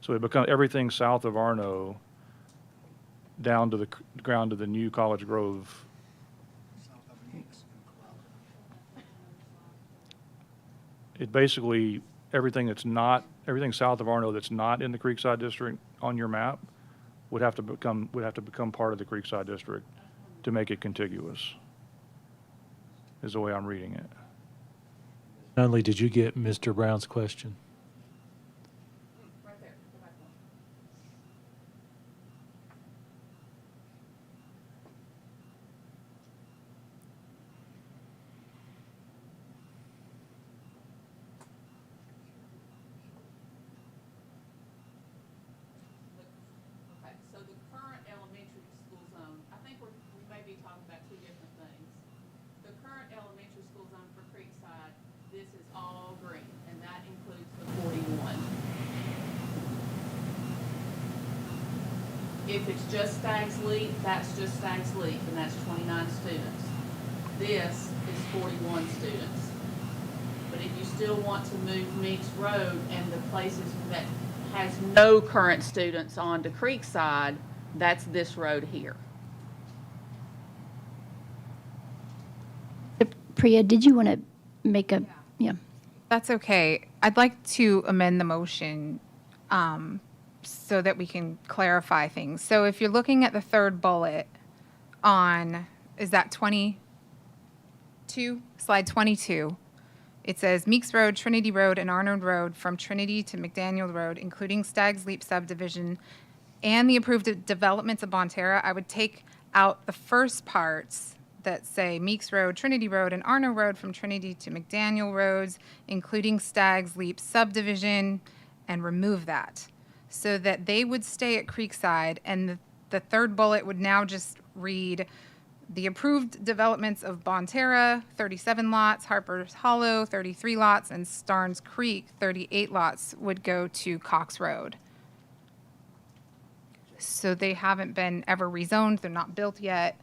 So it becomes everything south of Arno down to the ground to the new College Grove. It basically, everything south of Arno that's not in the Creekside district on your map would have to become part of the Creekside district to make it contiguous, is the way I'm reading it. Nunley, did you get Mr. Brown's question? Right there. Go back one. Okay, so the current elementary school zone, I think we may be talking about 2 different things. The current elementary school zone for Creekside, this is all green, and that includes the If it's just Stag's Leap, that's just Stag's Leap, and that's 29 students. This is 41 students. But if you still want to move Meeks Road and the places that has no current students on to Creekside, that's this road here. Priya, did you want to make a, yeah. That's okay. I'd like to amend the motion so that we can clarify things. So if you're looking at the third bullet on, is that 22? Slide 22. It says Meeks Road, Trinity Road, and Arnold Road from Trinity to McDaniel Road, including Stag's Leap subdivision and the approved developments of Bonterra. I would take out the first parts that say Meeks Road, Trinity Road, and Arno Road from Trinity to McDaniel Roads, including Stag's Leap subdivision, and remove that so that they would stay at Creekside. And the third bullet would now just read the approved developments of Bonterra, 37 lots, Harper's Hollow, 33 lots, and Starnes Creek, 38 lots, would go to Cox Road. So they haven't been ever rezoned. They're not built yet.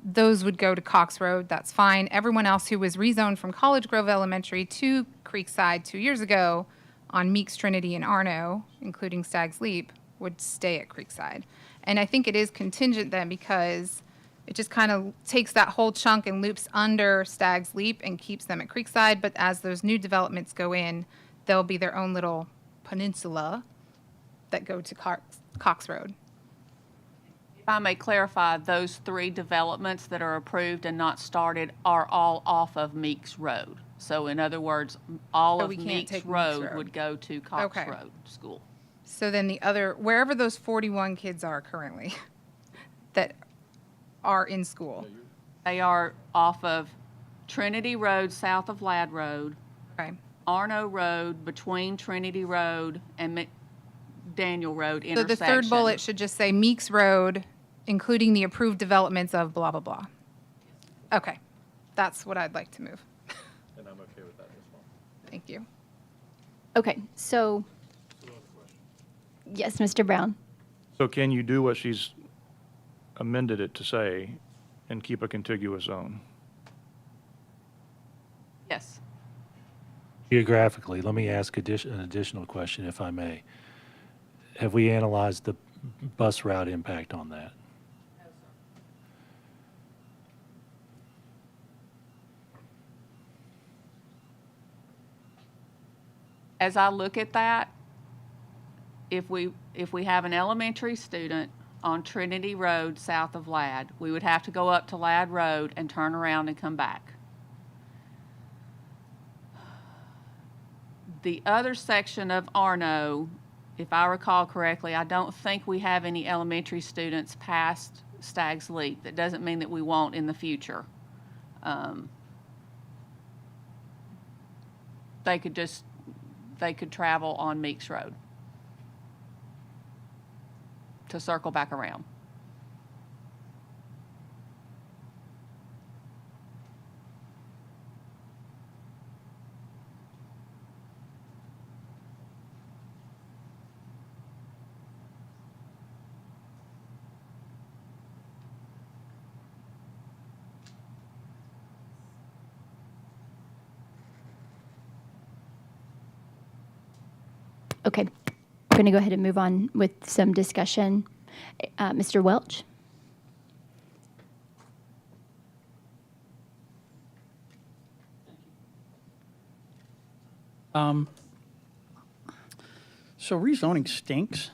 Those would go to Cox Road. That's fine. Everyone else who was rezoned from College Grove Elementary to Creekside 2 years ago on Meeks, Trinity, and Arno, including Stag's Leap, would stay at Creekside. And I think it is contingent then because it just kind of takes that whole chunk and loops under Stag's Leap and keeps them at Creekside. But as those new developments go in, they'll be their own little peninsula that go to Cox Road. If I may clarify, those 3 developments that are approved and not started are all off of Meeks Road. So in other words, all So of we can't Meeks take Meeks Road Road. would go to Cox Okay. Road School. So then the other, wherever those 41 kids are currently that are in school. They are off of Trinity Road south of Ladd Road, Okay. Arno Road between Trinity Road and McDaniel Road So intersection. the third bullet should just say Meeks Road, including the approved developments of blah, blah, blah. Okay. That's what I'd like to move. And I'm okay with that as well. Thank you. Okay, so, yes, Mr. Brown. So can you do what she's amended it to say and keep a contiguous zone? Yes. Geographically, let me ask an additional question, if I may. Have we analyzed the bus route impact on that? As I look at that, if we have an elementary student on Trinity Road south of Ladd, we would have to go up to Ladd Road and turn around and come back. The other section of Arno, if I recall correctly, I don't think we have any elementary students past Stag's Leap. That doesn't mean that we won't in the future. They could travel on Meeks Road to circle back around. Okay, we're going to go ahead and move on with some discussion. Mr. Welch? So rezoning stinks.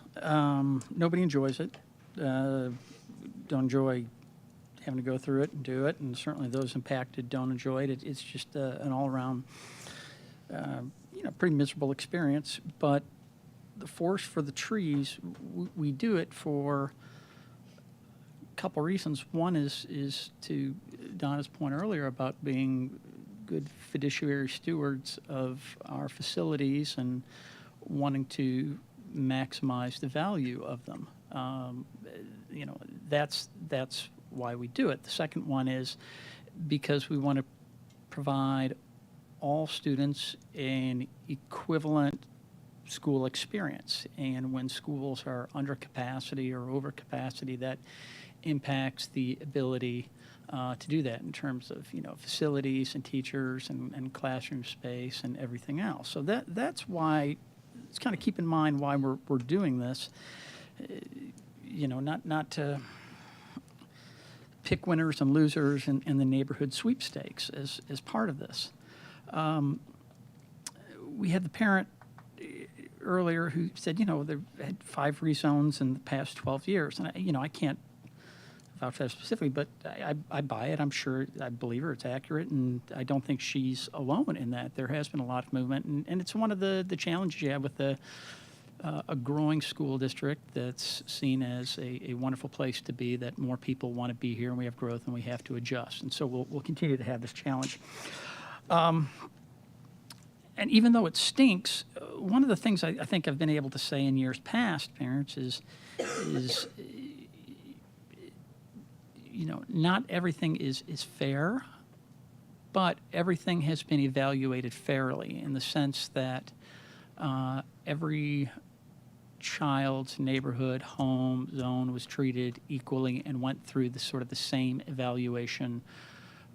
Nobody enjoys it. Don't enjoy having to go through it and do it, and certainly those impacted don't enjoy it. It's just an all-around, pretty miserable experience. But the forest for the trees, we do it for a couple reasons. One is to Donna's point earlier about being good fiduciary stewards of our facilities and wanting to maximize the value of them. That's why we do it. The second one is because we want to provide all students an equivalent school experience. And when schools are under capacity or over capacity, that impacts the ability to do that in terms of, facilities and teachers and classroom space and everything else. So that's why it's kind of keep in mind why we're doing this. Not to pick winners and losers in the neighborhood sweepstakes as part of this. We had the parent earlier who said, they've had 5 rezones in the past 12 years. And, I can't vouch for that specifically, but I buy it. I'm sure, I believe her, it's accurate, and I don't think she's alone in that. There has been a lot of movement, and it's one of the challenges you have with a growing school district that's seen as a wonderful place to be, that more people want to be here, and we have growth, and we have to adjust. And so we'll continue to have this challenge. And even though it stinks, one of the things I think I've been able to say in years past, parents, is not everything is fair, but everything has been evaluated fairly in the sense that every child's neighborhood, home, zone was treated equally and went through the same evaluation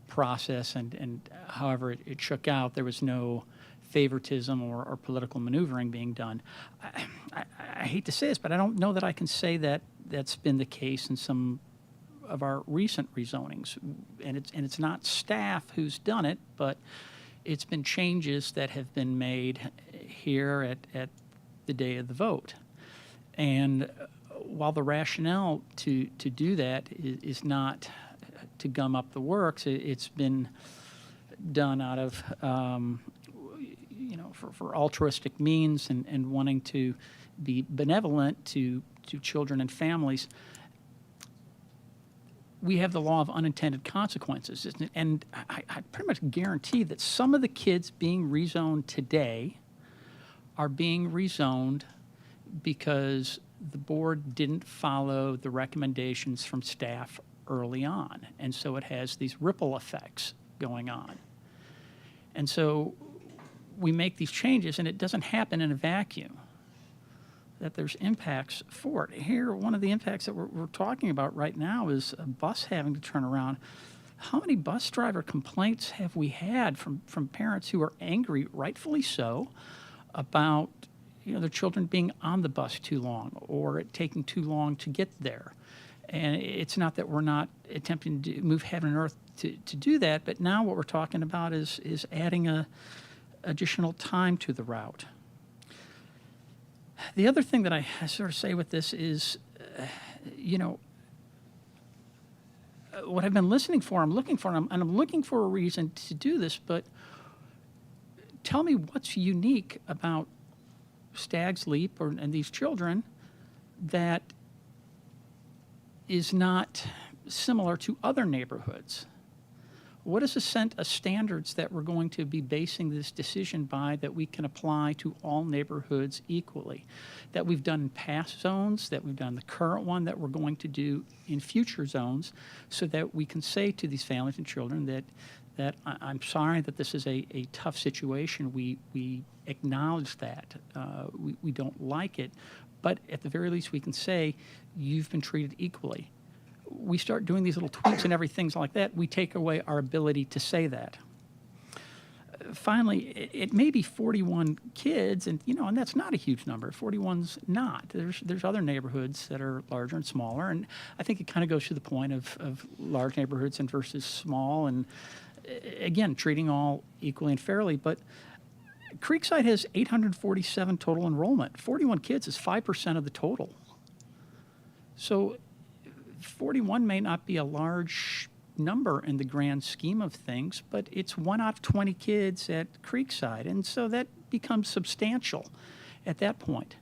process. And however it shook out, there was no favoritism or political maneuvering being done. I hate to say this, but I don't know that I can say that that's been the case in some of our recent rezonings. And it's not staff who's done it, but it's been changes that have been made here at the day of the vote. And while the rationale to do that is not to gum up the works, it's been done out of for altruistic means and wanting to be benevolent to children and families. We have the law of unintended consequences, and I pretty much guarantee that some of the kids being rezoned today are being rezoned because the board didn't follow the recommendations from staff early on, and so it has these ripple effects going on. And so we make these changes, and it doesn't happen in a vacuum, that there's impacts for it. Here, one of the impacts that we're talking about right now is a bus having to turn around. How many bus driver complaints have we had from parents who are angry, rightfully so, about their children being on the bus too long or it taking too long to get there? And it's not that we're not attempting to move heaven and earth to do that, but now what we're talking about is adding additional time to the route. The other thing that I sort of say with this is, what I've been listening for, I'm looking for, and I'm looking for a reason to do this, but tell me what's unique about Stag's Leap and these children that is not similar to other neighborhoods. What is a set of standards that we're going to be basing this decision by that we can apply to all neighborhoods equally, that we've done in past zones, that we've done the current one, that we're going to do in future zones, so that we can say to these families and children that I'm sorry that this is a tough situation. We acknowledge that. We don't like it, but at the very least we can say you've been treated equally. We start doing these little tweaks and everything like that, we take away our ability to say that. Finally, it may be 41 kids, and that's not a huge number. 41's not. There's other neighborhoods that are larger and smaller, and I think it kind of goes to the point of large neighborhoods and versus small, and again, treating all equally and fairly. But Creekside has 847 total enrollment. 41 kids is 5% of the total. So 41 may not be a large number in the grand scheme of things, but it's 1 out of 20 kids at Creekside, and so that becomes substantial at that point.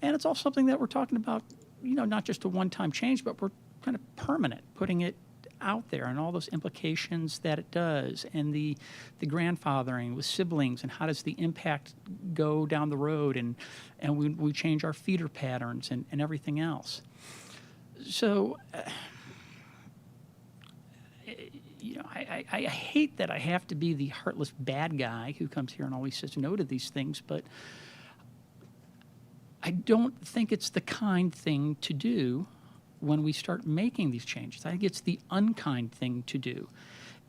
And it's also something that we're talking about, not just a one-time change, but we're kind of permanent, putting it out there and all those implications that it does, and the grandfathering with siblings, and how does the impact go down the road, and we change our feeder patterns and everything else. So, I hate that I have to be the heartless bad guy who comes here and always says no to these things, but I don't think it's the kind thing to do when we start making these changes. I think it's the unkind thing to do,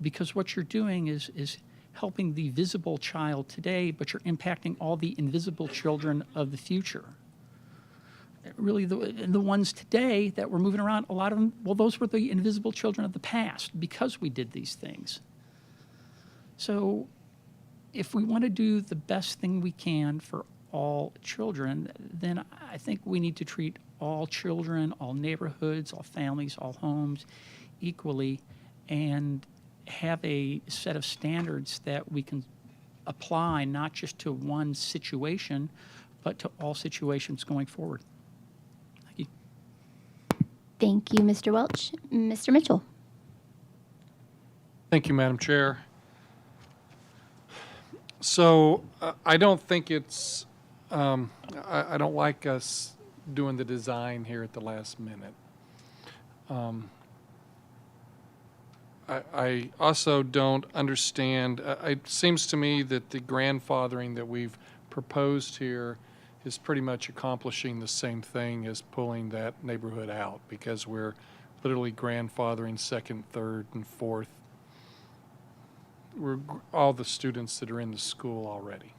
because what you're doing is helping the visible child today, but you're impacting all the invisible children of the future. Really, the ones today that we're moving around, a lot of them, well, those were the invisible children of the past because we did these things. So if we want to do the best thing we can for all children, then I think we need to treat all children, all neighborhoods, all families, all homes equally, and have a set of standards that we can apply not just to one situation, but to all situations going forward. Thank you. Thank you, Mr. Welch. Mr. Mitchell. Thank you, Madam Chair. So I don't think it's, I don't like us doing the design here at the last minute. I also don't understand, it seems to me that the grandfathering that we've proposed here is pretty much accomplishing the same thing as pulling that neighborhood out, because we're literally grandfathering second, third, and fourth. We're all the students that are in the school already.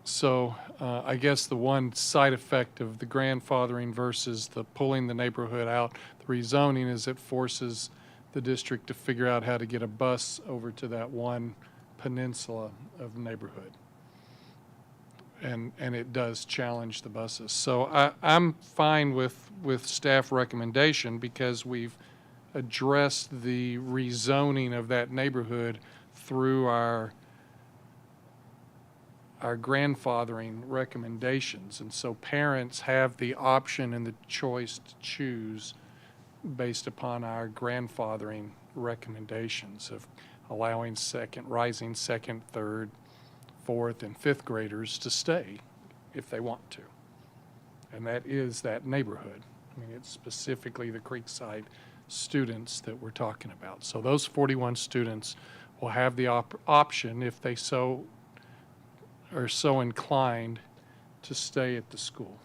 So I guess the one side effect of the grandfathering versus the pulling the neighborhood out, the rezoning, is it forces the district to figure out how to get a bus over to that one peninsula of neighborhood. And it does challenge the buses. So I'm fine with staff recommendation, because we've addressed the rezoning of that neighborhood through our grandfathering recommendations. And so parents have the option and the choice to choose based upon our grandfathering recommendations of allowing rising second, third, fourth, and fifth graders to stay if they want to. And that is that neighborhood. I mean, it's specifically the Creekside students that we're talking about. So those 41 students will have the option, if they are so inclined, to stay at the school.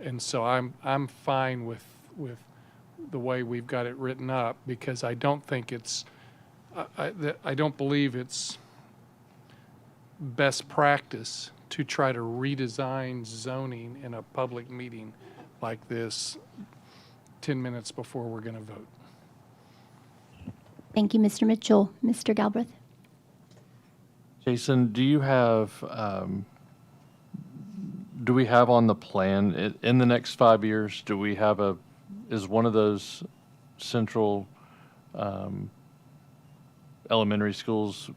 And so I'm fine with the way we've got it written up, because I don't think it's I don't believe it's best practice to try to redesign zoning in a public meeting like this 10 minutes before we're going to vote. Thank you, Mr. Mitchell. Mr. Galbraith. Jason, do you have, do we have on the plan, in the next 5 years, do we have is one of those central elementary schools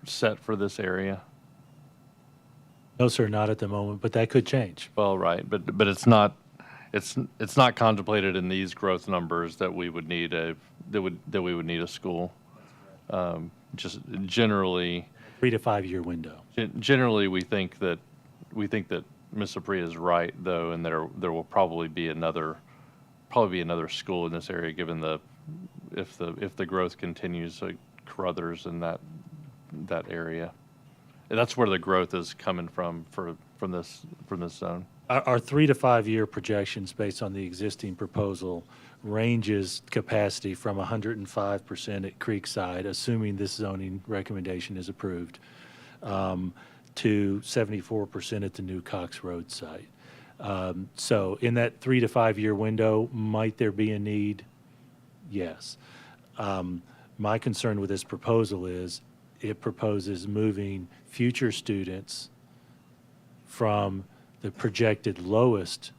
set for this area? No, sir, not at the moment, but that could change. Well, right, but it's not contemplated in these growth numbers that we would need that we would need a school. Just generally, 3 to 5 year window. Generally, we think that Ms. Apria is right, though, and there will probably be another school in this area, given if the growth continues, like Carruthers in that area. And that's where the growth is coming from this zone. Our 3 to 5 year projections based on the existing proposal ranges capacity from 105% at Creekside, assuming this zoning recommendation is approved, to 74% at the new Cox Road site. So in that 3 to 5 year window, might there be a need? Yes. My concern with this proposal is it proposes moving future students from the projected lowest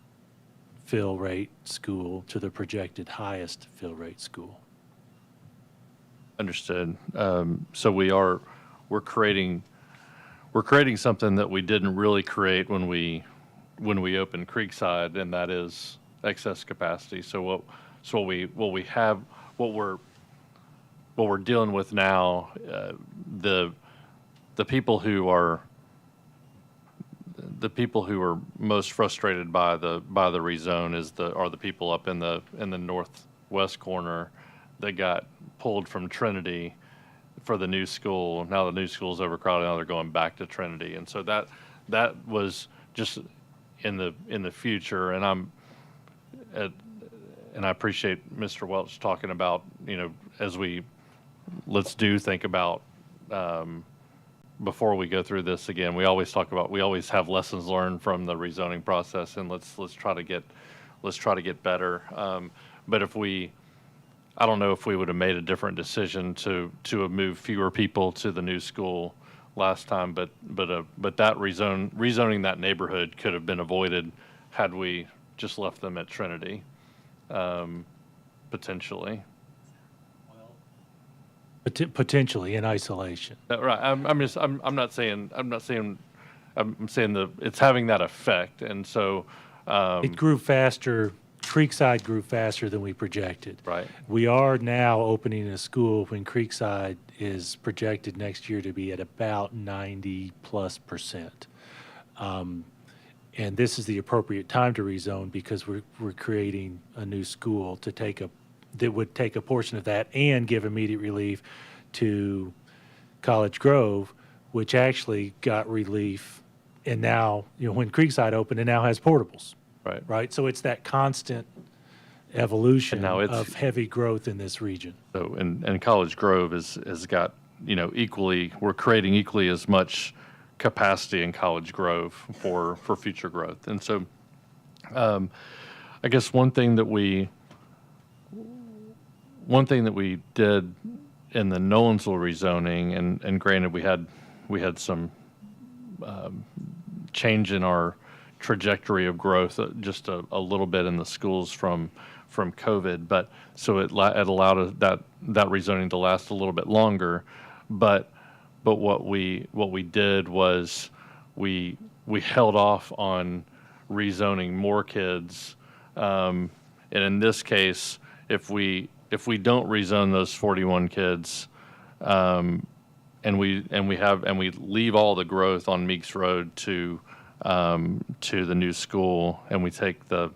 fill rate school to the projected highest fill rate school. Understood. So we're creating something that we didn't really create when we opened Creekside, and that is excess capacity. So what we're dealing with now, the people who are most frustrated by the rezone are the people up in the northwest corner that got pulled from Trinity for the new school. Now the new school's overcrowded. Now they're going back to Trinity, and so that was just in the future, and I appreciate Mr. Welch talking about, as let's think about, before we go through this again, we always have lessons learned from the rezoning process, and let's try to get better. But I don't know if we would have made a different decision to have moved fewer people to the new school last time, but that rezoning that neighborhood could have been avoided had we just left them at Trinity, potentially. Potentially in isolation. Right. I'm saying it's having that effect, and so It grew faster. Creekside grew faster than we projected. Right. We are now opening a school when Creekside is projected next year to be at about 90+%. And this is the appropriate time to rezone because we're creating a new school that would take a portion of that and give immediate relief to College Grove, which actually got relief, and now, when Creekside opened, it now has portables. Right. So it's that constant evolution of heavy growth in this region. So, and College Grove has got, we're creating equally as much capacity in College Grove for future growth. And so, I guess one thing that we did in the Nolensville rezoning, and granted we had some change in our trajectory of growth, just a little bit in the schools from COVID, but so it allowed that rezoning to last a little bit longer. But what we did was we held off on rezoning more kids, and in this case, if we don't rezone those 41 kids, and we leave all the growth on Meeks Road to the new school, and we take the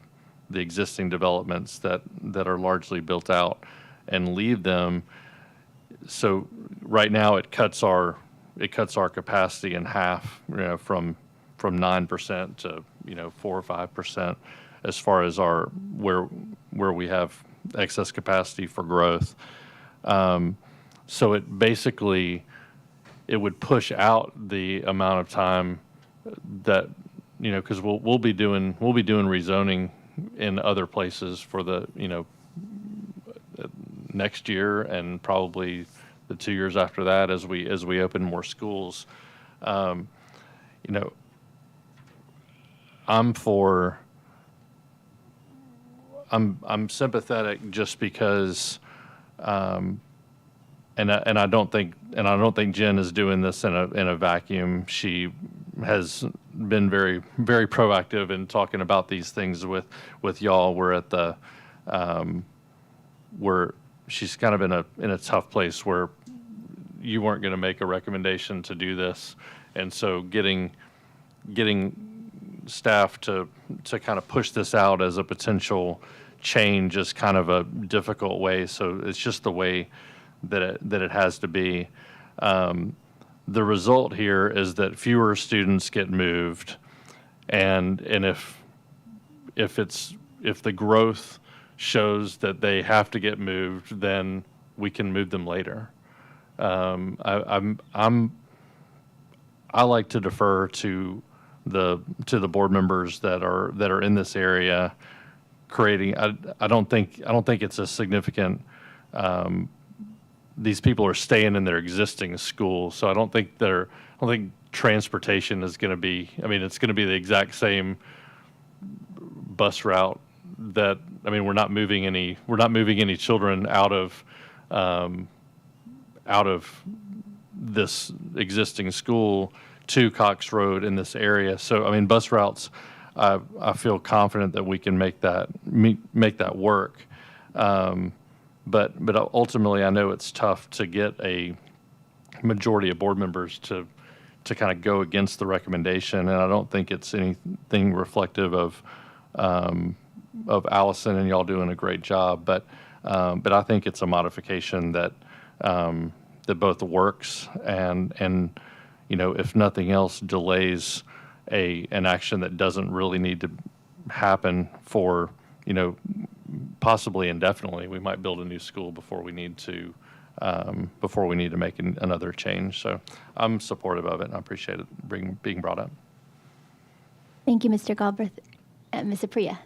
existing developments that are largely built out and leave them. So right now it cuts our capacity in half, from 9% to 4 or 5% as far as where we have excess capacity for growth. So it basically would push out the amount of time that, because we'll be doing rezoning in other places for the next year and probably the 2 years after that as we open more schools. I'm sympathetic just because, and I don't think Jen is doing this in a vacuum. She has been very, very proactive in talking about these things with y'all. We're at the where she's kind of in a tough place where you weren't going to make a recommendation to do this, and so getting staff to kind of push this out as a potential change is kind of a difficult way. So it's just the way that it has to be. The result here is that fewer students get moved, and if the growth shows that they have to get moved, then we can move them later. I like to defer to the board members that are in this area creating. I don't think it's a significant. These people are staying in their existing school, so I don't think transportation is going to be. I mean, it's going to be the exact same bus route. We're not moving any children out of this existing school to Cox Road in this area. So bus routes, I feel confident that we can make that work. But ultimately, I know it's tough to get a majority of board members to kind of go against the recommendation, and I don't think it's anything reflective of Allison and y'all doing a great job. But I think it's a modification that both works and if nothing else, delays an action that doesn't really need to happen for, possibly indefinitely. We might build a new school before we need to make another change. So I'm supportive of it, and I appreciate it being brought up. Thank you, Mr. Galbraith. Ms. Apriya.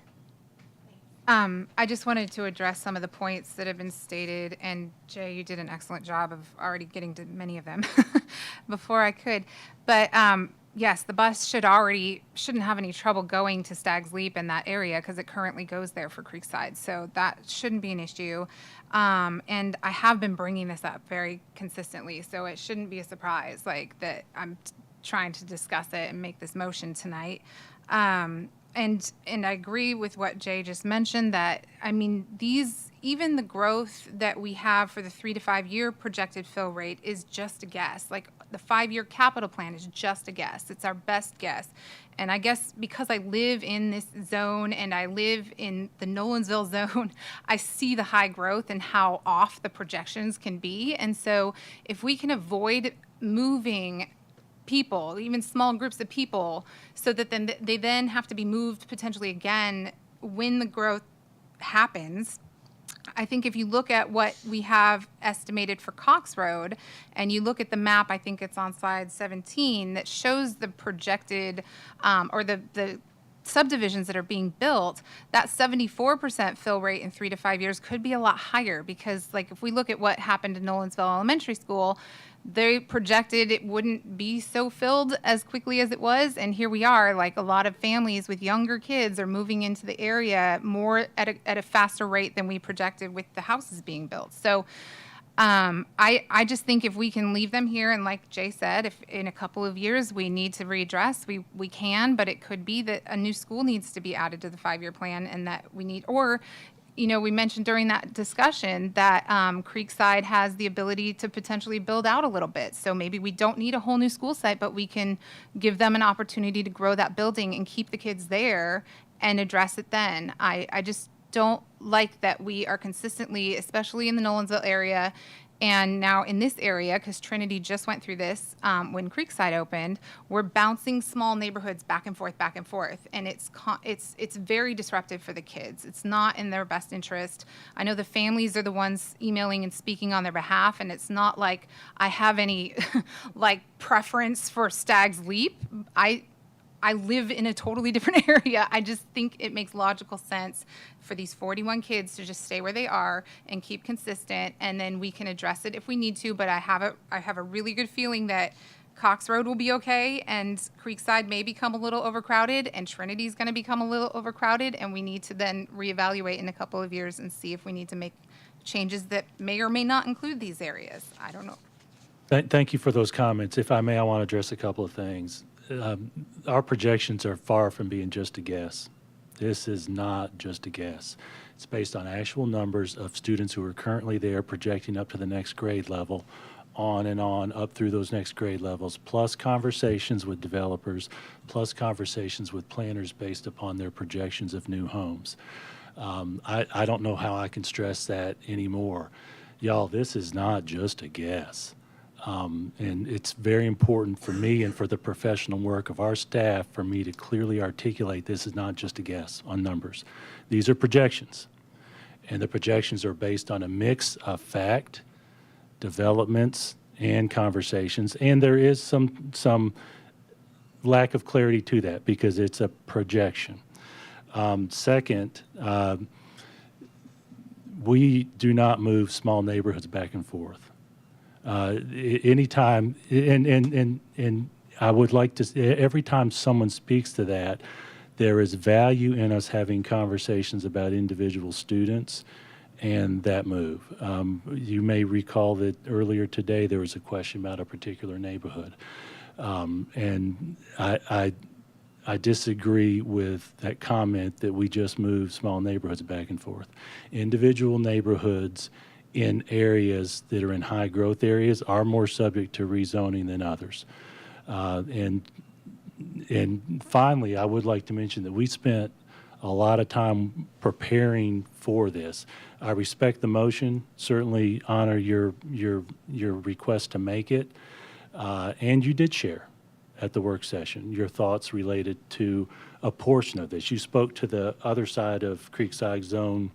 I just wanted to address some of the points that have been stated, and Jay, you did an excellent job of already getting to many of them before I could. But yes, the bus shouldn't have any trouble going to Stag's Leap in that area because it currently goes there for Creekside. So that shouldn't be an issue. And I have been bringing this up very consistently, so it shouldn't be a surprise that I'm trying to discuss it and make this motion tonight. And I agree with what Jay just mentioned that, even the growth that we have for the 3 to 5 year projected fill rate is just a guess. Like the 5-year capital plan is just a guess. It's our best guess. And I guess because I live in this zone and I live in the Nolensville zone, I see the high growth and how off the projections can be. And so if we can avoid moving people, even small groups of people, so that then they then have to be moved potentially again when the growth happens. I think if you look at what we have estimated for Cox Road, and you look at the map, I think it's on slide 17, that shows the projected, or the subdivisions that are being built, that 74% fill rate in 3 to 5 years could be a lot higher because, if we look at what happened in Nolensville Elementary School, they projected it wouldn't be so filled as quickly as it was, and here we are. A lot of families with younger kids are moving into the area more at a faster rate than we projected with the houses being built. So I just think if we can leave them here, and like Jay said, if in a couple of years we need to readdress, we can, but it could be that a new school needs to be added to the 5-year plan, and that we need, or we mentioned during that discussion that Creekside has the ability to potentially build out a little bit. So maybe we don't need a whole new school site, but we can give them an opportunity to grow that building and keep the kids there and address it then. I just don't like that we are consistently, especially in the Nolensville area, and now in this area, because Trinity just went through this when Creekside opened, we're bouncing small neighborhoods back and forth, and it's very disruptive for the kids. It's not in their best interest. I know the families are the ones emailing and speaking on their behalf, and it's not like I have any preference for Stag's Leap. I live in a totally different area. I just think it makes logical sense for these 41 kids to just stay where they are and keep consistent, and then we can address it if we need to. But I have a really good feeling that Cox Road will be okay, and Creekside may become a little overcrowded, and Trinity's going to become a little overcrowded, and we need to then reevaluate in a couple of years and see if we need to make changes that may or may not include these areas. I don't know. Thank you for those comments. If I may, I want to address a couple of things. Our projections are far from being just a guess. This is not just a guess. It's based on actual numbers of students who are currently there, projecting up to the next grade level, on and on up through those next grade levels, plus conversations with developers, plus conversations with planners based upon their projections of new homes. I don't know how I can stress that anymore. Y'all, this is not just a guess. And it's very important for me and for the professional work of our staff for me to clearly articulate this is not just a guess on numbers. These are projections, and the projections are based on a mix of fact, developments, and conversations, and there is some lack of clarity to that because it's a projection. Second, we do not move small neighborhoods back and forth. Anytime, and I would like to, every time someone speaks to that, there is value in us having conversations about individual students and that move. You may recall that earlier today there was a question about a particular neighborhood. And I disagree with that comment that we just move small neighborhoods back and forth. Individual neighborhoods in areas that are in high growth areas are more subject to rezoning than others. And finally, I would like to mention that we spent a lot of time preparing for this. I respect the motion, certainly honor your request to make it, and you did share. at the work session, your thoughts related to a portion of this. You spoke to the other side of Creekside Zone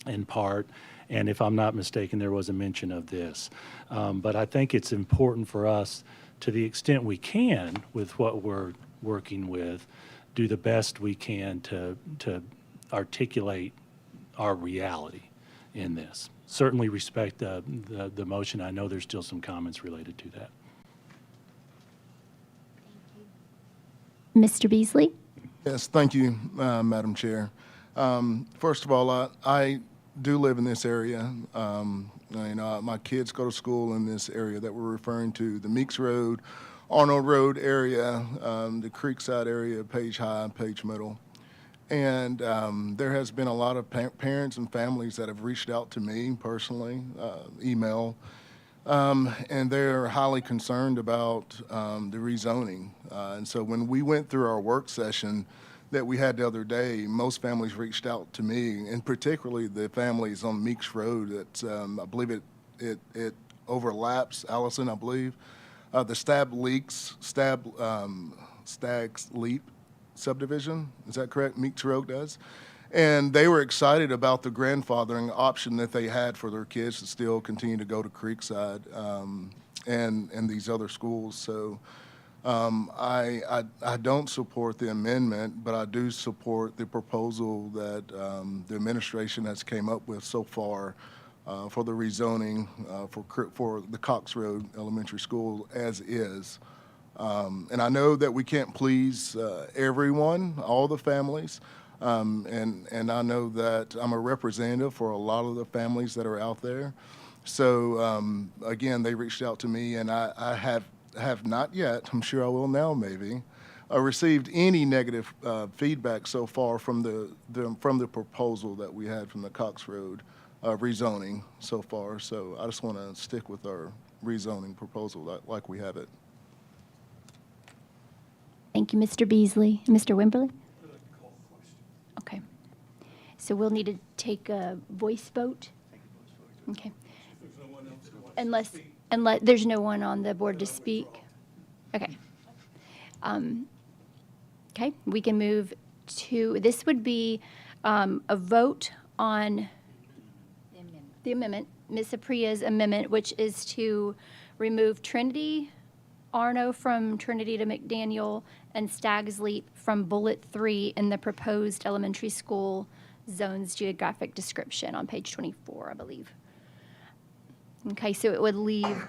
in part, and if I'm not mistaken, there was a mention of this. But I think it's important for us, to the extent we can with what we're working with, do the best we can to articulate our reality in this. Certainly respect the motion. I know there's still some comments related to that. Mr. Beasley? Yes, thank you, Madam Chair. First of all, I do live in this area. My kids go to school in this area that we're referring to, the Meeks Road, Arnold Road area, the Creekside area, Page High, Page Middle. And there has been a lot of parents and families that have reached out to me personally, email, and they're highly concerned about the rezoning. And so when we went through our work session that we had the other day, most families reached out to me, and particularly the families on Meeks Road. That I believe it overlaps, Allison, I believe, the Stag's Leap subdivision. Is that correct? Meeks Road does. And they were excited about the grandfathering option that they had for their kids to still continue to go to Creekside and these other schools. So I don't support the amendment, but I do support the proposal that the administration has came up with so far for the rezoning for the Cox Road Elementary School as is. And I know that we can't please everyone, all the families. And I know that I'm a representative for a lot of the families that are out there. So again, they reached out to me, and I have not yet, I'm sure I will now maybe, received any negative feedback so far from the proposal that we had from the Cox Road rezoning so far. So I just want to stick with our rezoning proposal like we have it. Thank you, Mr. Beasley. Mr. Wimberly? Okay. So we'll need to take a voice vote? Okay. Unless there's no one on the board to speak? Okay. Okay, we can move to, this would be a vote on the amendment, Ms. Apria's amendment, which is to remove Trinity Arno from Trinity to McDaniel and Stag's Leap from Bullet 3 in the proposed elementary school zones geographic description on page 24, I believe. Okay, so it would leave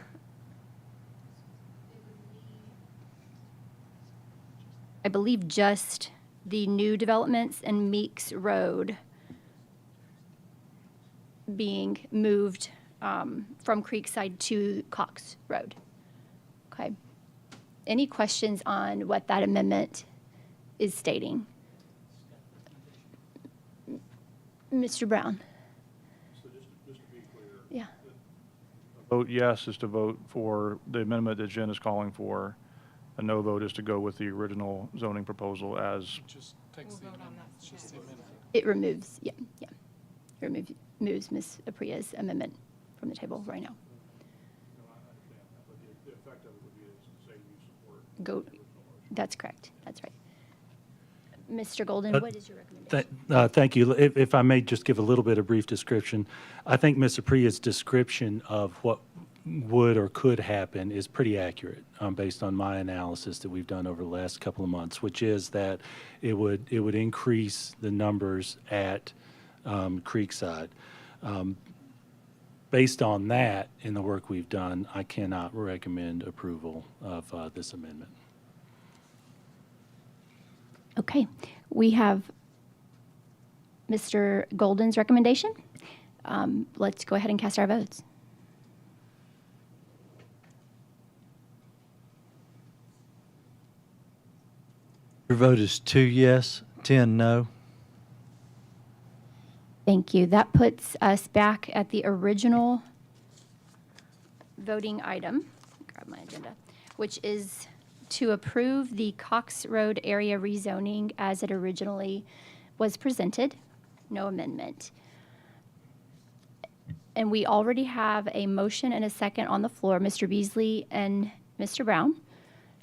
I believe just the new developments and Meeks Road being moved from Creekside to Cox Road. Okay. Any questions on what that amendment is stating? Mr. Brown? So just to be clear. Yeah. Vote yes is to vote for the amendment that Jen is calling for. A no vote is to go with the original zoning proposal as. Just takes the amendment. It's just the amendment. It removes, yeah. It moves Ms. Apria's amendment from the table right now. The effect of it would be to say you support. Go, that's correct. That's right. Mr. Golden, what is your recommendation? Thank you. If I may just give a little bit of brief description, I think Ms. Apria's description of what would or could happen is pretty accurate based on my analysis that we've done over the last couple of months, which is that it would increase the numbers at Creekside. Based on that, in the work we've done, I cannot recommend approval of this amendment. Okay, we have Mr. Golden's recommendation. Let's go ahead and cast our votes. Your vote is 2 yes, 10 no. Thank you. That puts us back at the original voting item. Grab my agenda, which is to approve the Cox Road area rezoning as it originally was presented. No amendment. And we already have a motion and a second on the floor, Mr. Beasley and Mr. Brown,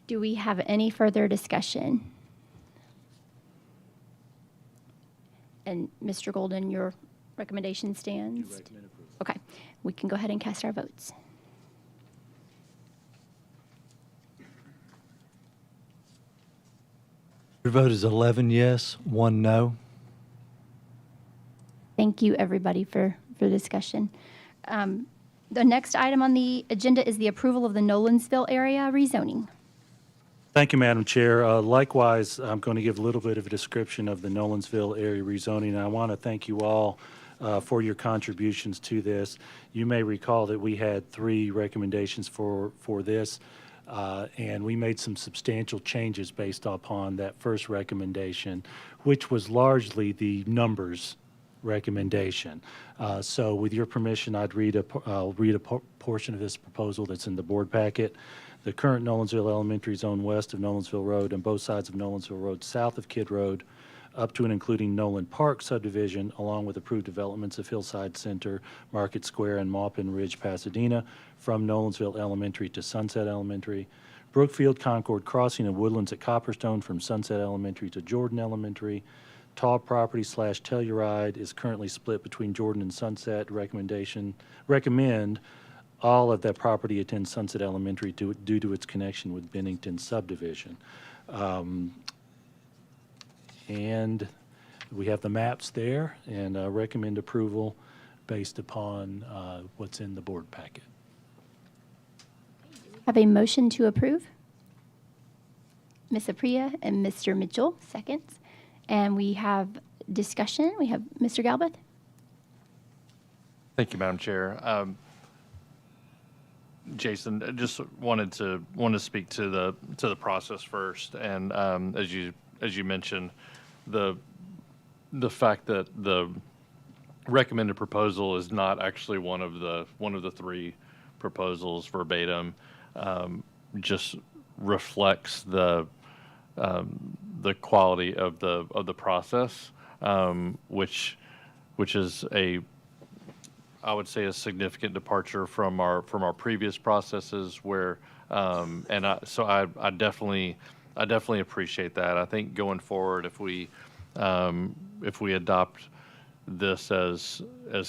Do we have any further discussion? And Mr. Golden, your recommendation stands? Okay, we can go ahead and cast our votes. Your vote is 11 yes, 1 no. Thank you, everybody, for the discussion. The next item on the agenda is the approval of the Nolensville area rezoning. Thank you, Madam Chair. Likewise, I'm going to give a little bit of a description of the Nolensville area rezoning, and I want to thank you all for your contributions to this. You may recall that we had 3 recommendations for this, and we made some substantial changes based upon that first recommendation, which was largely the numbers recommendation. So with your permission, I'll read a portion of this proposal that's in the board packet. The current Nolensville Elementary Zone west of Nolensville Road and both sides of Nolensville Road south of Kidd Road up to and including Nolan Park subdivision, along with approved developments of Hillside Center, Market Square, and Maupin Ridge, Pasadena, from Nolensville Elementary to Sunset Elementary. Brookfield, Concord Crossing, and Woodlands at Copperstone from Sunset Elementary to Jordan Elementary. Tall property / Telluride is currently split between Jordan and Sunset. Recommend all of that property attend Sunset Elementary due to its connection with Bennington subdivision. And we have the maps there, and recommend approval based upon what's in the board packet. Have a motion to approve. Ms. Apria and Mr. Mitchell, seconds. And we have discussion. We have Mr. Galbraith. Thank you, Madam Chair. Jason, I just wanted to speak to the process first, and as you mentioned, the fact that the recommended proposal is not actually one of the 3 proposals verbatim, just reflects the quality of the process, which is I would say a significant departure from our previous processes where, so I definitely appreciate that. I think going forward, if we adopt this as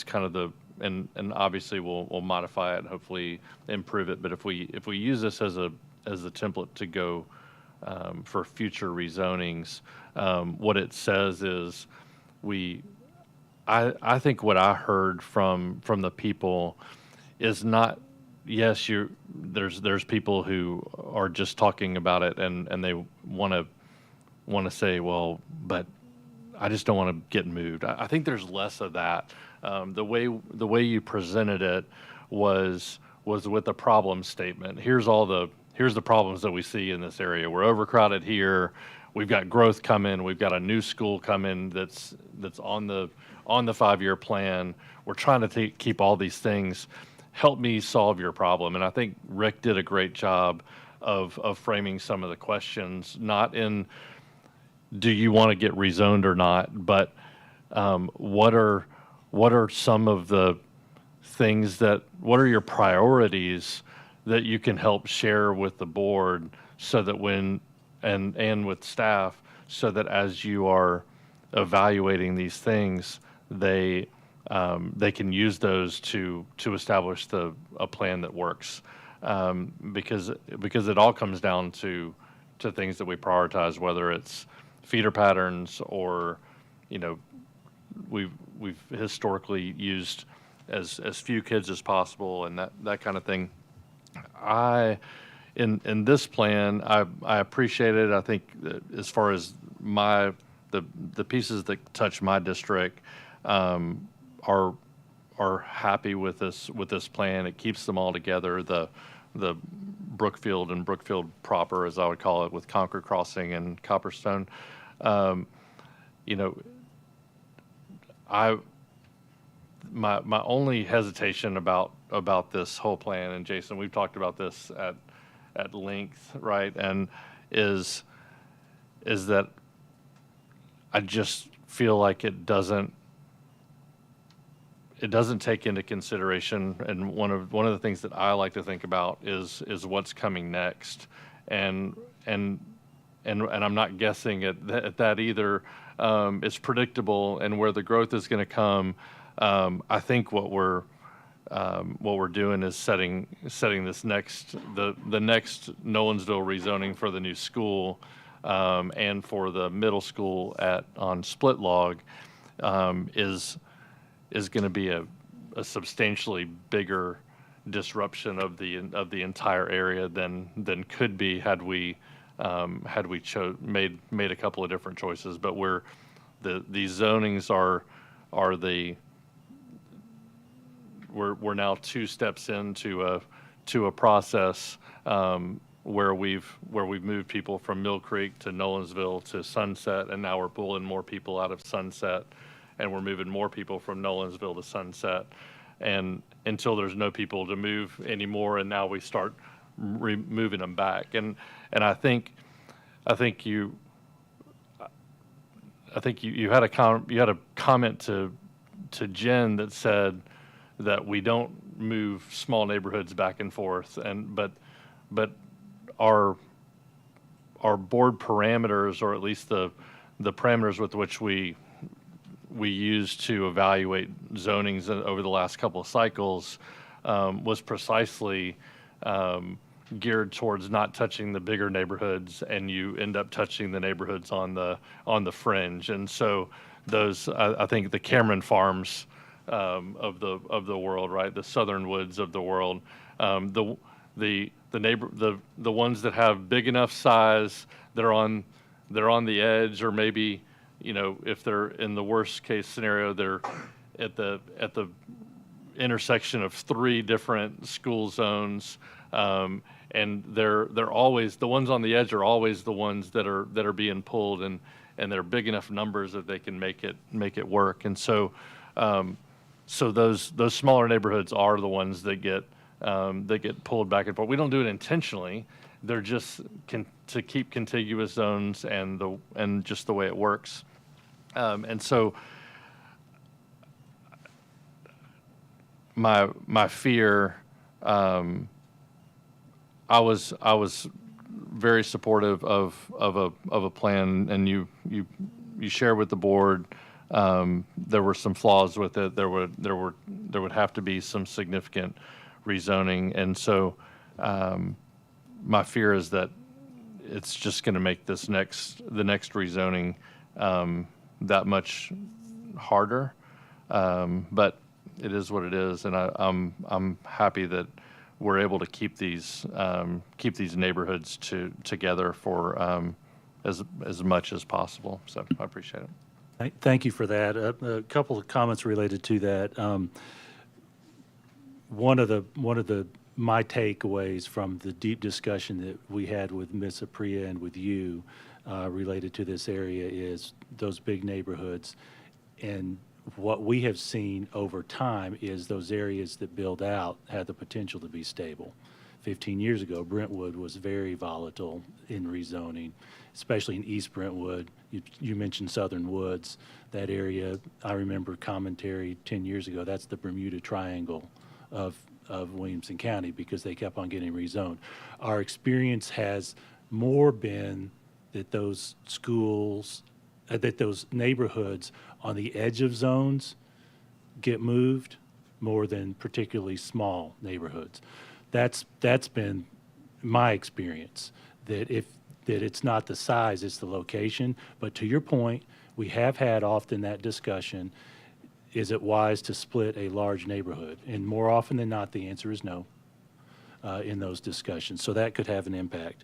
kind of and obviously we'll modify it and hopefully improve it, but if we use this as the template to go for future rezonings, what it says is I think what I heard from the people is not, yes, there's people who are just talking about it and they want to say, well, but I just don't want to get moved. I think there's less of that. The way you presented it was with a problem statement. Here's the problems that we see in this area. We're overcrowded here. We've got growth coming. We've got a new school coming that's on the 5-year plan. We're trying to keep all these things. Help me solve your problem. And I think Rick did a great job of framing some of the questions, not in do you want to get rezoned or not, but what are some of the things what are your priorities that you can help share with the board so that and with staff, so that as you are evaluating these things, they can use those to establish a plan that works, because it all comes down to things that we prioritize, whether it's feeder patterns or we've historically used as few kids as possible and that kind of thing. In this plan, I appreciate it. I think that as far as the pieces that touch my district are happy with this plan. It keeps them all together. The Brookfield and Brookfield proper, as I would call it, with Concord Crossing and Copperstone. My only hesitation about this whole plan, and Jason, we've talked about this at length, right? And is that I just feel like it doesn't take into consideration, and one of the things that I like to think about is what's coming next, and and I'm not guessing at that either. It's predictable, and where the growth is going to come. I think what we're doing is setting this next the next Nolensville rezoning for the new school, and for the middle school on Split Log, is going to be a substantially bigger disruption of the entire area than could be had we made a couple of different choices. But these zonings we're now 2 steps into a process where we've moved people from Mill Creek to Nolensville to Sunset, and now we're pulling more people out of Sunset, and we're moving more people from Nolensville to Sunset, and until there's no people to move anymore, and now we start moving them back. And I think you had a comment to Jen that said that we don't move small neighborhoods back and forth, but our board parameters, or at least the parameters with which we use to evaluate zonings over the last couple of cycles, was precisely geared towards not touching the bigger neighborhoods, and you end up touching the neighborhoods on the fringe. And so those, I think, the Cameron Farms of the world, right, the Southern Woods of the world, the ones that have big enough size, they're on the edge, or maybe, if they're in the worst case scenario, they're at the intersection of 3 different school zones, and they're always, the ones on the edge are always the ones that are being pulled, and they're big enough numbers that they can make it work. And so those smaller neighborhoods are the ones that get pulled back and forth. We don't do it intentionally. They're just to keep contiguous zones and just the way it works. And so my fear, I was very supportive of a plan, and you share with the board. There were some flaws with it. There would have to be some significant rezoning, and so my fear is that it's just going to make the next rezoning that much harder. But it is what it is, and I'm happy that we're able to keep these neighborhoods together for as much as possible. So I appreciate it. Thank you for that. A couple of comments related to that. One of my takeaways from the deep discussion that we had with Ms. Apriya and with you related to this area is those big neighborhoods. And what we have seen over time is those areas that build out have the potential to be stable. 15 years ago, Brentwood was very volatile in rezoning, especially in East Brentwood. You mentioned Southern Woods. That area, I remember commentary 10 years ago, that's the Bermuda Triangle of Williamson County, because they kept on getting rezoned. Our experience has more been that those schools, that those neighborhoods on the edge of zones get moved more than particularly small neighborhoods. That's been my experience, that it's not the size, it's the location. But to your point, we have had often that discussion, is it wise to split a large neighborhood? And more often than not, the answer is no in those discussions. So that could have an impact.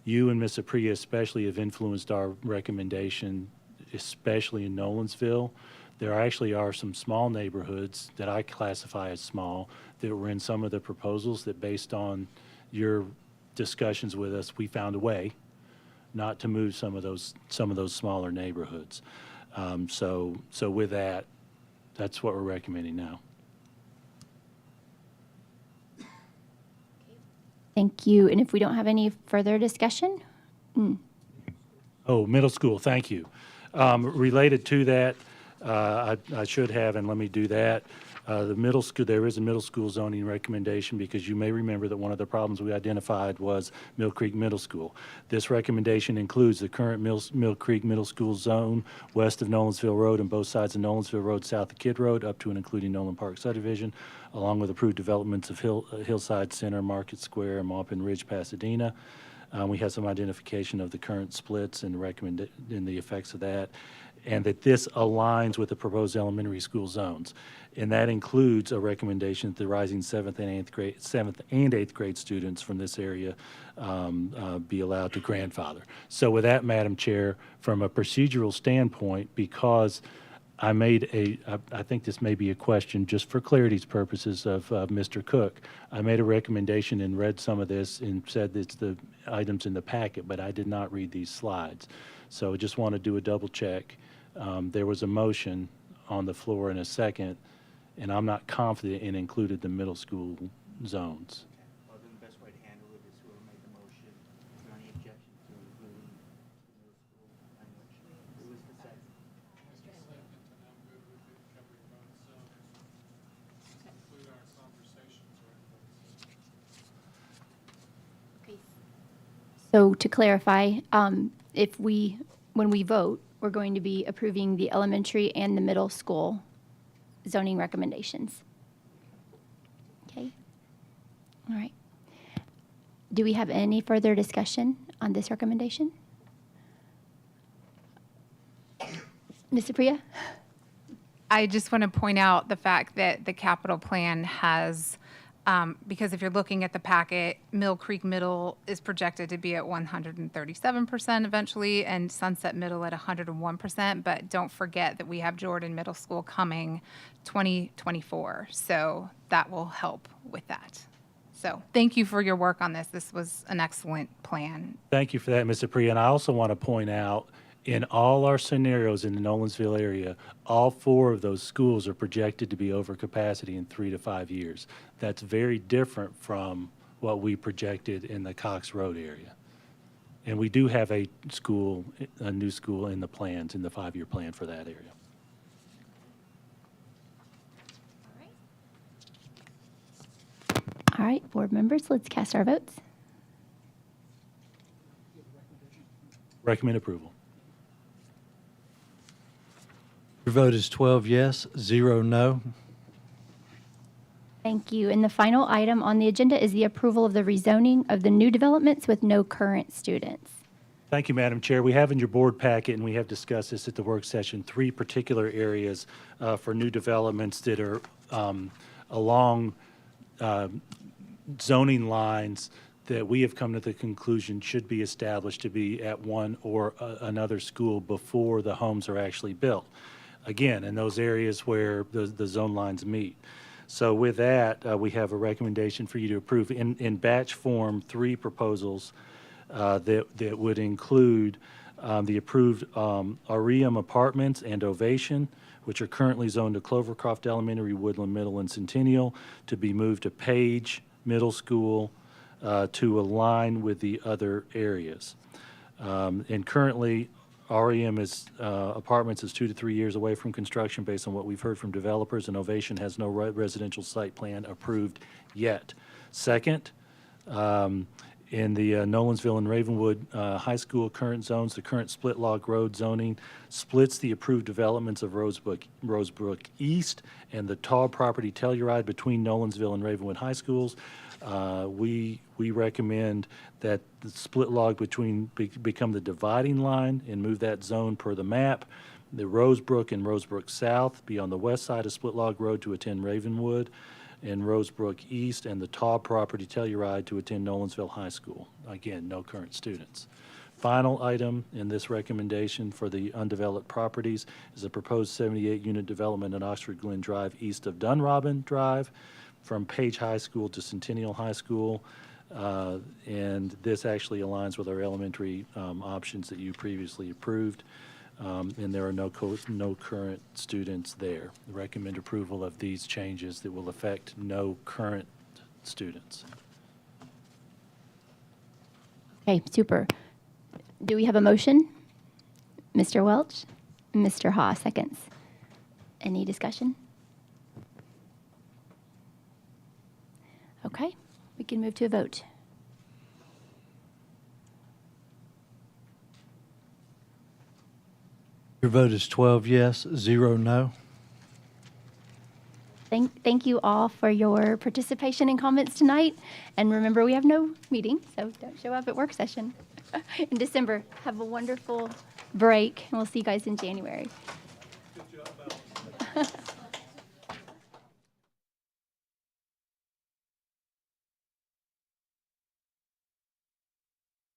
You and Ms. Apriya especially have influenced our recommendation, especially in Nolensville. There actually are some small neighborhoods that I classify as small that were in some of the proposals that, based on your discussions with us, we found a way not to move some of those smaller neighborhoods. So with that, that's what we're recommending now. Thank you. And if we don't have any further discussion? Oh, middle school, thank you. Related to that, I should have, and let me do that. The middle school, there is a middle school zoning recommendation because you may remember that one of the problems we identified was Mill Creek Middle School. This recommendation includes the current Mill Creek Middle School zone west of Nolensville Road and both sides of Nolensville Road south of Kidd Road up to and including Nolan Park subdivision, along with approved developments of Hillside Center, Market Square, and Maupin Ridge, Pasadena. We have some identification of the current splits and the effects of that, and that this aligns with the proposed elementary school zones. And that includes a recommendation that the rising seventh and eighth grade students from this area be allowed to grandfather. So with that, Madam Chair, from a procedural standpoint, because I think this may be a question just for clarity's purposes of Mr. Cook. I made a recommendation and read some of this and said it's the items in the packet, but I did not read these slides. So I just want to do a double check. There was a motion on the floor in a second, and I'm not confident it included the middle school zones. Well, then the best way to handle it is whoever made the motion. Is there any objection to including the middle school language? Who was the second? Mr. Slavin, and I'm good with it covering both zones. Include our conversations around those. So to clarify, when we vote, we're going to be approving the elementary and the middle school zoning recommendations. Okay? All right. Do we have any further discussion on this recommendation? Ms. Priya? I just want to point out the fact that the capital plan has, because if you're looking at the packet, Mill Creek Middle is projected to be at 137% eventually, and Sunset Middle at 101%. But don't forget that we have Jordan Middle School coming 2024, so that will help with that. So thank you for your work on this. This was an excellent plan. Thank you for that, Mr. Priya. And I also want to point out, in all our scenarios in the Nolensville area, all 4 of those schools are projected to be over capacity in 3 to 5 years. That's very different from what we projected in the Cox Road area. And we do have a new school in the plans, in the 5-year plan for that area. All right, board members, let's cast our votes. Recommend approval. Your vote is 12 yes, 0 no. Thank you. And the final item on the agenda is the approval of the rezoning of the new developments with no current students. Thank you, Madam Chair. We have in your board packet, and we have discussed this at the work session, 3 particular areas for new developments that are along zoning lines that we have come to the conclusion should be established to be at one or another school before the homes are actually built. Again, in those areas where the zone lines meet. So with that, we have a recommendation for you to approve in batch form 3 proposals that would include the approved Aurium Apartments and Ovation, which are currently zoned to Clovercroft Elementary, Woodland Middle, and Centennial, to be moved to Page Middle School to align with the other areas. And currently, Aurium Apartments is 2 to 3 years away from construction based on what we've heard from developers, and Ovation has no residential site plan approved yet. Second, in the Nolensville and Ravenwood High School current zones, the current split log road zoning splits the approved developments of Rosebrook East and the Taub property Telluride between Nolensville and Ravenwood High Schools. We recommend that the split log become the dividing line and move that zone per the map. The Rosebrook and Rosebrook South be on the west side of split log road to attend Ravenwood, and Rosebrook East and the Taub property Telluride to attend Nolensville High School. Again, no current students. Final item in this recommendation for the undeveloped properties is a proposed 78-unit development at Oxford Glen Drive east of Dunrobin Drive from Page High School to Centennial High School. And this actually aligns with our elementary options that you previously approved. And there are no current students there. Recommend approval of these changes that will affect no current students. Okay, super. Do we have a motion? Mr. Welch? Mr. Haas, seconds. Any discussion? We can move to a vote. Your vote is 12 yes, 0 no. Thank you all for your participation and comments tonight. And remember, we have no meeting, so don't show up at work session in December. Have a wonderful break, and we'll see you guys in January.